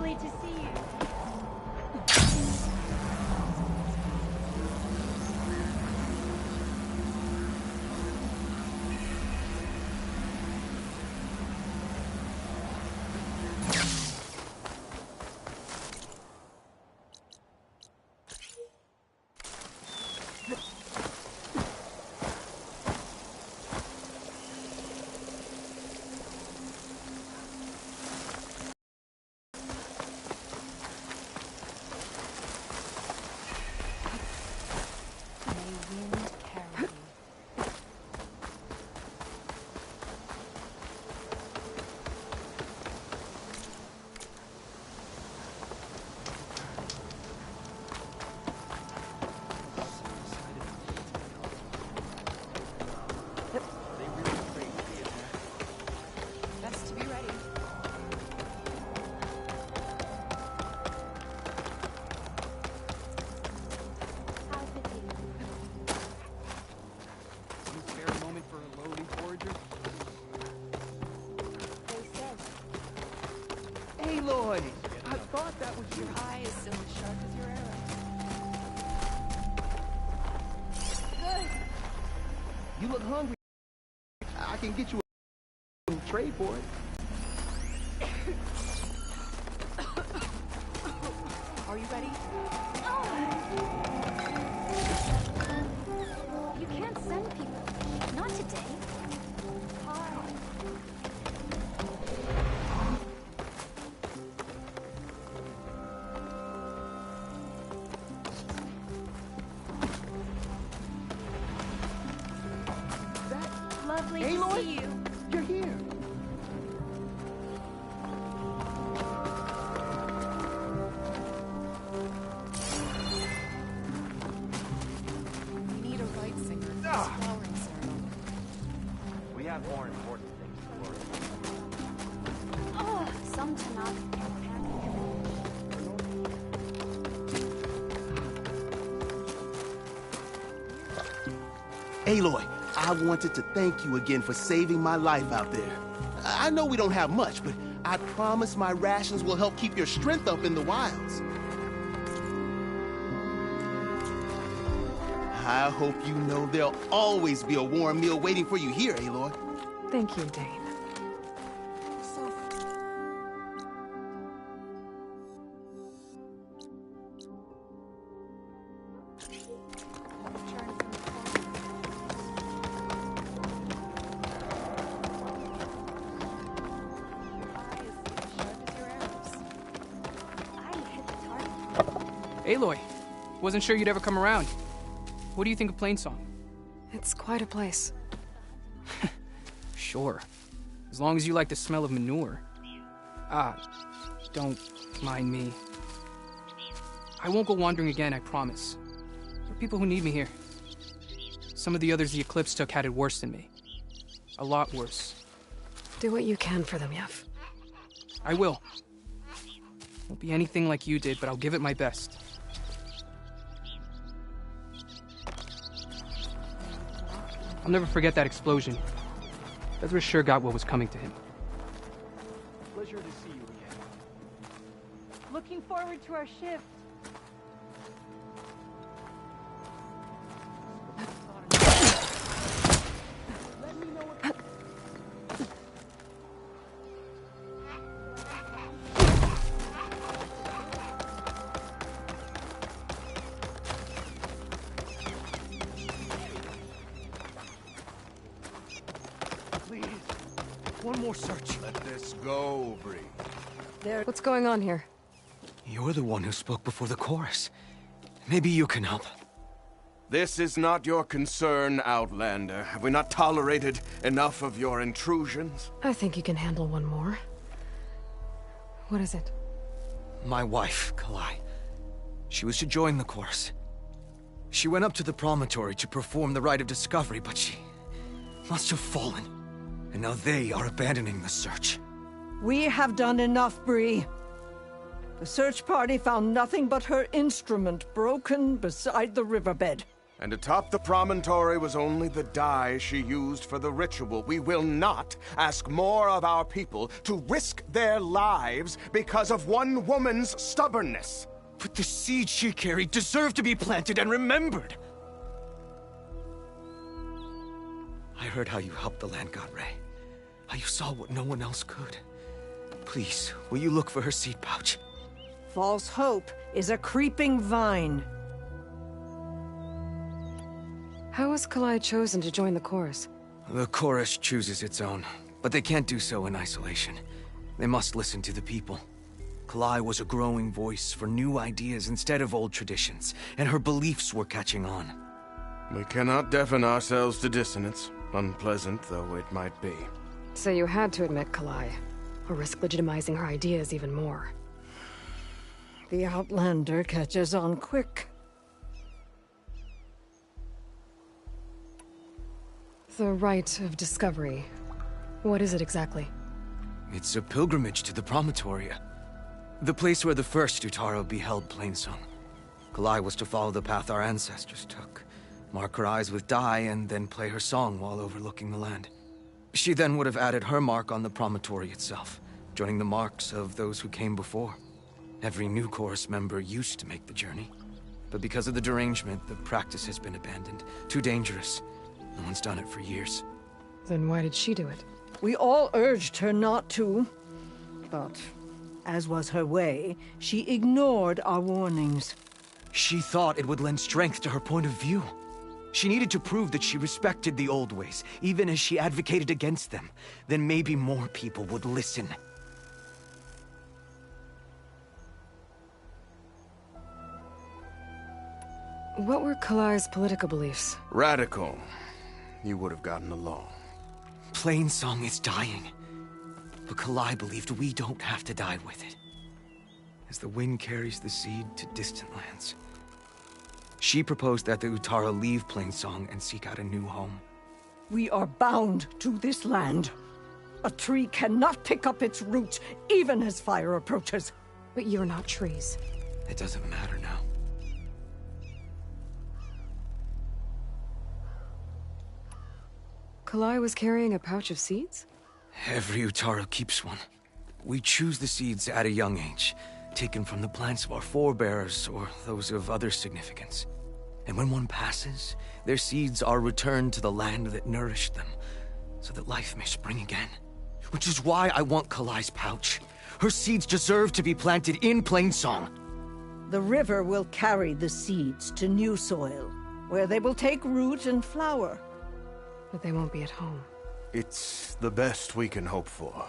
lovely to see you. Aloy! I thought that was your eye is still as sharp as your arrow. Good. You look hungry. I can get you a trade for it. Are you ready? You can't send people. Not today. Lovely to see you. You're here. We need a right singer for this flowering ceremony. We have more important things to worry about. Oh, some Tanakh. Aloy, I wanted to thank you again for saving my life out there. I know we don't have much, but I promise my rations will help keep your strength up in the wilds. I hope you know there'll always be a warm meal waiting for you here, Aloy. Thank you, Dane. Aloy, wasn't sure you'd ever come around. What do you think of Plainsong? It's quite a place. Sure. As long as you like the smell of manure. Don't mind me. I won't go wandering again, I promise. There are people who need me here. Some of the others the Eclipse took had it worse than me. A lot worse. Do what you can for them, Yev. I will. Won't be anything like you did, but I'll give it my best. I'll never forget that explosion. Ezra sure got what was coming to him. Pleasure to see you again. Looking forward to our shift. One more search. Let this go, Bree. What's going on here? You're the one who spoke before the chorus. Maybe you can help. This is not your concern, Outlander. Have we not tolerated enough of your intrusions? I think you can handle one more. What is it? My wife, Kalai. She was to join the chorus. She went up to the promontory to perform the rite of discovery, but she must have fallen. And now they are abandoning the search. We have done enough, Bree. The search party found nothing but her instrument broken beside the riverbed. And atop the promontory was only the dye she used for the ritual. We will not ask more of our people to risk their lives because of one woman's stubbornness. But the seeds she carried deserve to be planted and remembered. I heard how you helped the Land God, Ray. How you saw what no one else could. Please, will you look for her seed pouch? False hope is a creeping vine. How was Kalai chosen to join the chorus? The chorus chooses its own, but they can't do so in isolation. They must listen to the people. Kalai was a growing voice for new ideas instead of old traditions, and her beliefs were catching on. We cannot deafen ourselves to dissonance, unpleasant though it might be. So you had to admit Kalai, or risk legitimizing her ideas even more. The Outlander catches on quick. The Rite of Discovery. What is it exactly? It's a pilgrimage to the Promontory. The place where the first Utaro beheld Plainsong. Kalai was to follow the path our ancestors took. Mark her eyes with dye and then play her song while overlooking the land. She then would have added her mark on the promontory itself, joining the marks of those who came before. Every new chorus member used to make the journey. But because of the derangement, the practice has been abandoned. Too dangerous. No one's done it for years. Then why did she do it? We all urged her not to. But, as was her way, she ignored our warnings. She thought it would lend strength to her point of view. She needed to prove that she respected the old ways, even as she advocated against them. Then maybe more people would listen. What were Kalai's political beliefs? Radical. You would have gotten along. Plainsong is dying. But Kalai believed we don't have to die with it. As the wind carries the seed to distant lands. She proposed that the Utara leave Plainsong and seek out a new home. We are bound to this land. A tree cannot pick up its roots, even as fire approaches. But you're not trees. It doesn't matter now. Kalai was carrying a pouch of seeds? Every Utaro keeps one. We choose the seeds at a young age, taken from the plants of our forebears or those of other significance. And when one passes, their seeds are returned to the land that nourished them, so that life may spring again. Which is why I want Kalai's pouch. Her seeds deserve to be planted in Plainsong. The river will carry the seeds to new soil, where they will take root and flower. But they won't be at home. It's the best we can hope for.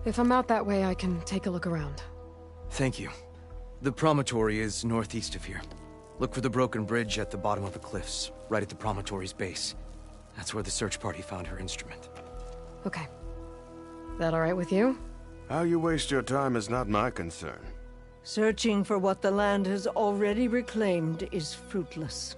If I'm out that way, I can take a look around. Thank you. The promontory is northeast of here. Look for the broken bridge at the bottom of the cliffs, right at the promontory's base. That's where the search party found her instrument. Okay. That all right with you? How you waste your time is not my concern. Searching for what the land has already reclaimed is fruitless.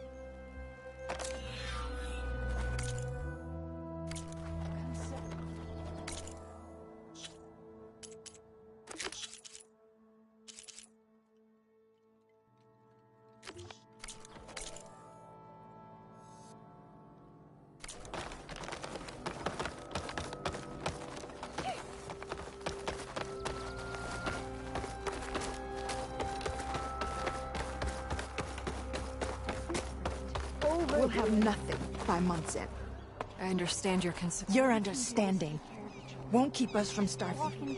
We'll have nothing by month's end. I understand your concern. Your understanding won't keep us from starving.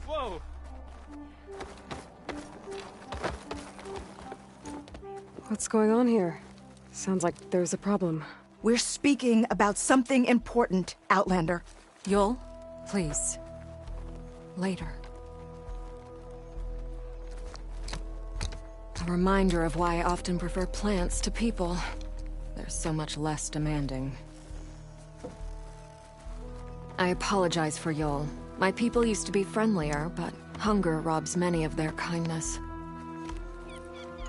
Whoa! What's going on here? Sounds like there's a problem. We're speaking about something important, Outlander. Yul, please. Later. A reminder of why I often prefer plants to people. They're so much less demanding. I apologize for Yul. My people used to be friendlier, but Hunger robs many of their kindness.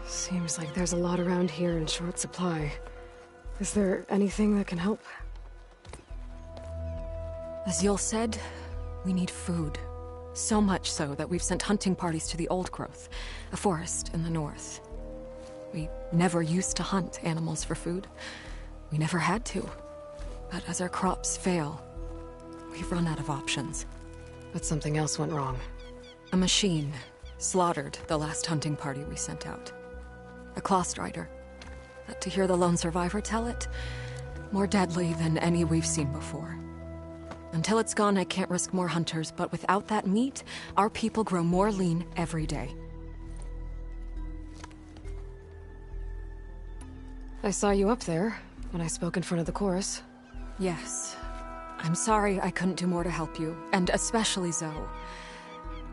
Seems like there's a lot around here in short supply. Is there anything that can help? As Yul said, we need food. So much so that we've sent hunting parties to the Old Growth, a forest in the north. We never used to hunt animals for food. We never had to. But as our crops fail, we've run out of options. But something else went wrong. A machine slaughtered the last hunting party we sent out. A Clawstrider. To hear the lone survivor tell it, more deadly than any we've seen before. Until it's gone, I can't risk more hunters, but without that meat, our people grow more lean every day. I saw you up there when I spoke in front of the chorus. Yes. I'm sorry I couldn't do more to help you, and especially Zoe.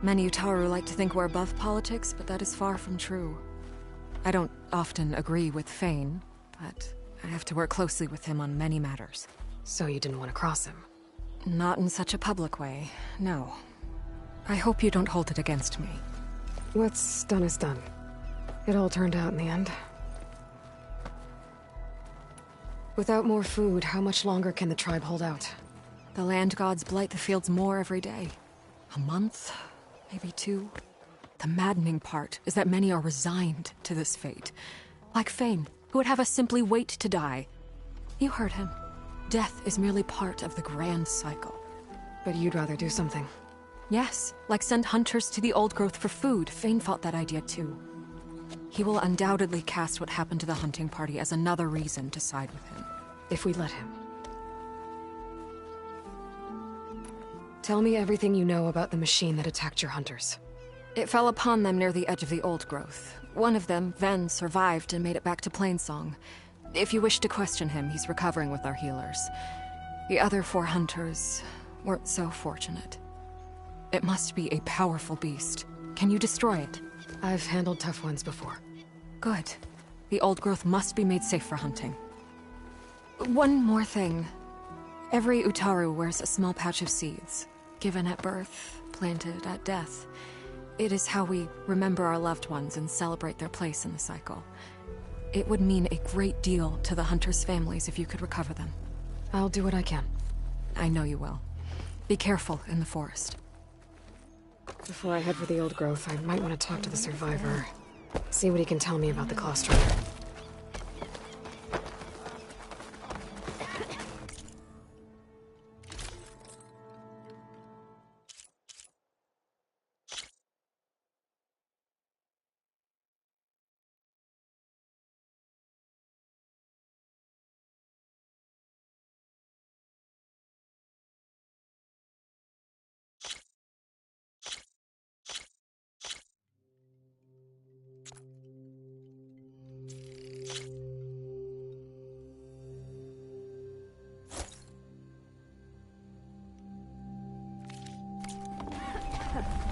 Many Utaru like to think we're above politics, but that is far from true. I don't often agree with Fane, but I have to work closely with him on many matters. So you didn't want to cross him? Not in such a public way, no. I hope you don't hold it against me. What's done is done. It all turned out in the end. Without more food, how much longer can the tribe hold out? The land gods blight the fields more every day. A month, maybe 2. The maddening part is that many are resigned to this fate. Like Fane, who would have us simply wait to die. You heard him. Death is merely part of the grand cycle. But you'd rather do something. Yes, like send hunters to the Old Growth for food. Fane fought that idea too. He will undoubtedly cast what happened to the hunting party as another reason to side with him. If we let him. Tell me everything you know about the machine that attacked your hunters. It fell upon them near the edge of the Old Growth. One of them, Ven, survived and made it back to Plainsong. If you wish to question him, he's recovering with our healers. The other 4 hunters weren't so fortunate. It must be a powerful beast. Can you destroy it? I've handled tough ones before. Good. The Old Growth must be made safe for hunting. One more thing. Every Utaru wears a small pouch of seeds, given at birth, planted at death. It is how we remember our loved ones and celebrate their place in the cycle. It would mean a great deal to the hunters' families if you could recover them. I'll do what I can. I know you will. Be careful in the forest. Before I head for the Old Growth, I might want to talk to the survivor. See what he can tell me about the Clawstrider.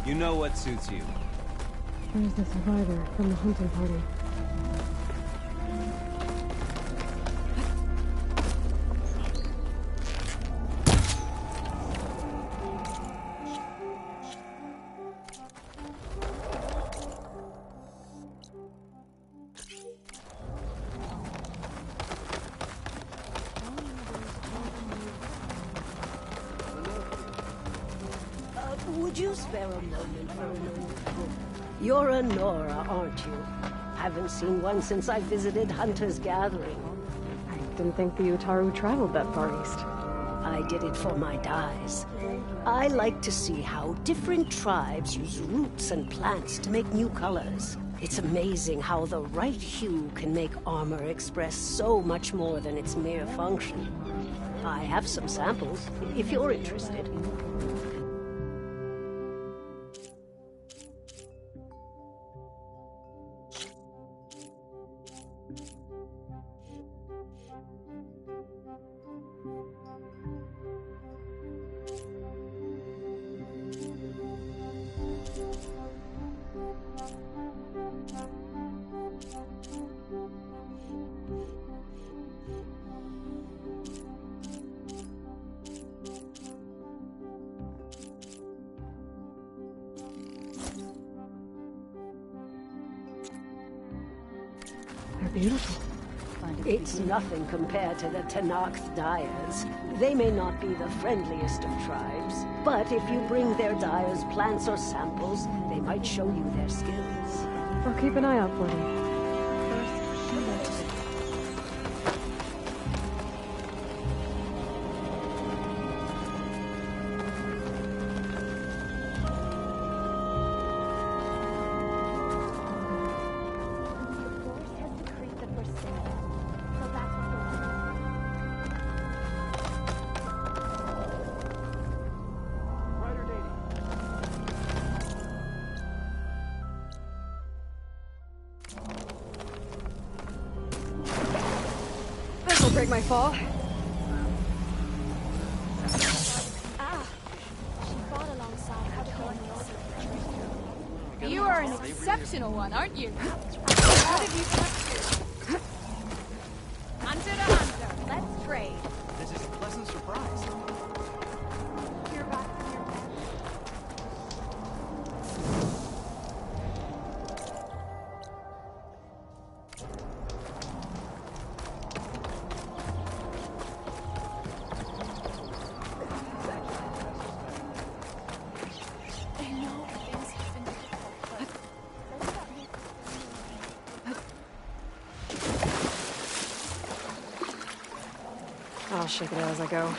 You know what suits you. Where's the survivor from the hunting party? Would you spare a moment for an old book? You're a Nora, aren't you? Haven't seen one since I visited Hunter's Gathering. I didn't think the Utaru traveled that far east. I did it for my dyes. I like to see how different tribes use roots and plants to make new colors. It's amazing how the right hue can make armor express so much more than its mere function. I have some samples, if you're interested. beautiful. It's nothing compared to the Tenakth Dyers. They may not be the friendliest of tribes, but if you bring their dyers plants or samples, they might show you their skills. I'll keep an eye out for them. Break my fall. You are an exceptional one, aren't you? How did you capture? Hunter to hunter, let's trade. This is a pleasant surprise. You're back from your bed. I'll shake it out as I go.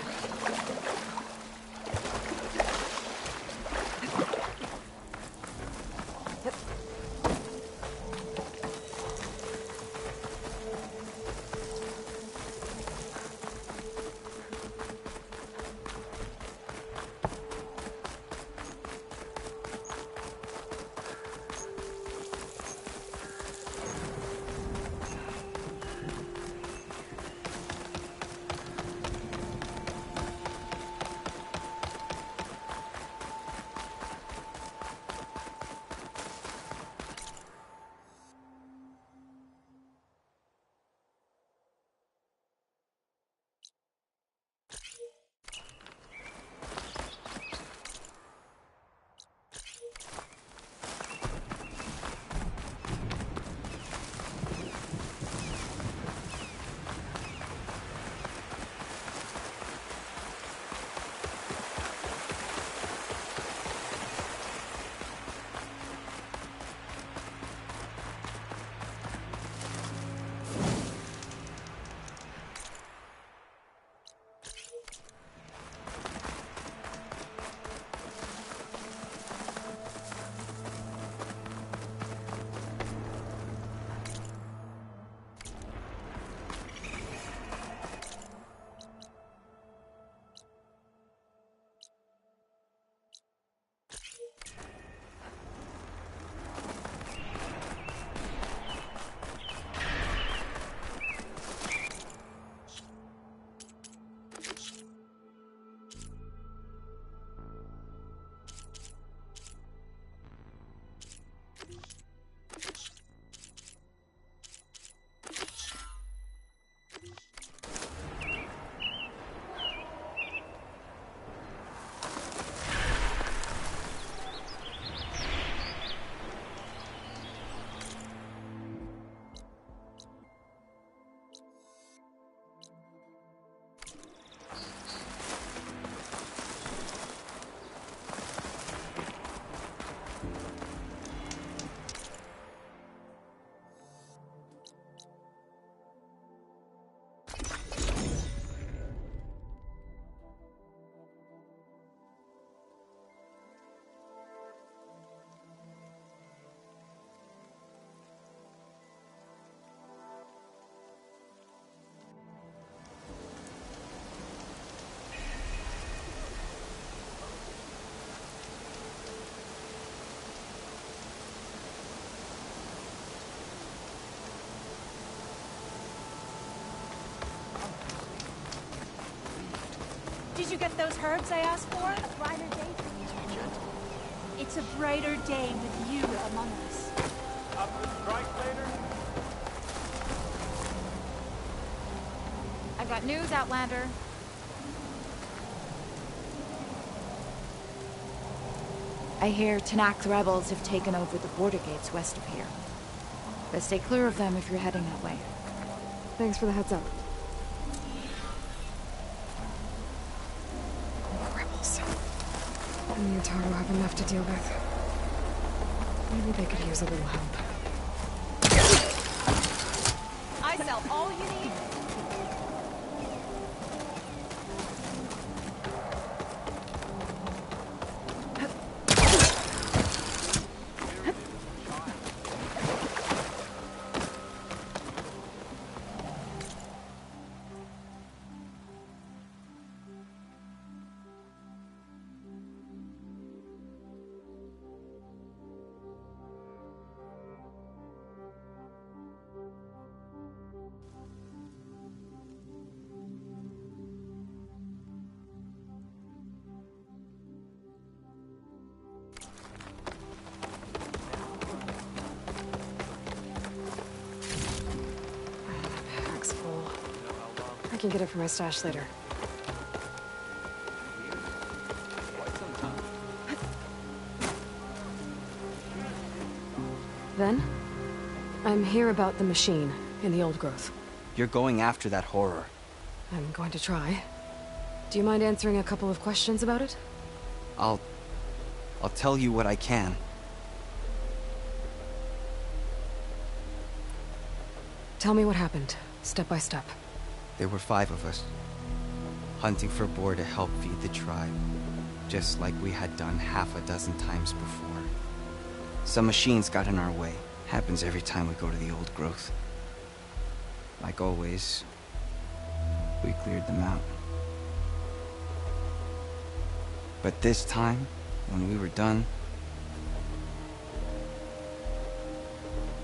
Did you get those herbs I asked for? A brighter day for you. It's a brighter day with you among us. Up the strike later? I got news, Outlander. I hear Tenakth rebels have taken over the border gates west of here. Best stay clear of them if you're heading that way. Thanks for the heads up. Rebels. And the Utaru have enough to deal with. Maybe they could use a little help. I sell all you need. Pack's full. I can get it from my stash later. Then, I'm here about the machine in the old growth. You're going after that horror. I'm going to try. Do you mind answering a couple of questions about it? I'll tell you what I can. Tell me what happened, step by step. There were 5 of us, hunting for boar to help feed the tribe, just like we had done half a dozen times before. Some machines got in our way. Happens every time we go to the old growth. Like always, we cleared them out. But this time, when we were done,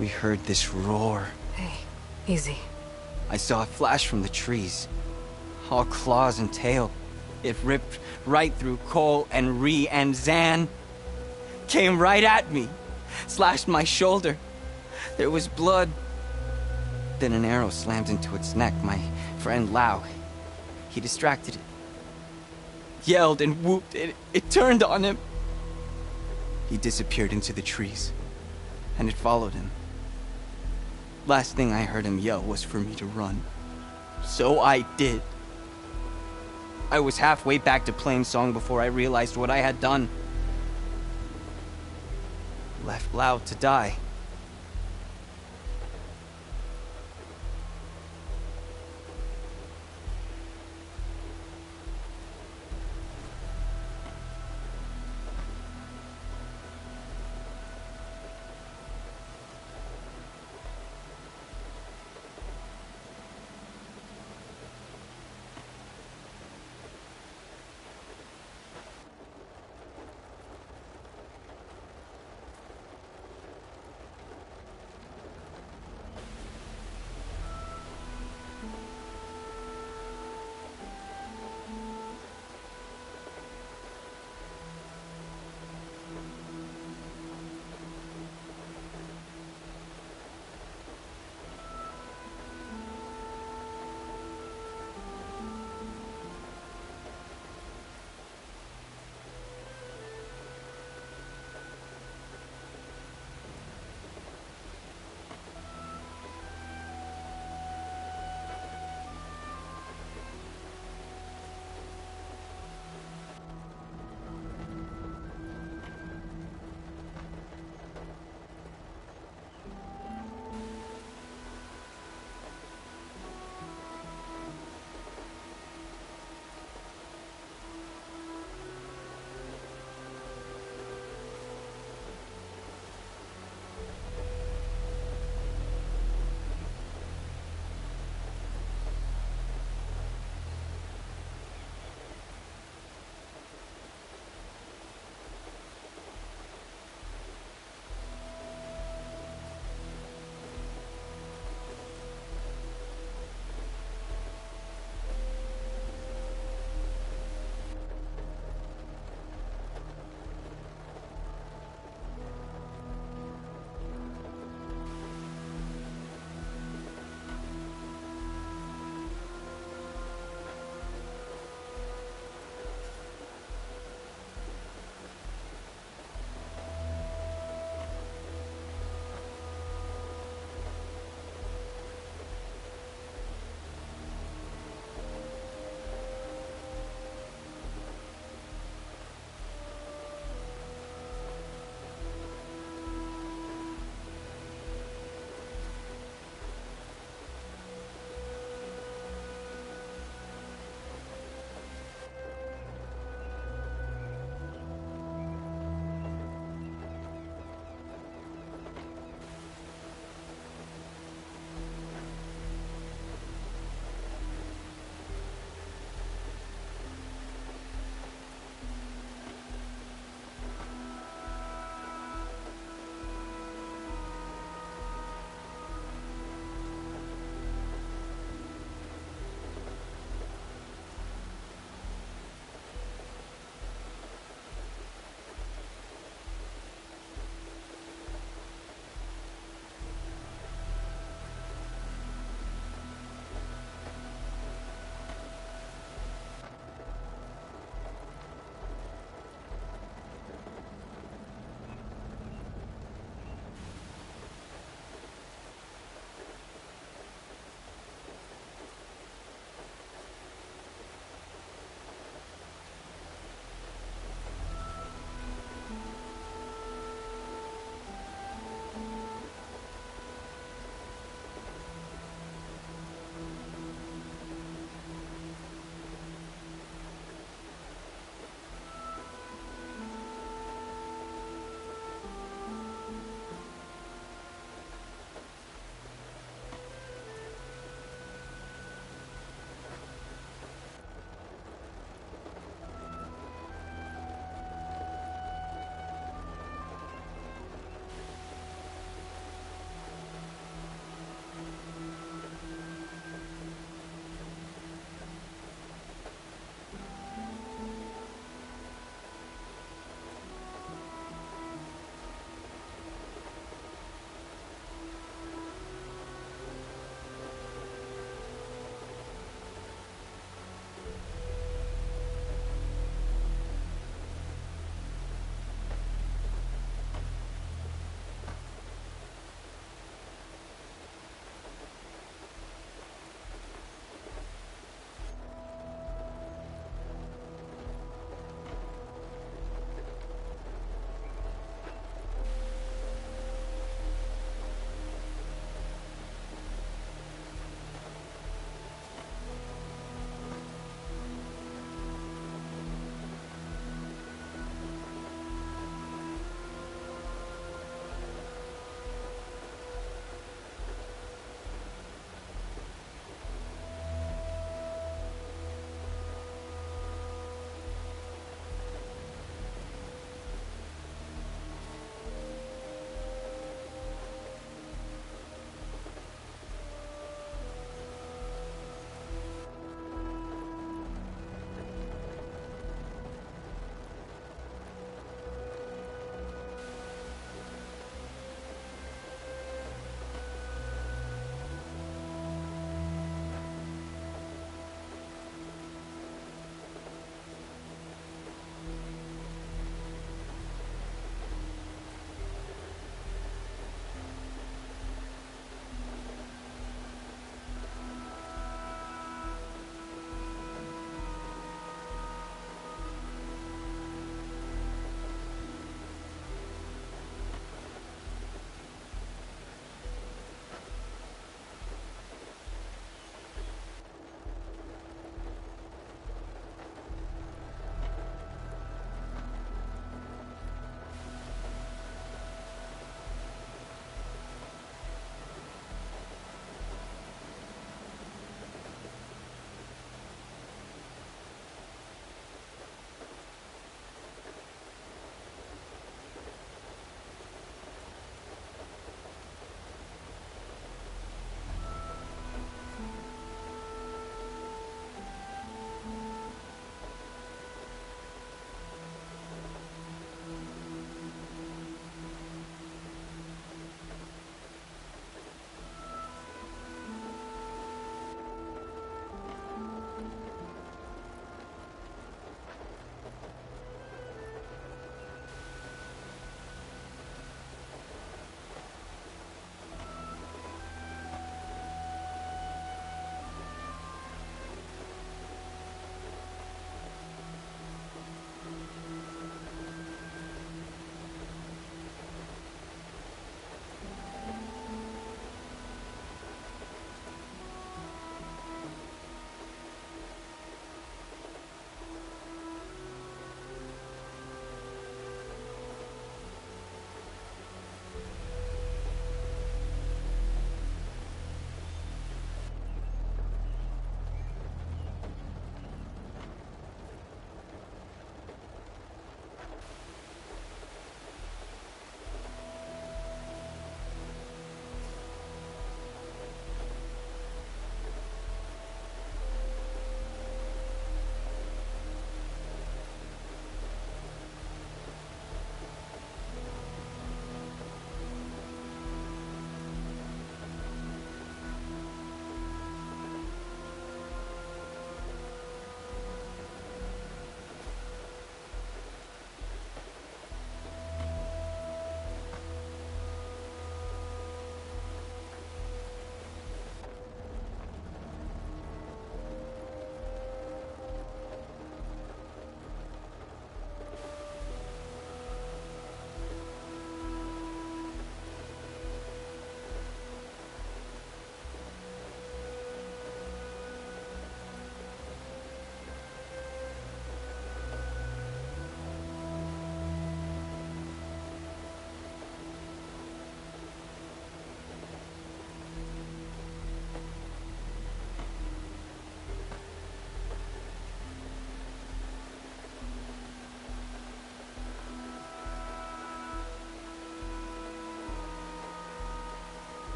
we heard this roar. Hey, easy. I saw it flash from the trees, all claws and tail. It ripped right through Cole and Ree, and Zan came right at me, slashed my shoulder. There was blood. Then an arrow slammed into its neck. My friend Lau, he distracted it. Yelled and whooped. It turned on him. He disappeared into the trees, and it followed him. Last thing I heard him yell was for me to run. So I did. I was halfway back to Plainsong before I realized what I had done. Left Lau to die.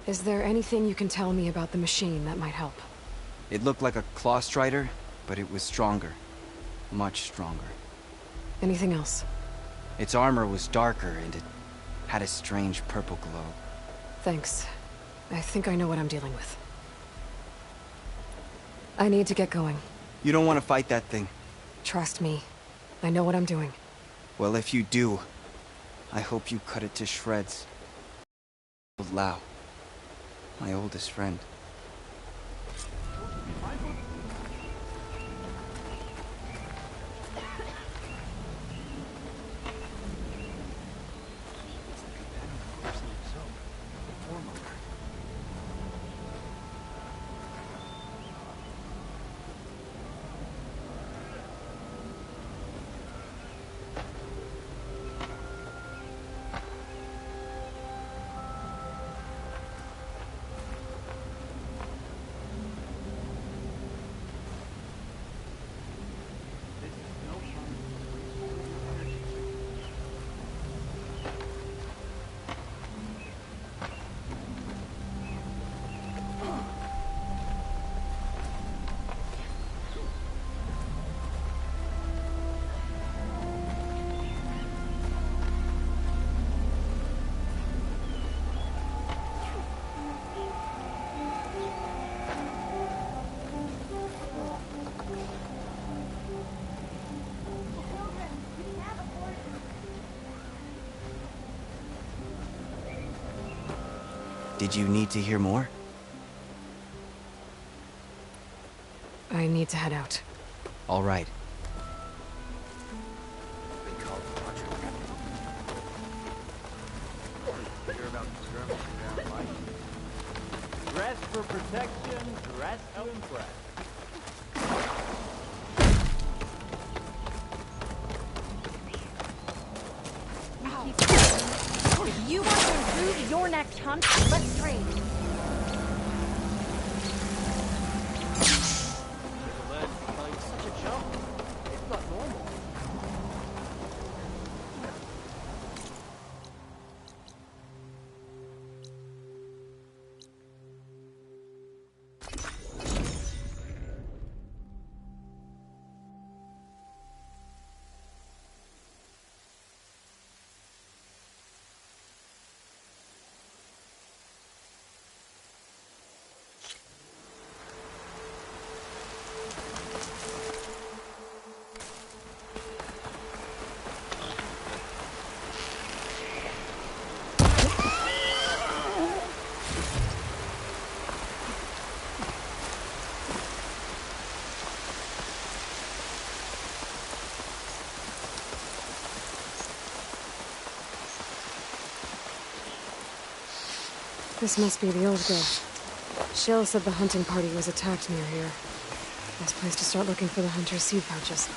Is there anything you can tell me about the machine that might help? It looked like a claw strider, but it was stronger. Much stronger. Anything else? Its armor was darker, and it had a strange purple glow. Thanks. I think I know what I'm dealing with. I need to get going. You don't want to fight that thing. Trust me. I know what I'm doing. Well, if you do, I hope you cut it to shreds. Lao, my oldest friend. Did you need to hear more? I need to head out. All right. Dress for protection, dress to impress. If you want to improve your next hunt, let's trade. Such a jump. It's not normal. This must be the old grove. Shill said the hunting party was attacked near here. Best place to start looking for the hunter's seed pouches.